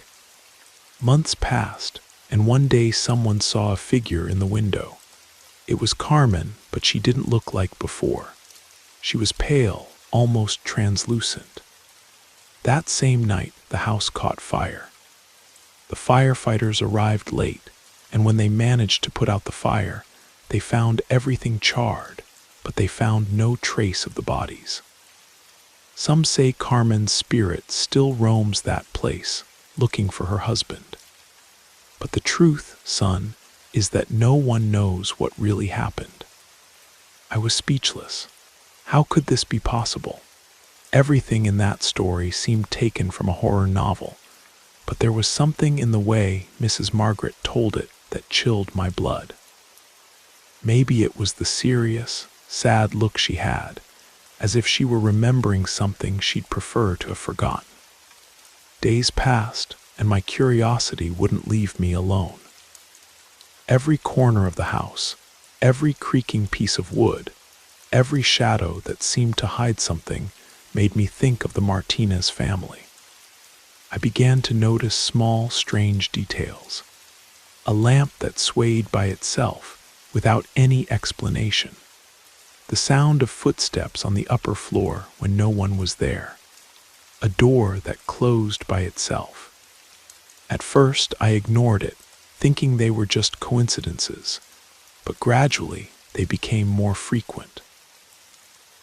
Months passed, and one day someone saw a figure in the window. It was Carmen, but she didn't look like before. She was pale, almost translucent. That same night, the house caught fire. The firefighters arrived late, and when they managed to put out the fire, they found everything charred, but they found no trace of the bodies. Some say Carmen's spirit still roams that place, looking for her husband. But the truth, son, is that no one knows what really happened. I was speechless. How could this be possible? Everything in that story seemed taken from a horror novel, but there was something in the way Mrs. Margaret told it that chilled my blood. Maybe it was the serious, sad look she had, as if she were remembering something she'd prefer to have forgotten. Days passed, and my curiosity wouldn't leave me alone. Every corner of the house, every creaking piece of wood, every shadow that seemed to hide something made me think of the Martinez family. I began to notice small, strange details. A lamp that swayed by itself, without any explanation. The sound of footsteps on the upper floor when no one was there. A door that closed by itself. At first, I ignored it, thinking they were just coincidences, but gradually they became more frequent.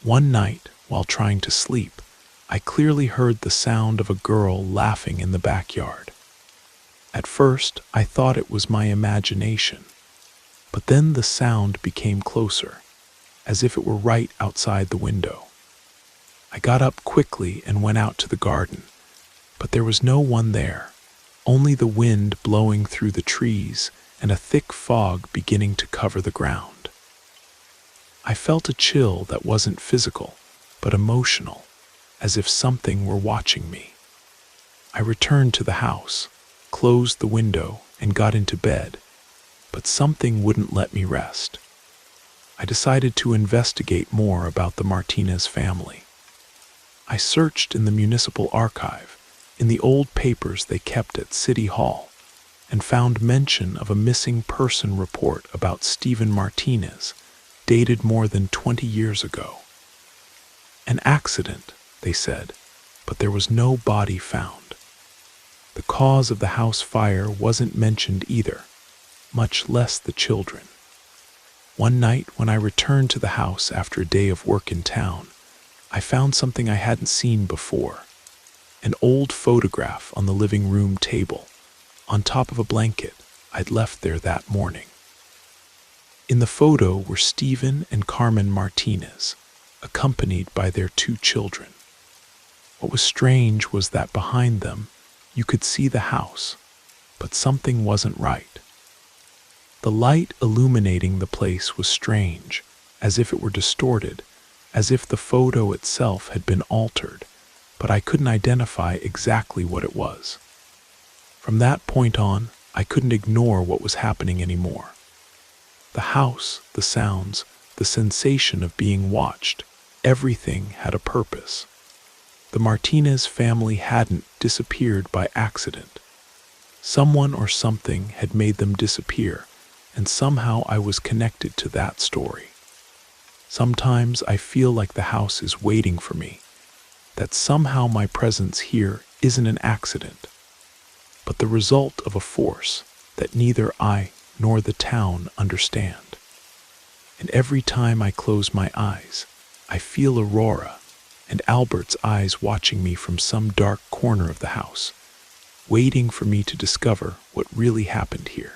One night, while trying to sleep, I clearly heard the sound of a girl laughing in the backyard. At first, I thought it was my imagination, but then the sound became closer, as if it were right outside the window. I got up quickly and went out to the garden, but there was no one there, only the wind blowing through the trees and a thick fog beginning to cover the ground. I felt a chill that wasn't physical, but emotional, as if something were watching me. I returned to the house, closed the window, and got into bed, but something wouldn't let me rest. I decided to investigate more about the Martinez family. I searched in the municipal archive, in the old papers they kept at City Hall, and found mention of a missing person report about Stephen Martinez, dated more than 20 years ago. An accident, they said, but there was no body found. The cause of the house fire wasn't mentioned either, much less the children. One night when I returned to the house after a day of work in town, I found something I hadn't seen before. An old photograph on the living room table, on top of a blanket I'd left there that morning. In the photo were Stephen and Carmen Martinez, accompanied by their 2 children. What was strange was that behind them, you could see the house, but something wasn't right. The light illuminating the place was strange, as if it were distorted, as if the photo itself had been altered, but I couldn't identify exactly what it was. From that point on, I couldn't ignore what was happening anymore. The house, the sounds, the sensation of being watched, everything had a purpose. The Martinez family hadn't disappeared by accident. Someone or something had made them disappear, and somehow I was connected to that story. Sometimes I feel like the house is waiting for me, that somehow my presence here isn't an accident, but the result of a force that neither I nor the town understand. And every time I close my eyes, I feel Aurora and Albert's eyes watching me from some dark corner of the house, waiting for me to discover what really happened here.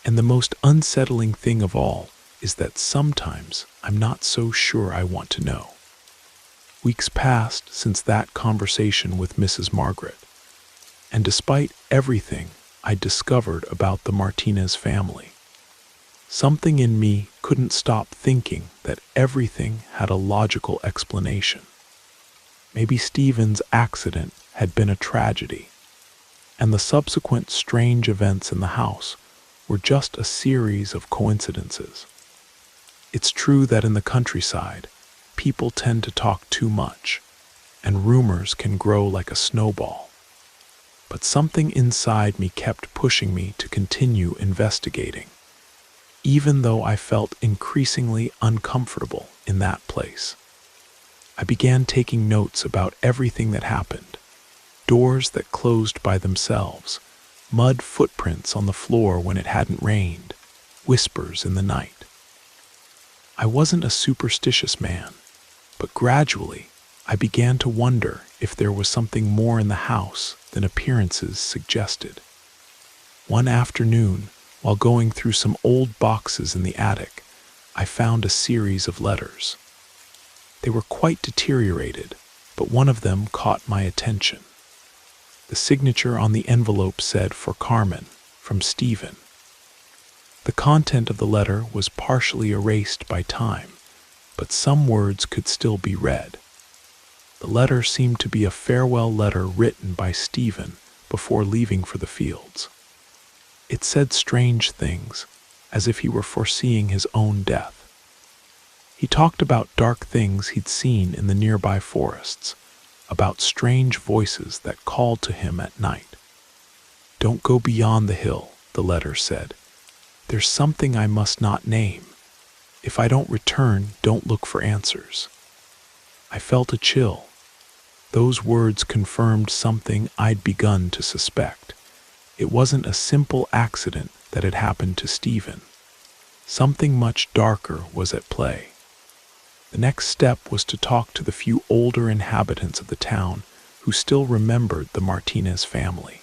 And the most unsettling thing of all is that sometimes I'm not so sure I want to know. Weeks passed since that conversation with Mrs. Margaret, and despite everything I discovered about the Martinez family, something in me couldn't stop thinking that everything had a logical explanation. Maybe Stephen's accident had been a tragedy, and the subsequent strange events in the house were just a series of coincidences. It's true that in the countryside, people tend to talk too much, and rumors can grow like a snowball. But something inside me kept pushing me to continue investigating, even though I felt increasingly uncomfortable in that place. I began taking notes about everything that happened: doors that closed by themselves, mud footprints on the floor when it hadn't rained, whispers in the night. I wasn't a superstitious man, but gradually I began to wonder if there was something more in the house than appearances suggested. One afternoon, while going through some old boxes in the attic, I found a series of letters. They were quite deteriorated, but one of them caught my attention. The signature on the envelope said, "For Carmen, from Stephen." The content of the letter was partially erased by time, but some words could still be read. The letter seemed to be a farewell letter written by Stephen before leaving for the fields. It said strange things, as if he were foreseeing his own death. He talked about dark things he'd seen in the nearby forests, about strange voices that called to him at night. "Don't go beyond the hill," the letter said. "There's something I must not name. If I don't return, don't look for answers." I felt a chill. Those words confirmed something I'd begun to suspect. It wasn't a simple accident that had happened to Stephen. Something much darker was at play. The next step was to talk to the few older inhabitants of the town who still remembered the Martinez family.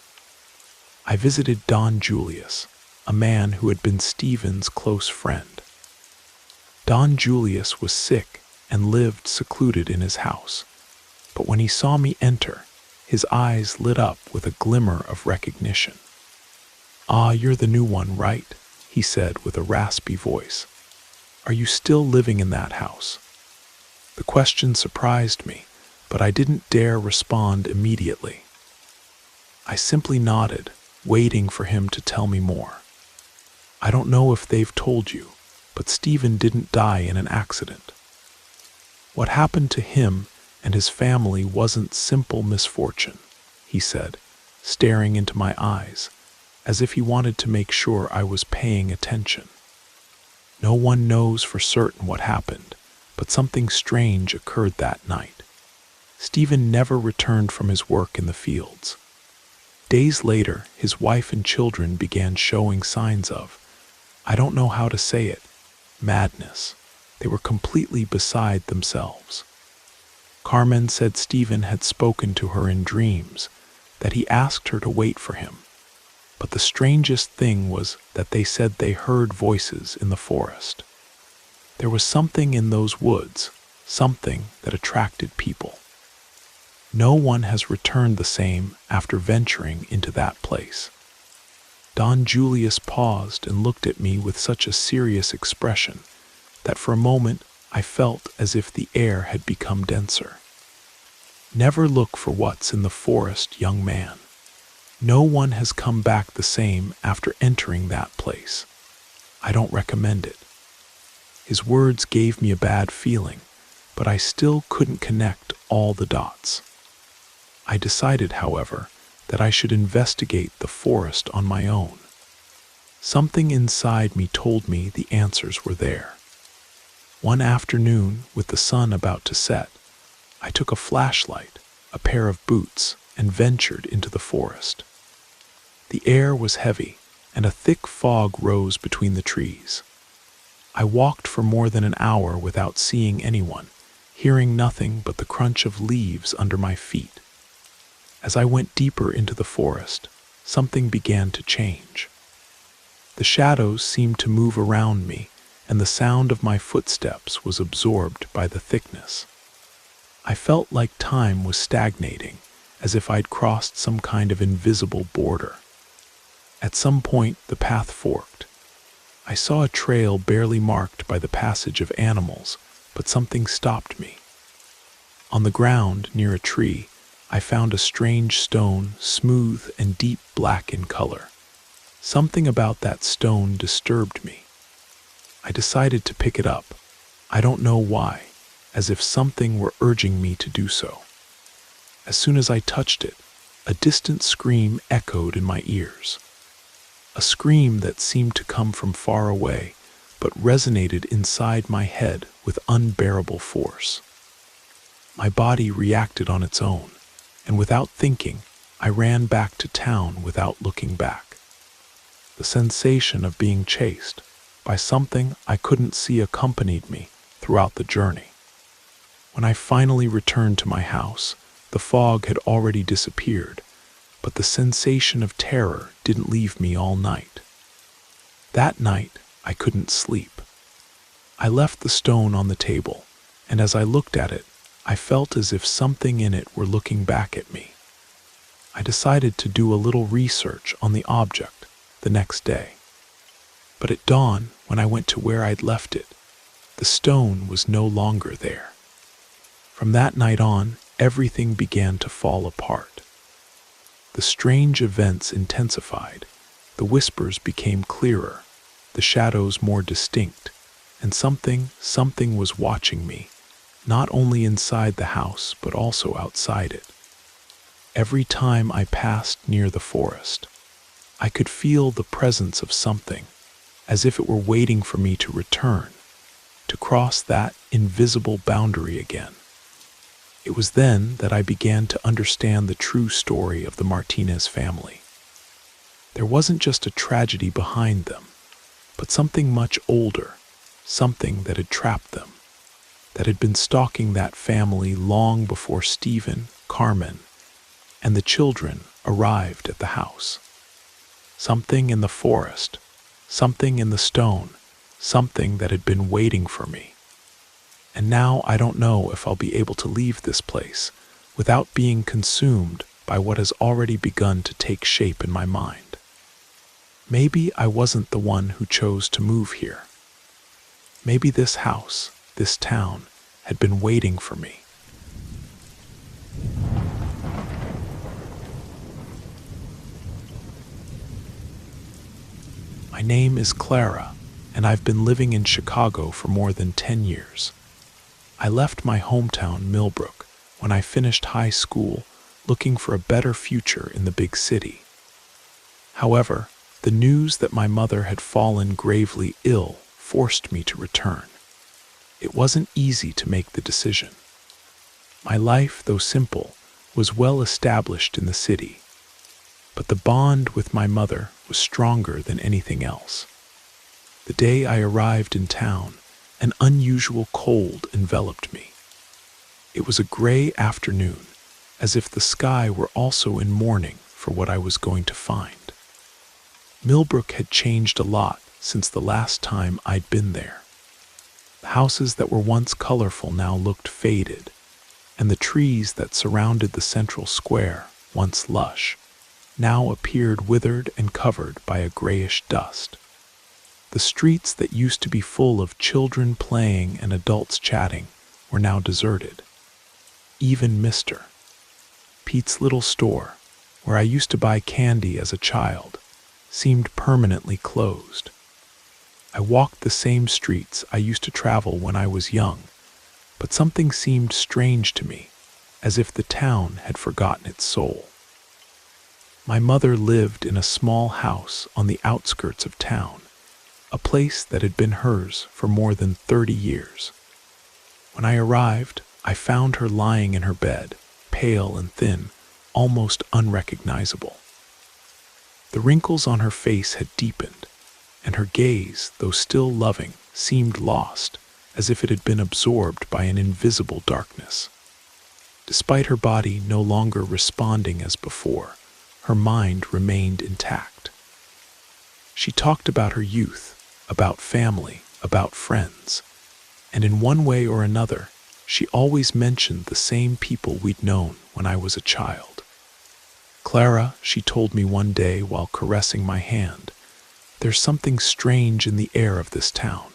I visited Don Julius, a man who had been Stephen's close friend. Don Julius was sick and lived secluded in his house, but when he saw me enter, his eyes lit up with a glimmer of recognition. "Ah, you're the new one, right?" he said with a raspy voice. "Are you still living in that house?" The question surprised me, but I didn't dare respond immediately. I simply nodded, waiting for him to tell me more. "I don't know if they've told you, but Stephen didn't die in an accident. What happened to him and his family wasn't simple misfortune," he said, staring into my eyes, as if he wanted to make sure I was paying attention. No one knows for certain what happened, but something strange occurred that night. Stephen never returned from his work in the fields. Days later, his wife and children began showing signs of, I don't know how to say it, madness. They were completely beside themselves. Carmen said Stephen had spoken to her in dreams, that he asked her to wait for him. But the strangest thing was that they said they heard voices in the forest. There was something in those woods, something that attracted people. No one has returned the same after venturing into that place. Don Julius paused and looked at me with such a serious expression that for a moment I felt as if the air had become denser. Never look for what's in the forest, young man. No one has come back the same after entering that place. I don't recommend it. His words gave me a bad feeling, but I still couldn't connect all the dots. I decided, however, that I should investigate the forest on my own. Something inside me told me the answers were there. One afternoon, with the sun about to set, I took a flashlight, a pair of boots, and ventured into the forest. The air was heavy, and a thick fog rose between the trees. I walked for more than an hour without seeing anyone, hearing nothing but the crunch of leaves under my feet. As I went deeper into the forest, something began to change. The shadows seemed to move around me, and the sound of my footsteps was absorbed by the thickness. I felt like time was stagnating, as if I'd crossed some kind of invisible border. At some point, the path forked. I saw a trail barely marked by the passage of animals, but something stopped me. On the ground, near a tree, I found a strange stone, smooth and deep black in color. Something about that stone disturbed me. I decided to pick it up. I don't know why, as if something were urging me to do so. As soon as I touched it, a distant scream echoed in my ears. A scream that seemed to come from far away, but resonated inside my head with unbearable force. My body reacted on its own, and without thinking, I ran back to town without looking back. The sensation of being chased by something I couldn't see accompanied me throughout the journey. When I finally returned to my house, the fog had already disappeared, but the sensation of terror didn't leave me all night. That night, I couldn't sleep. I left the stone on the table, and as I looked at it, I felt as if something in it were looking back at me. I decided to do a little research on the object the next day. But at dawn, when I went to where I'd left it, the stone was no longer there. From that night on, everything began to fall apart. The strange events intensified, the whispers became clearer, the shadows more distinct, and something was watching me, not only inside the house but also outside it. Every time I passed near the forest, I could feel the presence of something, as if it were waiting for me to return, to cross that invisible boundary again. It was then that I began to understand the true story of the Martinez family. There wasn't just a tragedy behind them, but something much older, something that had trapped them, that had been stalking that family long before Stephen, Carmen, and the children arrived at the house. Something in the forest, something in the stone, something that had been waiting for me. And now I don't know if I'll be able to leave this place without being consumed by what has already begun to take shape in my mind. Maybe I wasn't the one who chose to move here. Maybe this house, this town, had been waiting for me. My name is Clara, and I've been living in Chicago for more than 10 years. I left my hometown, Millbrook, when I finished high school, looking for a better future in the big city. However, The news that my mother had fallen gravely ill forced me to return. It wasn't easy to make the decision. My life, though simple, was well established in the city, but the bond with my mother was stronger than anything else. The day I arrived in town, an unusual cold enveloped me. It was a gray afternoon, as if the sky were also in mourning for what I was going to find. Millbrook had changed a lot since the last time I'd been there. The houses that were once colorful now looked faded, and the trees that surrounded the central square, once lush, now appeared withered and covered by a grayish dust. The streets that used to be full of children playing and adults chatting were now deserted. Even Mr. Pete's little store, where I used to buy candy as a child, seemed permanently closed. I walked the same streets I used to travel when I was young, but something seemed strange to me, as if the town had forgotten its soul. My mother lived in a small house on the outskirts of town, a place that had been hers for more than 30 years. When I arrived, I found her lying in her bed, pale and thin, almost unrecognizable. The wrinkles on her face had deepened, and her gaze, though still loving, seemed lost, as if it had been absorbed by an invisible darkness. Despite her body no longer responding as before, her mind remained intact. She talked about her youth, about family, about friends, and in one way or another, she always mentioned the same people we'd known when I was a child. "Clara," she told me one day while caressing my hand, "there's something strange in the air of this town.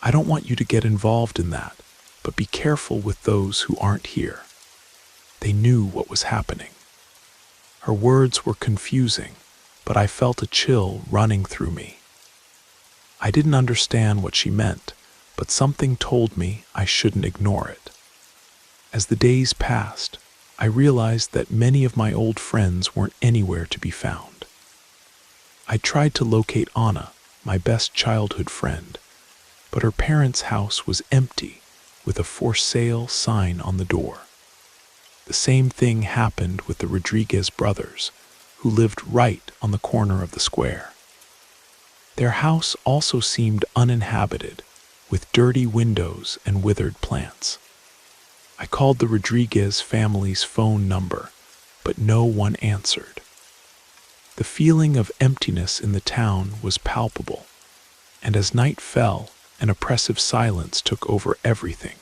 I don't want you to get involved in that, but be careful with those who aren't here." They knew what was happening. Her words were confusing, but I felt a chill running through me. I didn't understand what she meant, but something told me I shouldn't ignore it. As the days passed, I realized that many of my old friends weren't anywhere to be found. I tried to locate Anna, my best childhood friend, but her parents' house was empty with a "for sale" sign on the door. The same thing happened with the Rodriguez brothers, who lived right on the corner of the square. Their house also seemed uninhabited, with dirty windows and withered plants. I called the Rodriguez family's phone number, but no one answered. The feeling of emptiness in the town was palpable, and as night fell, an oppressive silence took over everything.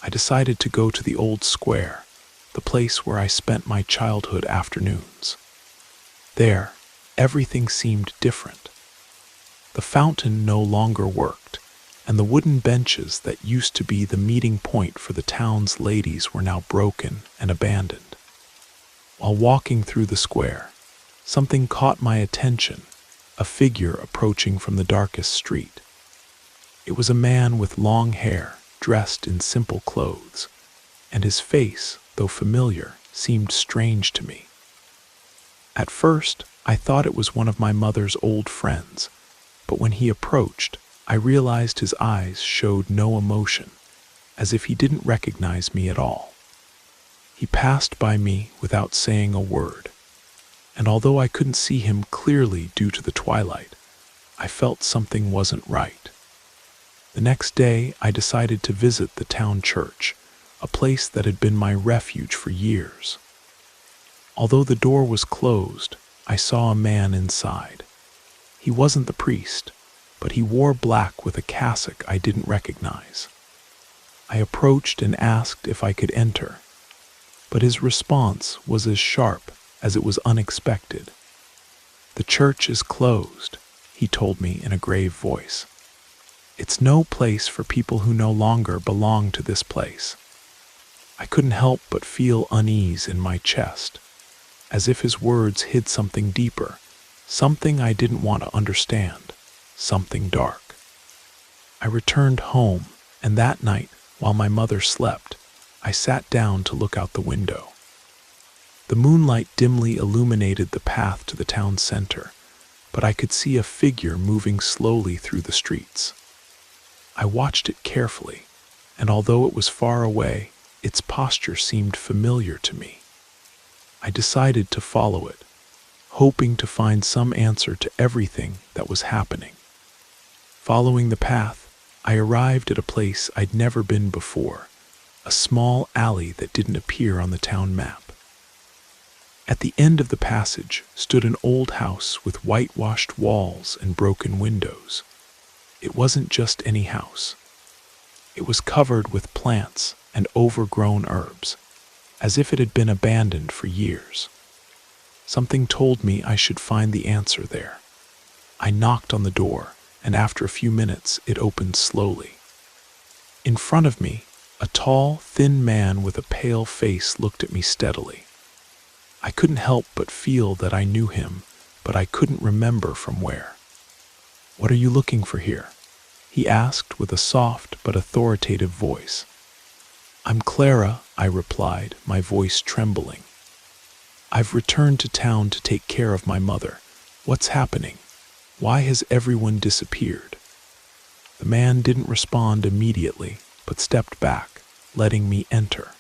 I decided to go to the old square, the place where I spent my childhood afternoons. There, everything seemed different. The fountain no longer worked, and the wooden benches that used to be the meeting point for the town's ladies were now broken and abandoned. While walking through the square, something caught my attention, a figure approaching from the darkest street. It was a man with long hair, dressed in simple clothes, and his face, though familiar, seemed strange to me. At first, I thought it was one of my mother's old friends, but when he approached, I realized his eyes showed no emotion, as if he didn't recognize me at all. He passed by me without saying a word, and although I couldn't see him clearly due to the twilight, I felt something wasn't right. The next day, I decided to visit the town church, a place that had been my refuge for years. Although the door was closed, I saw a man inside. He wasn't the priest, but he wore black with a cassock I didn't recognize. I approached and asked if I could enter, but his response was as sharp as it was unexpected. "The church is closed," he told me in a grave voice. "It's no place for people who no longer belong to this place." I couldn't help but feel unease in my chest, as if his words hid something deeper, something I didn't want to understand, something dark. I returned home, and that night, while my mother slept, I sat down to look out the window. The moonlight dimly illuminated the path to the town center, but I could see a figure moving slowly through the streets. I watched it carefully, and although it was far away, its posture seemed familiar to me. I decided to follow it, hoping to find some answer to everything that was happening. Following the path, I arrived at a place I'd never been before, a small alley that didn't appear on the town map. At the end of the passage stood an old house with whitewashed walls and broken windows. It wasn't just any house. It was covered with plants and overgrown herbs, as if it had been abandoned for years. Something told me I should find the answer there. I knocked on the door, and after a few minutes it opened slowly. In front of me, a tall, thin man with a pale face looked at me steadily. I couldn't help but feel that I knew him, but I couldn't remember from where. "What are you looking for here?" he asked with a soft but authoritative voice. "I'm Clara," I replied, my voice trembling. "I've returned to town to take care of my mother. What's happening? Why has everyone disappeared?" The man didn't respond immediately, but stepped back, letting me enter.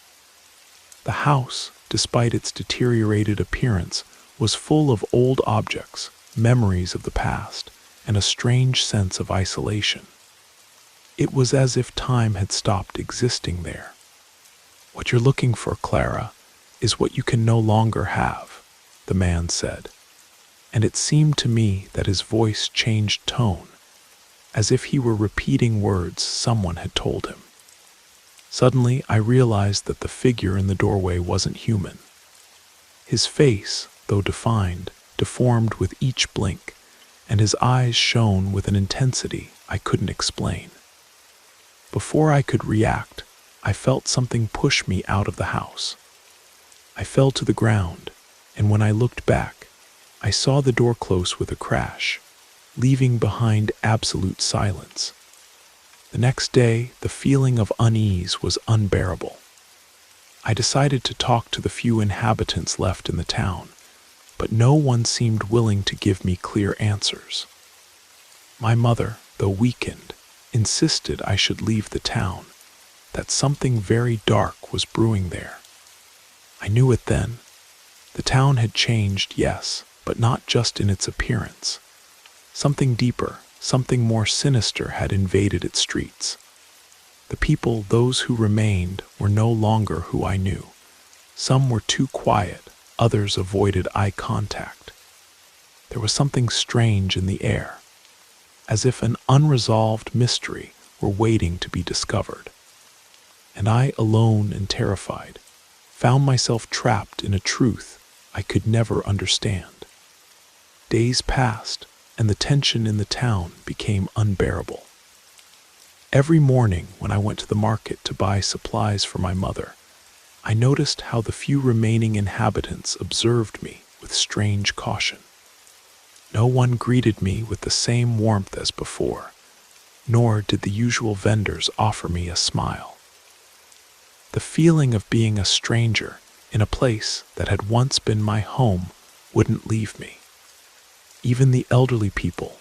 The house, despite its deteriorated appearance, was full of old objects, memories of the past, and a strange sense of isolation. It was as if time had stopped existing there. "What you're looking for, Clara, is what you can no longer have," the man said. And it seemed to me that his voice changed tone, as if he were repeating words someone had told him. Suddenly, I realized that the figure in the doorway wasn't human. His face, though defined, deformed with each blink, and his eyes shone with an intensity I couldn't explain. Before I could react, I felt something push me out of the house. I fell to the ground, and when I looked back, I saw the door close with a crash, leaving behind absolute silence. The next day, the feeling of unease was unbearable. I decided to talk to the few inhabitants left in the town, but no one seemed willing to give me clear answers. My mother, though weakened, insisted I should leave the town, that something very dark was brewing there. I knew it then. The town had changed, yes, but not just in its appearance. Something deeper, something more sinister had invaded its streets. The people, those who remained, were no longer who I knew. Some were too quiet, others avoided eye contact. There was something strange in the air, as if an unresolved mystery were waiting to be discovered. And I, alone and terrified, found myself trapped in a truth I could never understand. Days passed, and the tension in the town became unbearable. Every morning when I went to the market to buy supplies for my mother, I noticed how the few remaining inhabitants observed me with strange caution. No one greeted me with the same warmth as before, nor did the usual vendors offer me a smile. The feeling of being a stranger in a place that had once been my home wouldn't leave me. Even the elderly people,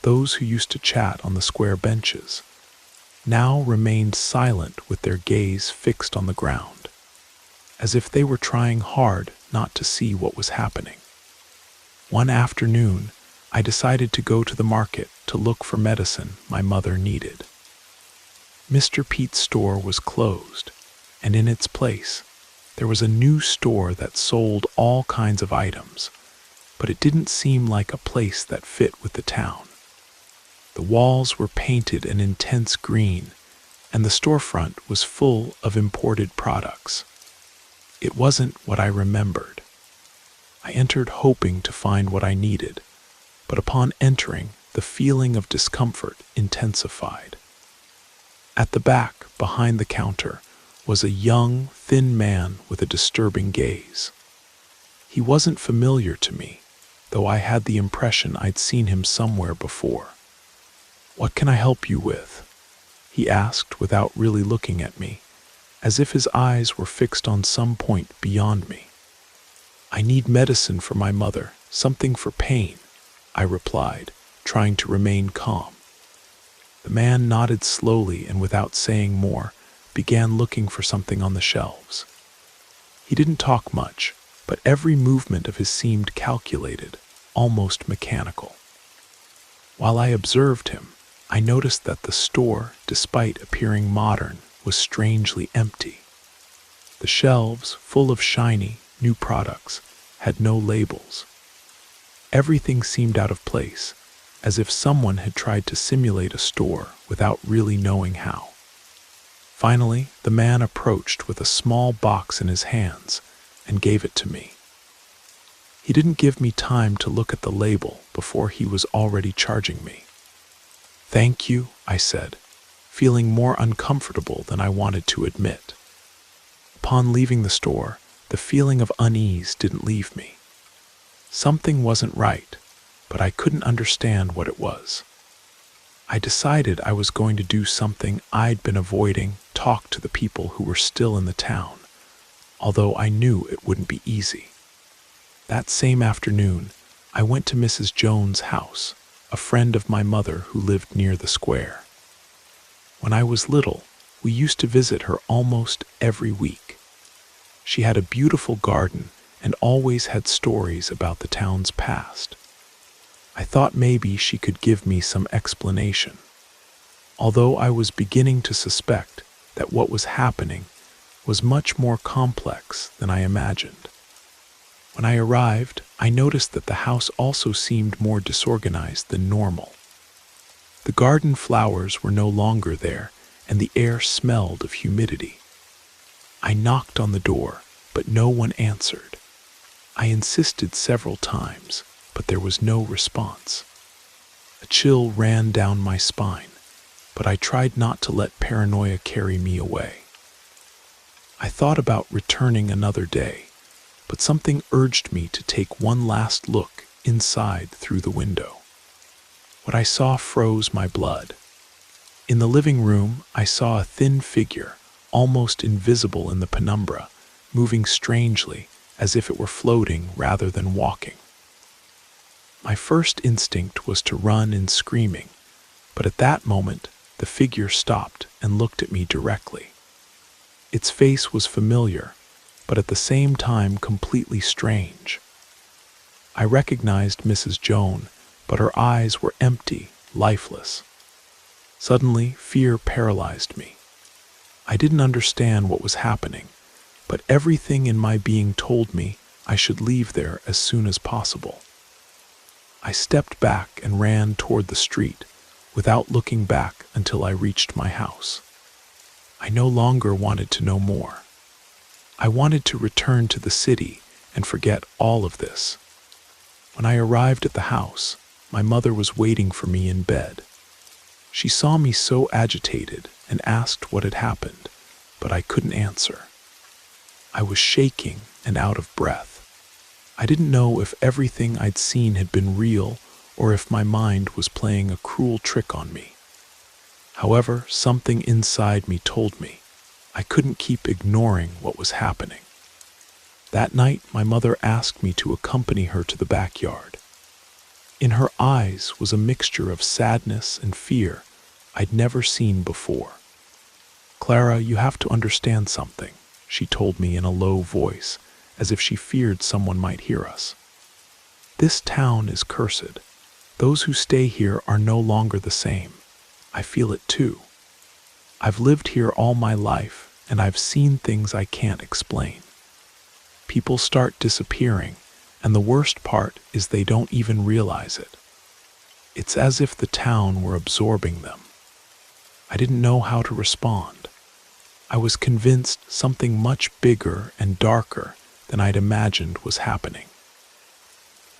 those who used to chat on the square benches, now remained silent with their gaze fixed on the ground, as if they were trying hard not to see what was happening. One afternoon, I decided to go to the market to look for medicine my mother needed. Mr. Pete's store was closed, and in its place, there was a new store that sold all kinds of items, but it didn't seem like a place that fit with the town. The walls were painted an intense green, and the storefront was full of imported products. It wasn't what I remembered. I entered hoping to find what I needed, but upon entering, the feeling of discomfort intensified. At the back, behind the counter, was a young, thin man with a disturbing gaze. He wasn't familiar to me, though I had the impression I'd seen him somewhere before. "What can I help you with?" he asked without really looking at me, as if his eyes were fixed on some point beyond me. "I need medicine for my mother, something for pain," I replied, trying to remain calm. The man nodded slowly and without saying more, began looking for something on the shelves. He didn't talk much, but every movement of his seemed calculated, almost mechanical. While I observed him, I noticed that the store, despite appearing modern, was strangely empty. The shelves, full of shiny, new products, had no labels. Everything seemed out of place, as if someone had tried to simulate a store without really knowing how. Finally, the man approached with a small box in his hands and gave it to me. He didn't give me time to look at the label before he was already charging me. "Thank you," I said, feeling more uncomfortable than I wanted to admit. Upon leaving the store, the feeling of unease didn't leave me. Something wasn't right, but I couldn't understand what it was. I decided I was going to do something I'd been avoiding, talk to the people who were still in the town, although I knew it wouldn't be easy. That same afternoon, I went to Mrs. Jones' house, a friend of my mother who lived near the square. When I was little, we used to visit her almost every week. She had a beautiful garden and always had stories about the town's past. I thought maybe she could give me some explanation, although I was beginning to suspect that what was happening was much more complex than I imagined. When I arrived, I noticed that the house also seemed more disorganized than normal. The garden flowers were no longer there, and the air smelled of humidity. I knocked on the door, but no one answered. I insisted several times, but there was no response. A chill ran down my spine, but I tried not to let paranoia carry me away. I thought about returning another day, but something urged me to take one last look inside through the window. What I saw froze my blood. In the living room, I saw a thin figure, almost invisible in the penumbra, moving strangely, as if it were floating rather than walking. My first instinct was to run in screaming, but at that moment, the figure stopped and looked at me directly. Its face was familiar, but at the same time completely strange. I recognized Mrs. Joan, but her eyes were empty, lifeless. Suddenly, fear paralyzed me. I didn't understand what was happening, but everything in my being told me I should leave there as soon as possible. I stepped back and ran toward the street, without looking back until I reached my house. I no longer wanted to know more. I wanted to return to the city and forget all of this. When I arrived at the house, my mother was waiting for me in bed. She saw me so agitated and asked what had happened, but I couldn't answer. I was shaking and out of breath. I didn't know if everything I'd seen had been real or if my mind was playing a cruel trick on me. However, something inside me told me I couldn't keep ignoring what was happening. That night, my mother asked me to accompany her to the backyard. In her eyes was a mixture of sadness and fear I'd never seen before. "Clara, you have to understand something," she told me in a low voice, as if she feared someone might hear us. "This town is cursed. Those who stay here are no longer the same. I feel it too. I've lived here all my life, and I've seen things I can't explain. People start disappearing, and the worst part is they don't even realize it. It's as if the town were absorbing them." I didn't know how to respond. I was convinced something much bigger and darker than I'd imagined was happening.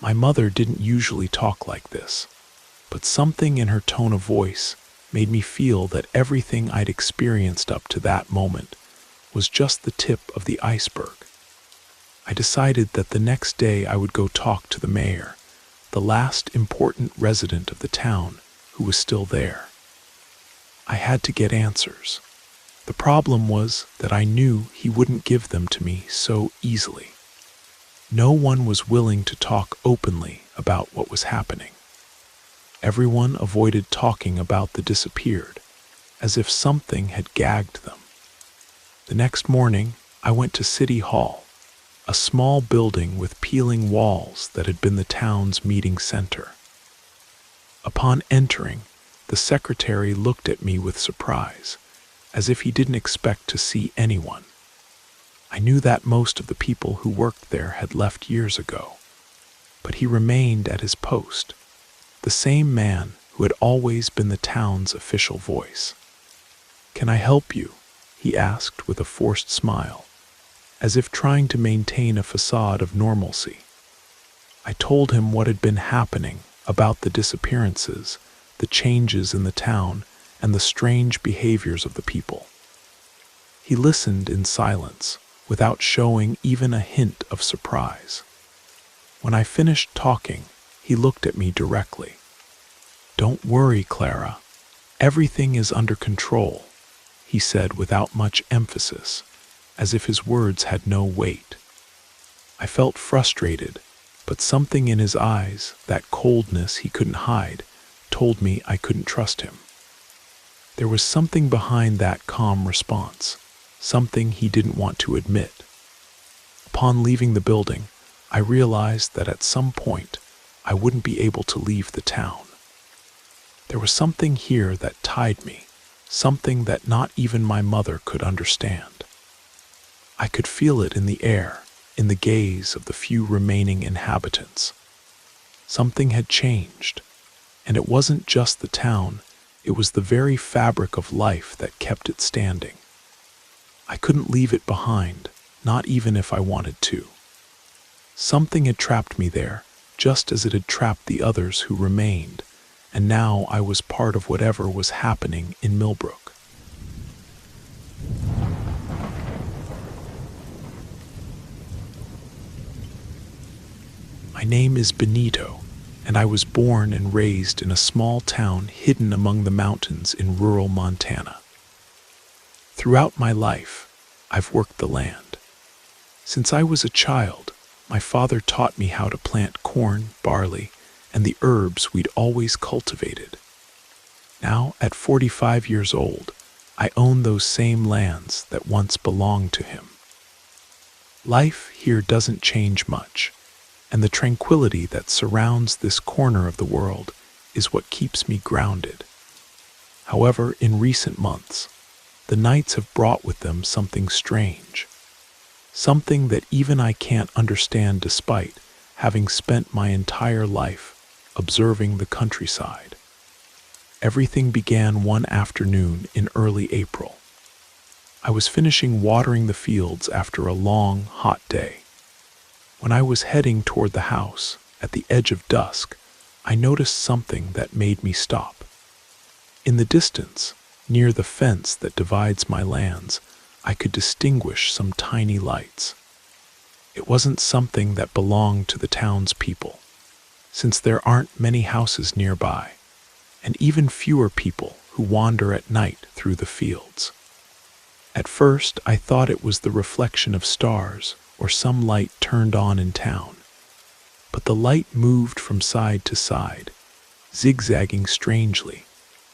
My mother didn't usually talk like this, but something in her tone of voice made me feel that everything I'd experienced up to that moment was just the tip of the iceberg. I decided that the next day I would go talk to the mayor, the last important resident of the town who was still there. I had to get answers. The problem was that I knew he wouldn't give them to me so easily. No one was willing to talk openly about what was happening. Everyone avoided talking about the disappeared, as if something had gagged them. The next morning, I went to City Hall, a small building with peeling walls that had been the town's meeting center. Upon entering, the secretary looked at me with surprise, as if he didn't expect to see anyone. I knew that most of the people who worked there had left years ago, but he remained at his post, the same man who had always been the town's official voice. "Can I help you?" he asked with a forced smile, as if trying to maintain a facade of normalcy. I told him what had been happening, about the disappearances, the changes in the town, and the strange behaviors of the people. He listened in silence, without showing even a hint of surprise. When I finished talking, he looked at me directly. "Don't worry, Clara. Everything is under control," he said without much emphasis, as if his words had no weight. I felt frustrated, but something in his eyes, that coldness he couldn't hide, told me I couldn't trust him. There was something behind that calm response, something he didn't want to admit. Upon leaving the building, I realized that at some point, I wouldn't be able to leave the town. There was something here that tied me, something that not even my mother could understand. I could feel it in the air, in the gaze of the few remaining inhabitants. Something had changed, and it wasn't just the town, it was the very fabric of life that kept it standing. I couldn't leave it behind, not even if I wanted to. Something had trapped me there, just as it had trapped the others who remained, and now I was part of whatever was happening in Millbrook. My name is Benito, and I was born and raised in a small town hidden among the mountains in rural Montana. Throughout my life, I've worked the land. Since I was a child, my father taught me how to plant corn, barley, and the herbs we'd always cultivated. Now, at 45 years old, I own those same lands that once belonged to him. Life here doesn't change much, and the tranquility that surrounds this corner of the world is what keeps me grounded. However, in recent months, the nights have brought with them something strange, something that even I can't understand despite having spent my entire life observing the countryside. Everything began one afternoon in early April. I was finishing watering the fields after a long, hot day. When I was heading toward the house, at the edge of dusk, I noticed something that made me stop. In the distance, near the fence that divides my lands, I could distinguish some tiny lights. It wasn't something that belonged to the townspeople, since there aren't many houses nearby, and even fewer people who wander at night through the fields. At first, I thought it was the reflection of stars or some light turned on in town, but the light moved from side to side, zigzagging strangely,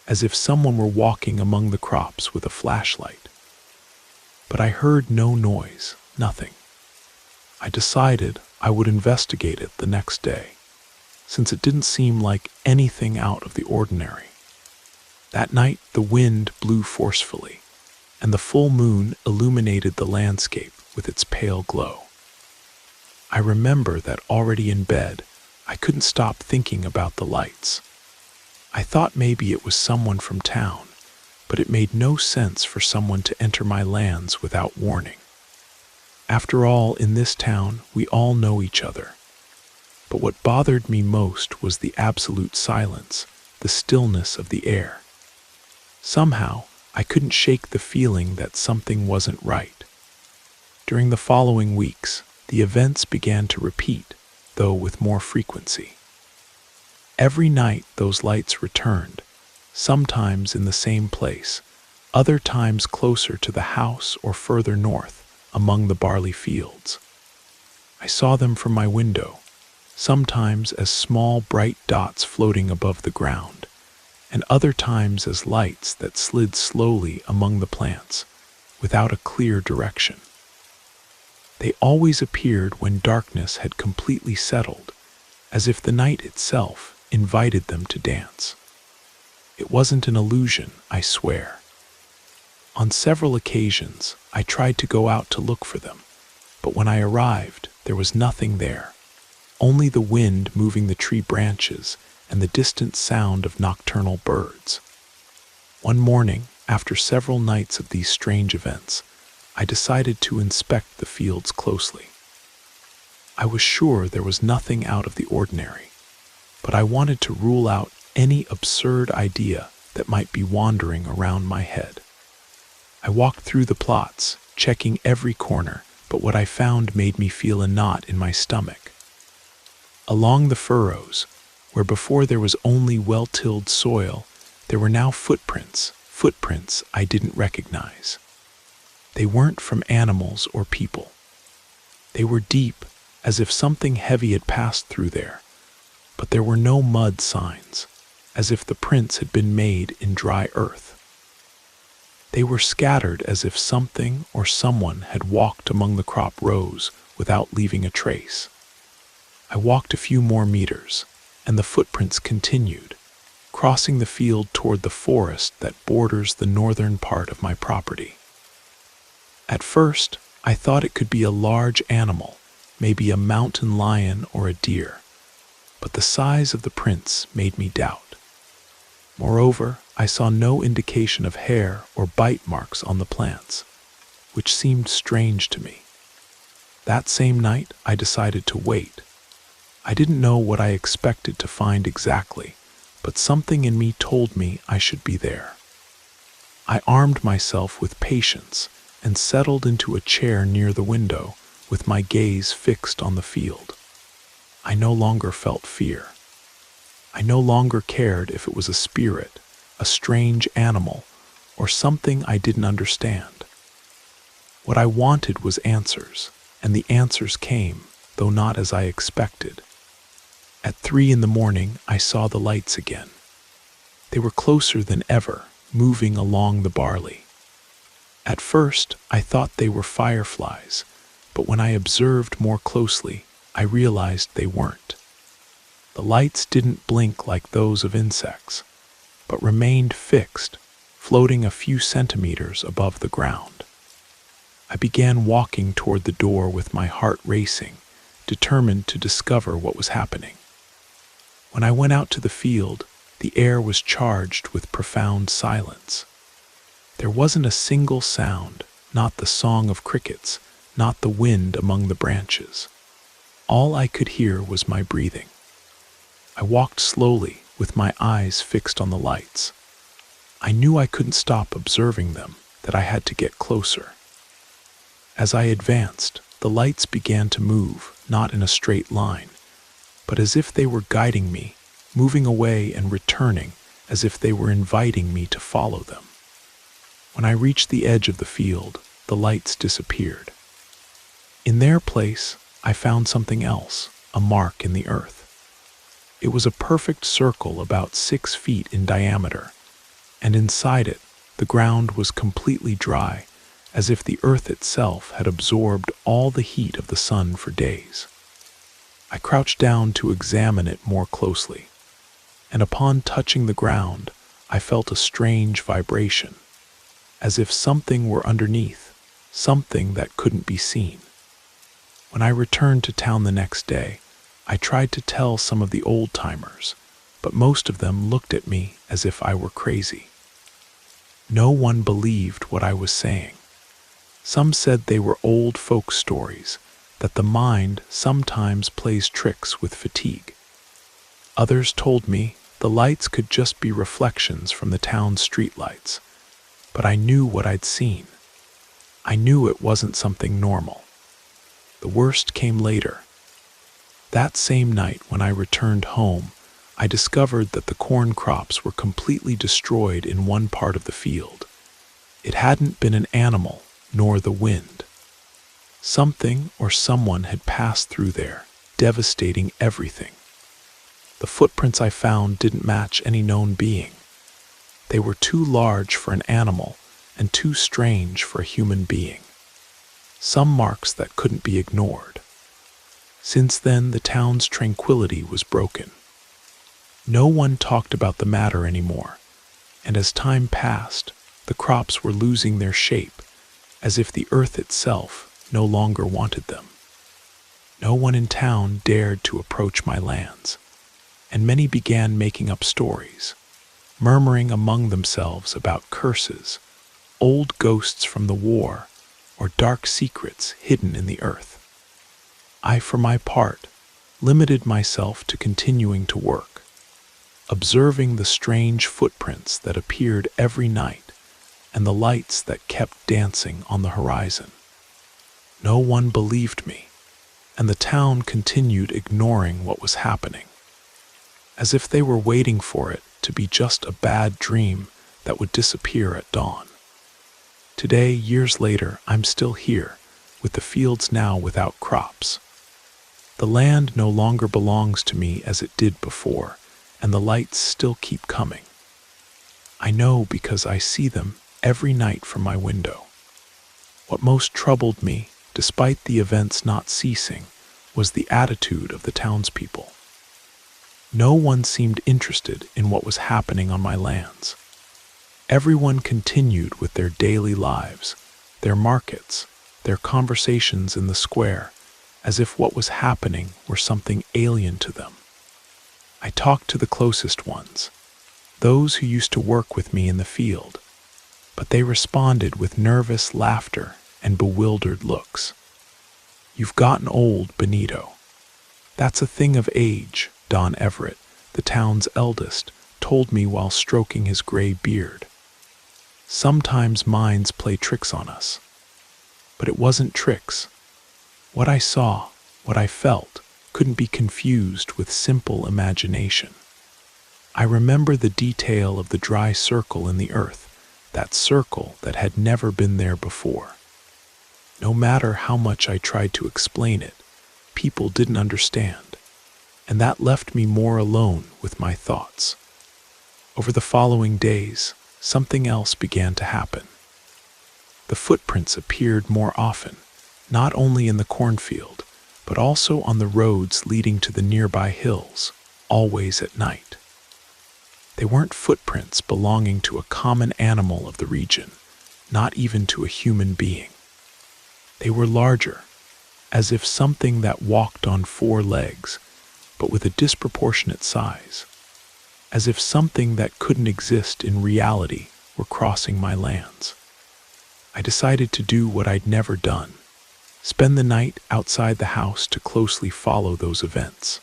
as if someone were walking among the crops with a flashlight. But I heard no noise, nothing. I decided I would investigate it the next day, since it didn't seem like anything out of the ordinary. That night, the wind blew forcefully, and the full moon illuminated the landscape with its pale glow. I remember that already in bed, I couldn't stop thinking about the lights. I thought maybe it was someone from town, but it made no sense for someone to enter my lands without warning. After all, in this town, we all know each other. But what bothered me most was the absolute silence, the stillness of the air. Somehow, I couldn't shake the feeling that something wasn't right. During the following weeks, the events began to repeat, though with more frequency. Every night those lights returned, sometimes in the same place, other times closer to the house or further north, among the barley fields. I saw them from my window, sometimes as small bright dots floating above the ground, and other times as lights that slid slowly among the plants, without a clear direction. They always appeared when darkness had completely settled, as if the night itself invited them to dance. It wasn't an illusion, I swear. On several occasions, I tried to go out to look for them, but when I arrived, there was nothing there, only the wind moving the tree branches and the distant sound of nocturnal birds. One morning, after several nights of these strange events, I decided to inspect the fields closely. I was sure there was nothing out of the ordinary, but I wanted to rule out any absurd idea that might be wandering around my head. I walked through the plots, checking every corner, but what I found made me feel a knot in my stomach. Along the furrows, where before there was only well-tilled soil, there were now footprints I didn't recognize. They weren't from animals or people. They were deep, as if something heavy had passed through there, but there were no mud signs, as if the prints had been made in dry earth. They were scattered as if something or someone had walked among the crop rows without leaving a trace. I walked a few more meters, and the footprints continued, crossing the field toward the forest that borders the northern part of my property. At first, I thought it could be a large animal, maybe a mountain lion or a deer, but the size of the prints made me doubt. Moreover, I saw no indication of hair or bite marks on the plants, which seemed strange to me. That same night, I decided to wait. I didn't know what I expected to find exactly, but something in me told me I should be there. I armed myself with patience and settled into a chair near the window, with my gaze fixed on the field. I no longer felt fear. I no longer cared if it was a spirit, a strange animal, or something I didn't understand. What I wanted was answers, and the answers came, though not as I expected. At 3 a.m, I saw the lights again. They were closer than ever, moving along the barley. At first, I thought they were fireflies, but when I observed more closely, I realized they weren't. The lights didn't blink like those of insects, but remained fixed, floating a few centimeters above the ground. I began walking toward the door with my heart racing, determined to discover what was happening. When I went out to the field, the air was charged with profound silence. There wasn't a single sound, not the song of crickets, not the wind among the branches. All I could hear was my breathing. I walked slowly, with my eyes fixed on the lights. I knew I couldn't stop observing them, that I had to get closer. As I advanced, the lights began to move, not in a straight line, but as if they were guiding me, moving away and returning, as if they were inviting me to follow them. When I reached the edge of the field, the lights disappeared. In their place, I found something else, a mark in the earth. It was a perfect circle about 6 feet in diameter, and inside it, the ground was completely dry, as if the earth itself had absorbed all the heat of the sun for days. I crouched down to examine it more closely, and upon touching the ground, I felt a strange vibration, as if something were underneath, something that couldn't be seen. When I returned to town the next day, I tried to tell some of the old-timers, but most of them looked at me as if I were crazy. No one believed what I was saying. Some said they were old folk stories, that the mind sometimes plays tricks with fatigue. Others told me the lights could just be reflections from the town's streetlights, but I knew what I'd seen. I knew it wasn't something normal. The worst came later. That same night when I returned home, I discovered that the corn crops were completely destroyed in one part of the field. It hadn't been an animal, nor the wind. Something or someone had passed through there, devastating everything. The footprints I found didn't match any known being. They were too large for an animal and too strange for a human being. Some marks that couldn't be ignored. Since then, the town's tranquility was broken. No one talked about the matter anymore, and as time passed, the crops were losing their shape, as if the earth itself no longer wanted them. No one in town dared to approach my lands, and many began making up stories, murmuring among themselves about curses, old ghosts from the war, or dark secrets hidden in the earth. I, for my part, limited myself to continuing to work, observing the strange footprints that appeared every night and the lights that kept dancing on the horizon. No one believed me, and the town continued ignoring what was happening, as if they were waiting for it to be just a bad dream that would disappear at dawn. Today, years later, I'm still here, with the fields now without crops. The land no longer belongs to me as it did before, and the lights still keep coming. I know because I see them every night from my window. What most troubled me, despite the events not ceasing, was the attitude of the townspeople. No one seemed interested in what was happening on my lands. Everyone continued with their daily lives, their markets, their conversations in the square, as if what was happening were something alien to them. I talked to the closest ones, those who used to work with me in the field, but they responded with nervous laughter and bewildered looks. "You've gotten old, Benito. That's a thing of age," Don Everett, the town's eldest, told me while stroking his gray beard. "Sometimes minds play tricks on us." But it wasn't tricks. What I saw, what I felt, couldn't be confused with simple imagination. I remember the detail of the dry circle in the earth, that circle that had never been there before. No matter how much I tried to explain it, people didn't understand, and that left me more alone with my thoughts. Over the following days, something else began to happen. The footprints appeared more often, not only in the cornfield, but also on the roads leading to the nearby hills, always at night. They weren't footprints belonging to a common animal of the region, not even to a human being. They were larger, as if something that walked on four legs, but with a disproportionate size, as if something that couldn't exist in reality were crossing my lands. I decided to do what I'd never done, spend the night outside the house to closely follow those events.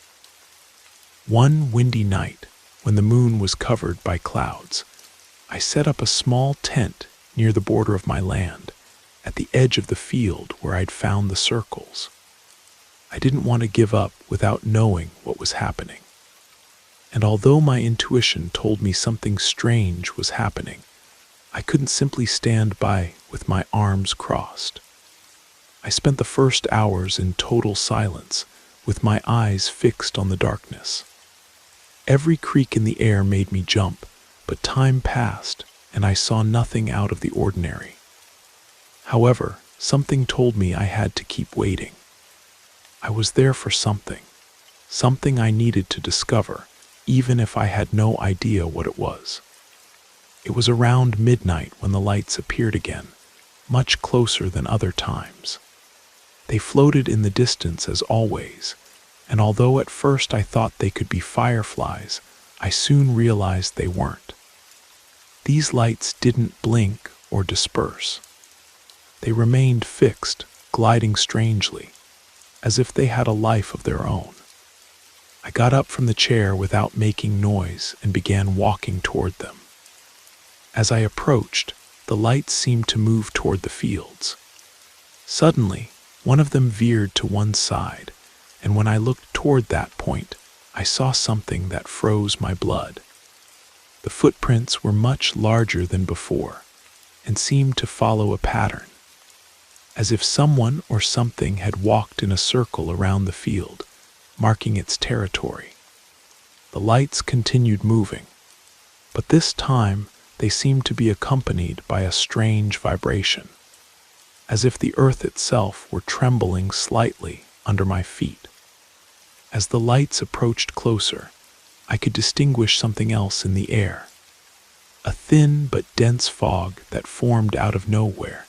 One windy night, when the moon was covered by clouds, I set up a small tent near the border of my land, at the edge of the field where I'd found the circles. I didn't want to give up without knowing what was happening. And although my intuition told me something strange was happening, I couldn't simply stand by with my arms crossed. I spent the first hours in total silence, with my eyes fixed on the darkness. Every creak in the air made me jump, but time passed and I saw nothing out of the ordinary. However, something told me I had to keep waiting. I was there for something I needed to discover, even if I had no idea what it was. It was around midnight when the lights appeared again, much closer than other times. They floated in the distance as always, and although at first I thought they could be fireflies, I soon realized they weren't. These lights didn't blink or disperse. They remained fixed, gliding strangely, as if they had a life of their own. I got up from the chair without making noise and began walking toward them. As I approached, the lights seemed to move toward the fields. Suddenly, one of them veered to one side, and when I looked toward that point, I saw something that froze my blood. The footprints were much larger than before, and seemed to follow a pattern, as if someone or something had walked in a circle around the field, marking its territory. The lights continued moving, but this time they seemed to be accompanied by a strange vibration, as if the earth itself were trembling slightly under my feet. As the lights approached closer, I could distinguish something else in the air. A thin but dense fog that formed out of nowhere,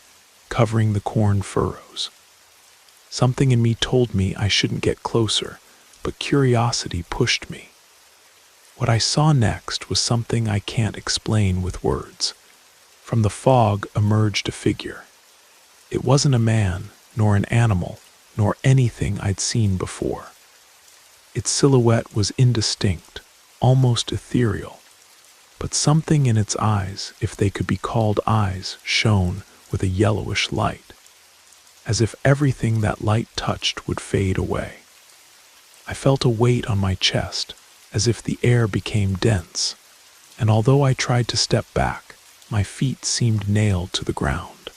covering the corn furrows. Something in me told me I shouldn't get closer, but curiosity pushed me. What I saw next was something I can't explain with words. From the fog emerged a figure. It wasn't a man, nor an animal, nor anything I'd seen before. Its silhouette was indistinct, almost ethereal, but something in its eyes, if they could be called eyes, shone with a yellowish light, as if everything that light touched would fade away. I felt a weight on my chest, as if the air became dense, and although I tried to step back, my feet seemed nailed to the ground.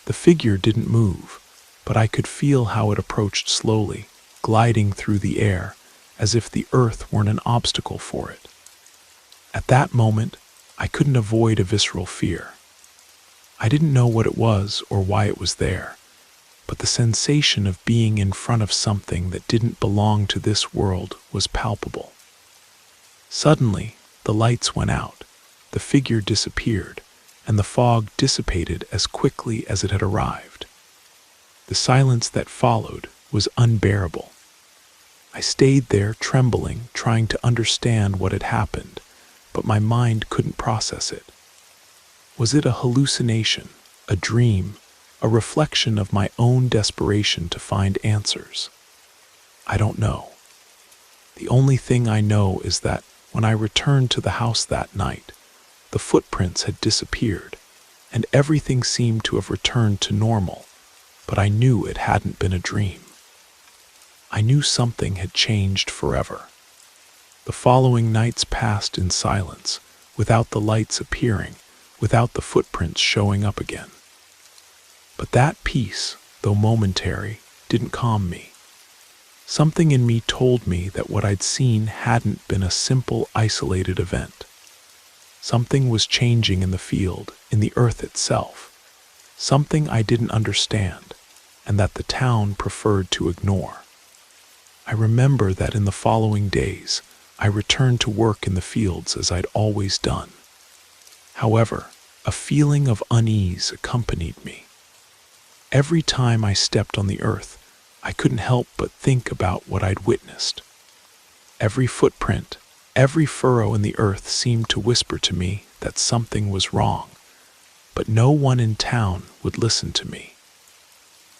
The figure didn't move, but I could feel how it approached slowly, gliding through the air, as if the earth weren't an obstacle for it. At that moment, I couldn't avoid a visceral fear. I didn't know what it was or why it was there, but the sensation of being in front of something that didn't belong to this world was palpable. Suddenly, the lights went out, the figure disappeared, and the fog dissipated as quickly as it had arrived. The silence that followed was unbearable. I stayed there trembling, trying to understand what had happened, but my mind couldn't process it. Was it a hallucination, a dream, a reflection of my own desperation to find answers? I don't know. The only thing I know is that when I returned to the house that night, the footprints had disappeared, and everything seemed to have returned to normal, but I knew it hadn't been a dream. I knew something had changed forever. The following nights passed in silence, without the lights appearing, without the footprints showing up again. But that peace, though momentary, didn't calm me. Something in me told me that what I'd seen hadn't been a simple, isolated event. Something was changing in the field, in the earth itself. Something I didn't understand, and that the town preferred to ignore. I remember that in the following days, I returned to work in the fields as I'd always done. However, a feeling of unease accompanied me. Every time I stepped on the earth, I couldn't help but think about what I'd witnessed. Every footprint, every furrow in the earth seemed to whisper to me that something was wrong, but no one in town would listen to me.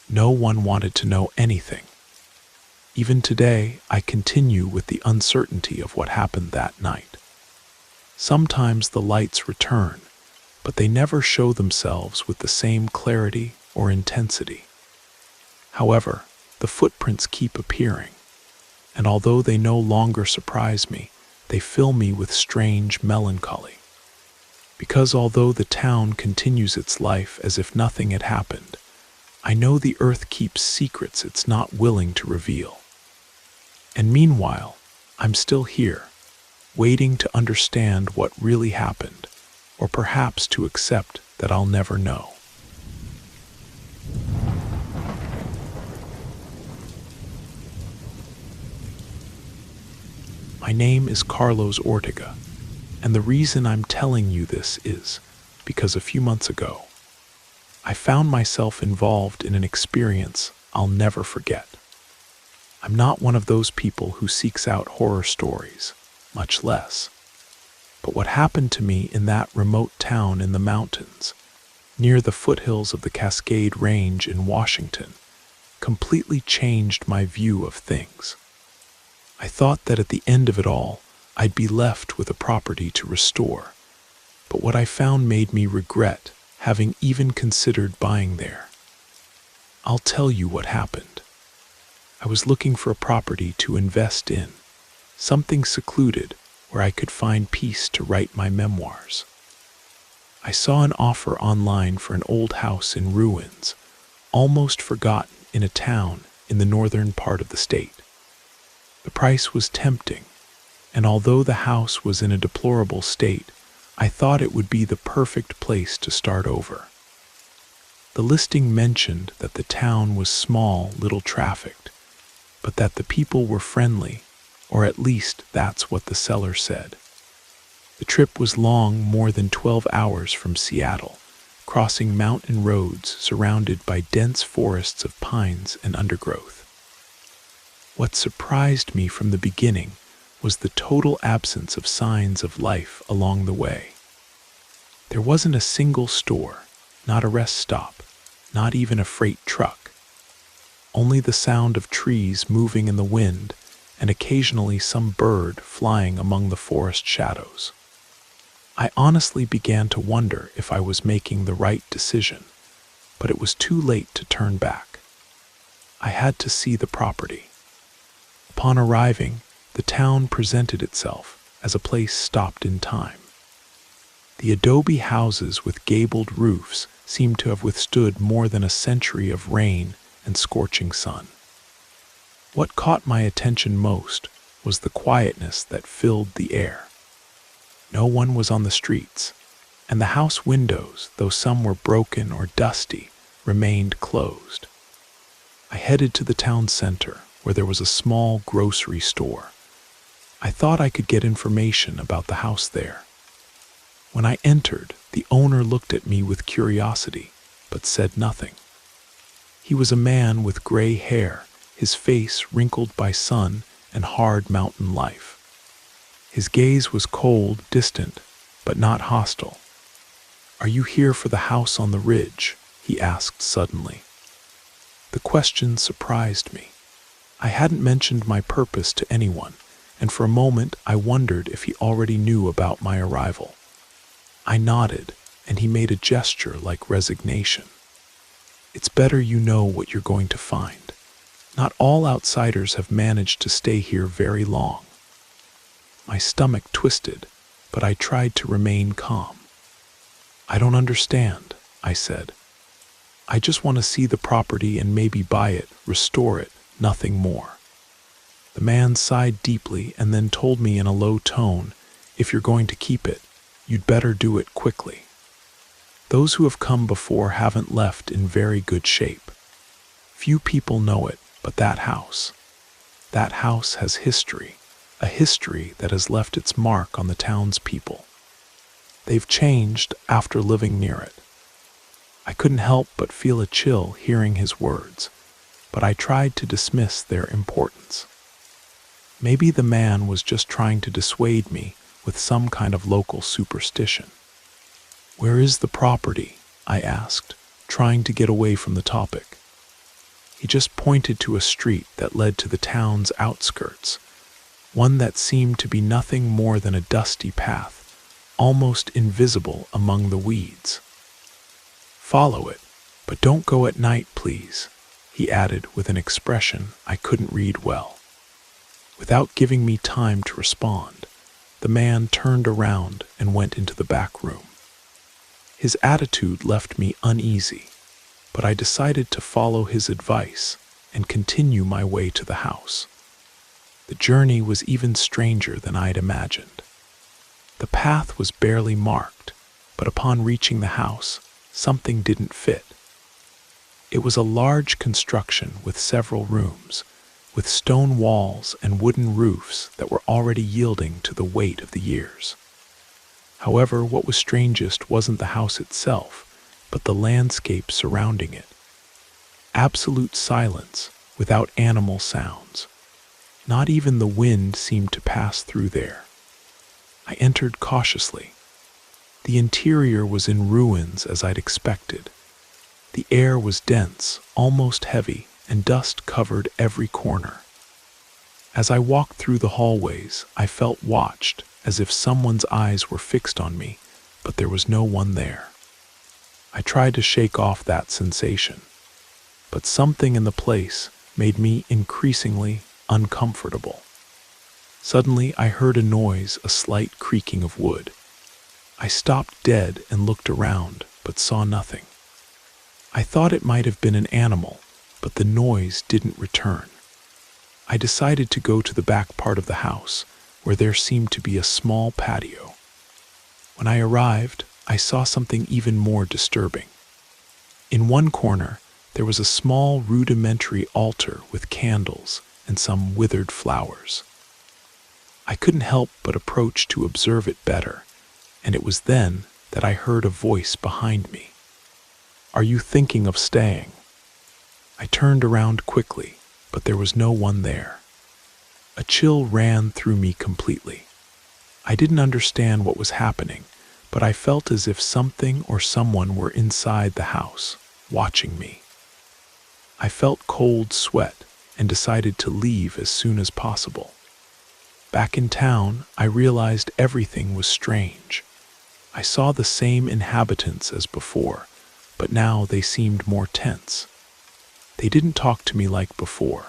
No one wanted to know anything. Even today, I continue with the uncertainty of what happened that night. Sometimes the lights return, but they never show themselves with the same clarity or intensity. However, the footprints keep appearing, and although they no longer surprise me, they fill me with strange melancholy. Because although the town continues its life as if nothing had happened, I know the earth keeps secrets it's not willing to reveal. And meanwhile, I'm still here, waiting to understand what really happened, or perhaps to accept that I'll never know. My name is Carlos Ortega, and the reason I'm telling you this is because a few months ago, I found myself involved in an experience I'll never forget. I'm not one of those people who seeks out horror stories, much less. But what happened to me in that remote town in the mountains, near the foothills of the Cascade Range in Washington, completely changed my view of things. I thought that at the end of it all, I'd be left with a property to restore, but what I found made me regret having even considered buying there. I'll tell you what happened. I was looking for a property to invest in, something secluded where I could find peace to write my memoirs. I saw an offer online for an old house in ruins, almost forgotten in a town in the northern part of the state. The price was tempting, and although the house was in a deplorable state, I thought it would be the perfect place to start over. The listing mentioned that the town was small, little trafficked, but that the people were friendly, or at least that's what the seller said. The trip was long, more than 12 hours from Seattle, crossing mountain roads surrounded by dense forests of pines and undergrowth. What surprised me from the beginning was the total absence of signs of life along the way. There wasn't a single store, not a rest stop, not even a freight truck. Only the sound of trees moving in the wind and occasionally some bird flying among the forest shadows. I honestly began to wonder if I was making the right decision, but it was too late to turn back. I had to see the property. Upon arriving, the town presented itself as a place stopped in time. The adobe houses with gabled roofs seemed to have withstood more than a century of rain and scorching sun. What caught my attention most was the quietness that filled the air. No one was on the streets, and the house windows, though some were broken or dusty, remained closed. I headed to the town center, where there was a small grocery store. I thought I could get information about the house there. When I entered, the owner looked at me with curiosity, but said nothing. He was a man with gray hair, his face wrinkled by sun and hard mountain life. His gaze was cold, distant, but not hostile. "Are you here for the house on the ridge?" he asked suddenly. The question surprised me. I hadn't mentioned my purpose to anyone, and for a moment I wondered if he already knew about my arrival. I nodded, and he made a gesture like resignation. "It's better you know what you're going to find. Not all outsiders have managed to stay here very long." My stomach twisted, but I tried to remain calm. "I don't understand," I said. "I just want to see the property and maybe buy it, restore it, nothing more." The man sighed deeply and then told me in a low tone, "If you're going to keep it, you'd better do it quickly. Those who have come before haven't left in very good shape. Few people know it, but that house has history, a history that has left its mark on the town's people. They've changed after living near it." I couldn't help but feel a chill hearing his words, but I tried to dismiss their importance. Maybe the man was just trying to dissuade me with some kind of local superstition. "Where is the property?" I asked, trying to get away from the topic. He just pointed to a street that led to the town's outskirts, one that seemed to be nothing more than a dusty path, almost invisible among the weeds. "Follow it, but don't go at night, please," he added with an expression I couldn't read well. Without giving me time to respond, the man turned around and went into the back room. His attitude left me uneasy, but I decided to follow his advice and continue my way to the house. The journey was even stranger than I'd imagined. The path was barely marked, but upon reaching the house, something didn't fit. It was a large construction with several rooms, with stone walls and wooden roofs that were already yielding to the weight of the years. However, what was strangest wasn't the house itself, but the landscape surrounding it. Absolute silence, without animal sounds. Not even the wind seemed to pass through there. I entered cautiously. The interior was in ruins as I'd expected. The air was dense, almost heavy, and dust covered every corner. As I walked through the hallways, I felt watched, as if someone's eyes were fixed on me, but there was no one there. I tried to shake off that sensation, but something in the place made me increasingly uncomfortable. Suddenly, I heard a noise, a slight creaking of wood. I stopped dead and looked around, but saw nothing. I thought it might have been an animal, but the noise didn't return. I decided to go to the back part of the house, where there seemed to be a small patio. When I arrived, I saw something even more disturbing. In one corner, there was a small rudimentary altar with candles and some withered flowers. I couldn't help but approach to observe it better, and it was then that I heard a voice behind me. "Are you thinking of staying?" I turned around quickly, but there was no one there. A chill ran through me completely. I didn't understand what was happening, but I felt as if something or someone were inside the house, watching me. I felt cold sweat and decided to leave as soon as possible. Back in town, I realized everything was strange. I saw the same inhabitants as before, but now they seemed more tense. They didn't talk to me like before.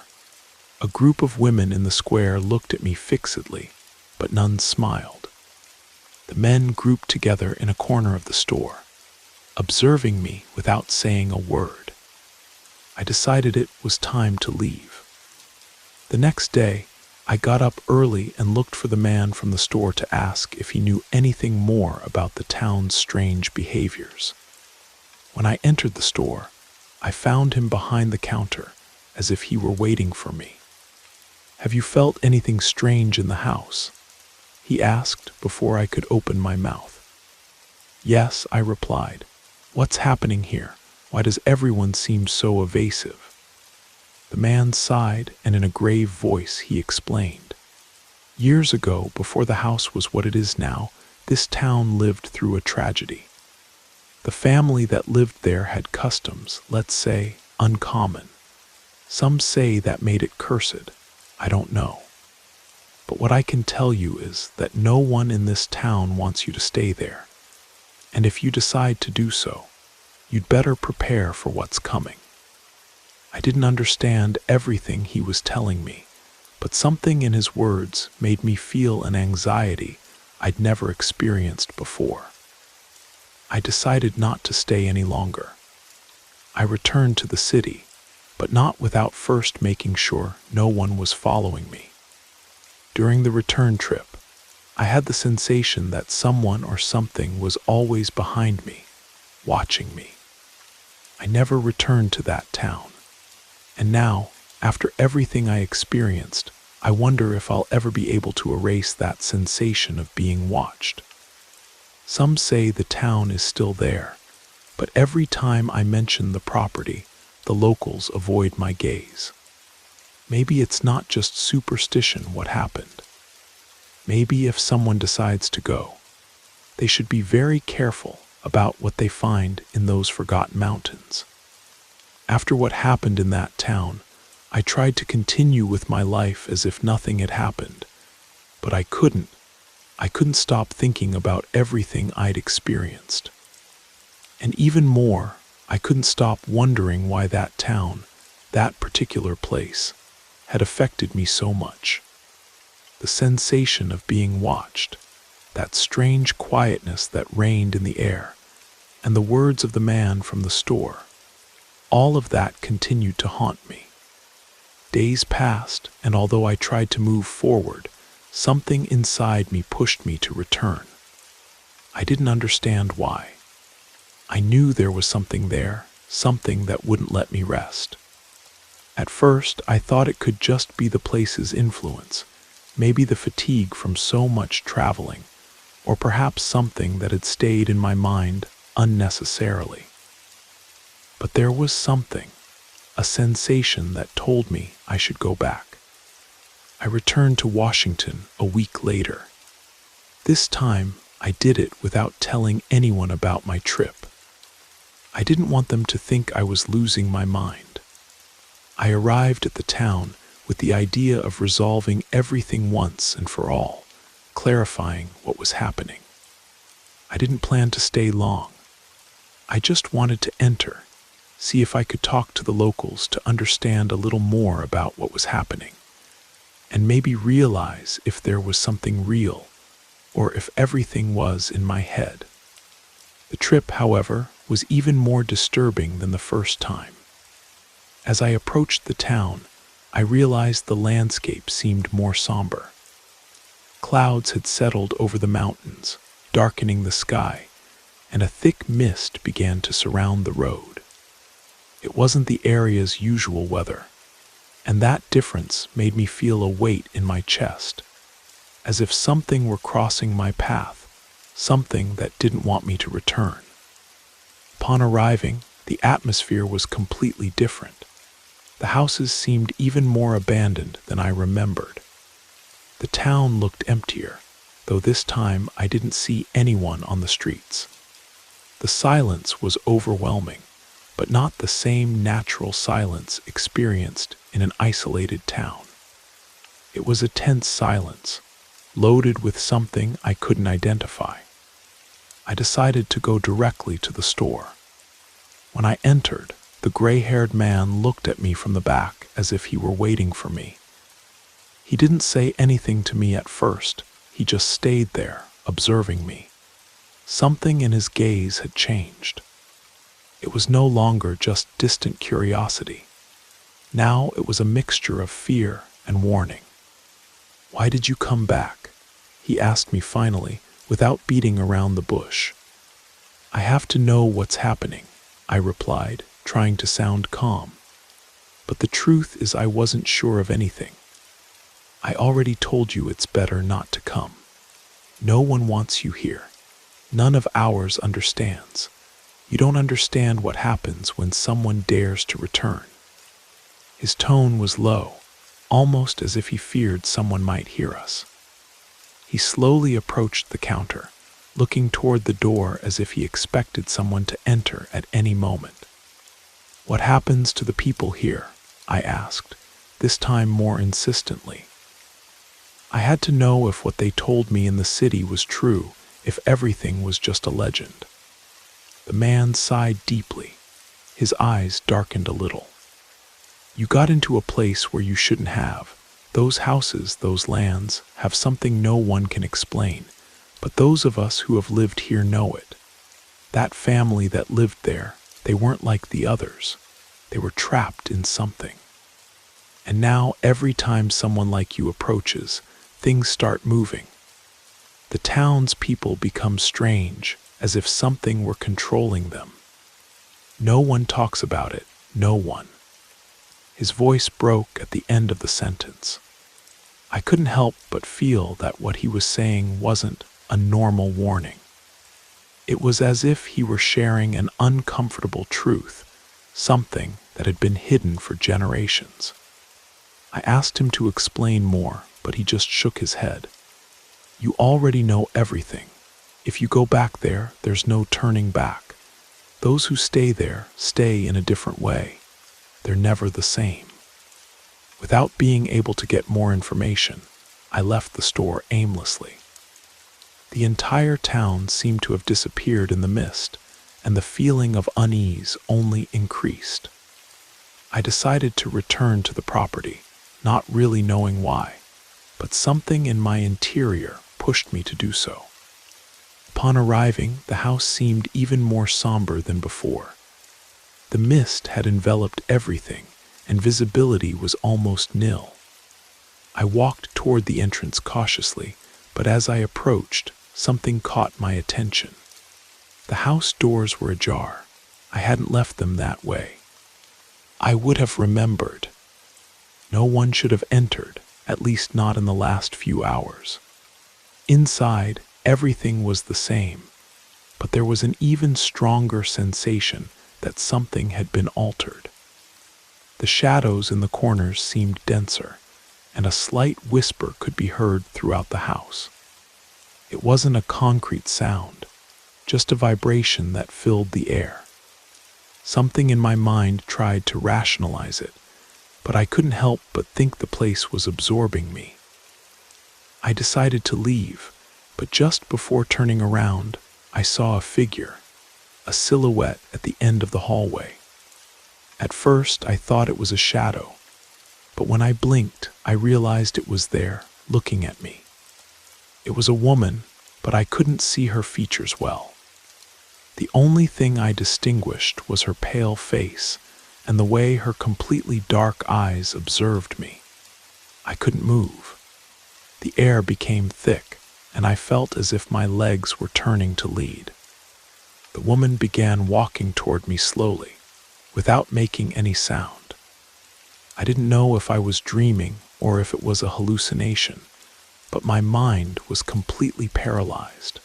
A group of women in the square looked at me fixedly, but none smiled. The men grouped together in a corner of the store, observing me without saying a word. I decided it was time to leave. The next day, I got up early and looked for the man from the store to ask if he knew anything more about the town's strange behaviors. When I entered the store, I found him behind the counter, as if he were waiting for me. "Have you felt anything strange in the house?" he asked before I could open my mouth. "Yes," I replied. "What's happening here? Why does everyone seem so evasive?" The man sighed, and in a grave voice he explained. "Years ago, before the house was what it is now, this town lived through a tragedy. The family that lived there had customs, let's say, uncommon. Some say that made it cursed. I don't know. But what I can tell you is that no one in this town wants you to stay there. And if you decide to do so, you'd better prepare for what's coming." I didn't understand everything he was telling me, but something in his words made me feel an anxiety I'd never experienced before. I decided not to stay any longer. I returned to the city, but not without first making sure no one was following me. During the return trip, I had the sensation that someone or something was always behind me, watching me. I never returned to that town. And now, after everything I experienced, I wonder if I'll ever be able to erase that sensation of being watched. Some say the town is still there, but every time I mention the property, the locals avoid my gaze. Maybe it's not just superstition what happened. Maybe if someone decides to go, they should be very careful about what they find in those forgotten mountains. After what happened in that town, I tried to continue with my life as if nothing had happened, but I couldn't. I couldn't stop thinking about everything I'd experienced. And even more, I couldn't stop wondering why that town, that particular place, had affected me so much. The sensation of being watched, that strange quietness that reigned in the air, and the words of the man from the store, all of that continued to haunt me. Days passed, and although I tried to move forward, something inside me pushed me to return. I didn't understand why. I knew there was something there, something that wouldn't let me rest. At first, I thought it could just be the place's influence, maybe the fatigue from so much traveling, or perhaps something that had stayed in my mind unnecessarily. But there was something, a sensation that told me I should go back. I returned to Washington a week later. This time, I did it without telling anyone about my trip. I didn't want them to think I was losing my mind. I arrived at the town with the idea of resolving everything once and for all, clarifying what was happening. I didn't plan to stay long. I just wanted to enter, see if I could talk to the locals to understand a little more about what was happening, and maybe realize if there was something real or if everything was in my head. The trip, however, was even more disturbing than the first time. As I approached the town, I realized the landscape seemed more somber. Clouds had settled over the mountains, darkening the sky, and a thick mist began to surround the road. It wasn't the area's usual weather, and that difference made me feel a weight in my chest, as if something were crossing my path, something that didn't want me to return. Upon arriving, the atmosphere was completely different. The houses seemed even more abandoned than I remembered. The town looked emptier, though this time I didn't see anyone on the streets. The silence was overwhelming, but not the same natural silence experienced in an isolated town. It was a tense silence, loaded with something I couldn't identify. I decided to go directly to the store. When I entered, the gray-haired man looked at me from the back as if he were waiting for me. He didn't say anything to me at first. He just stayed there, observing me. Something in his gaze had changed. It was no longer just distant curiosity. Now it was a mixture of fear and warning. "Why did you come back?" he asked me finally, without beating around the bush. "I have to know what's happening," I replied, trying to sound calm. But the truth is I wasn't sure of anything. "I already told you it's better not to come. No one wants you here. None of ours understands. You don't understand what happens when someone dares to return." His tone was low, almost as if he feared someone might hear us. He slowly approached the counter, looking toward the door as if he expected someone to enter at any moment. "What happens to the people here?" I asked, this time more insistently. I had to know if what they told me in the city was true, if everything was just a legend. The man sighed deeply. His eyes darkened a little. "You got into a place where you shouldn't have. Those houses, those lands, have something no one can explain, but those of us who have lived here know it. That family that lived there, they weren't like the others. They were trapped in something. And now every time someone like you approaches, things start moving. The town's people become strange, as if something were controlling them. No one talks about it, no one." His voice broke at the end of the sentence. I couldn't help but feel that what he was saying wasn't a normal warning. It was as if he were sharing an uncomfortable truth, something that had been hidden for generations. I asked him to explain more, but he just shook his head. "You already know everything. If you go back there, there's no turning back. Those who stay there stay in a different way. They're never the same." Without being able to get more information, I left the store aimlessly. The entire town seemed to have disappeared in the mist, and the feeling of unease only increased. I decided to return to the property, not really knowing why, but something in my interior pushed me to do so. Upon arriving, the house seemed even more somber than before. The mist had enveloped everything, and visibility was almost nil. I walked toward the entrance cautiously, but as I approached, something caught my attention. The house doors were ajar. I hadn't left them that way. I would have remembered. No one should have entered, at least not in the last few hours. Inside, everything was the same, but there was an even stronger sensation that something had been altered. The shadows in the corners seemed denser, and a slight whisper could be heard throughout the house. It wasn't a concrete sound, just a vibration that filled the air. Something in my mind tried to rationalize it, but I couldn't help but think the place was absorbing me. I decided to leave, but just before turning around, I saw a figure, a silhouette at the end of the hallway. At first, I thought it was a shadow, but when I blinked, I realized it was there, looking at me. It was a woman, but I couldn't see her features well. The only thing I distinguished was her pale face, and the way her completely dark eyes observed me. I couldn't move. The air became thick, and I felt as if my legs were turning to lead. The woman began walking toward me slowly, without making any sound. I didn't know if I was dreaming or if it was a hallucination, but my mind was completely paralyzed.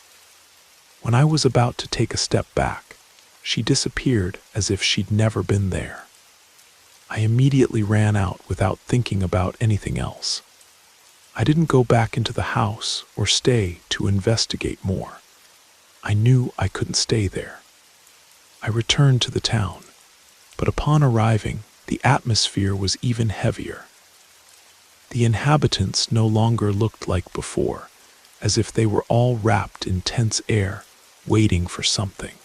When I was about to take a step back, she disappeared as if she'd never been there. I immediately ran out without thinking about anything else. I didn't go back into the house or stay to investigate more. I knew I couldn't stay there. I returned to the town, but upon arriving, the atmosphere was even heavier. The inhabitants no longer looked like before, as if they were all wrapped in tense air, waiting for something.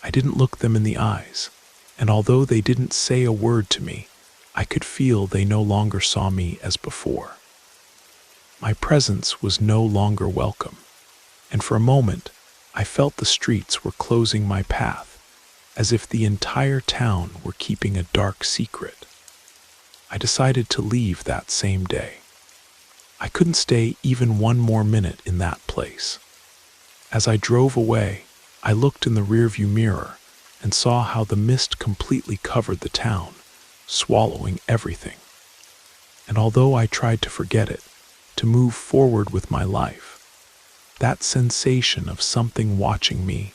I didn't look them in the eyes, and although they didn't say a word to me, I could feel they no longer saw me as before. My presence was no longer welcome, and for a moment, I felt the streets were closing my path, as if the entire town were keeping a dark secret. I decided to leave that same day. I couldn't stay even one more minute in that place. As I drove away, I looked in the rearview mirror and saw how the mist completely covered the town, swallowing everything. And although I tried to forget it, to move forward with my life, that sensation of something watching me,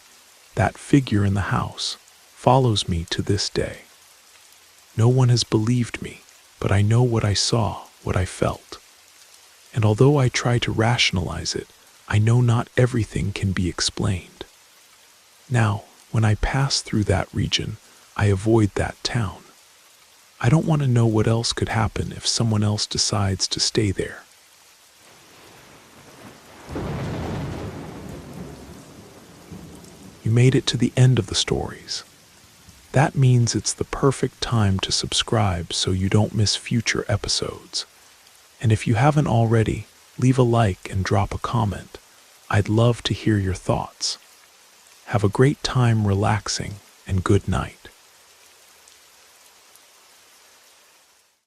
that figure in the house, follows me to this day. No one has believed me, but I know what I saw, what I felt. And although I try to rationalize it, I know not everything can be explained. Now, when I pass through that region, I avoid that town. I don't want to know what else could happen if someone else decides to stay there. You made it to the end of the stories. That means it's the perfect time to subscribe so you don't miss future episodes. And if you haven't already, leave a like and drop a comment. I'd love to hear your thoughts. Have a great time relaxing, and good night.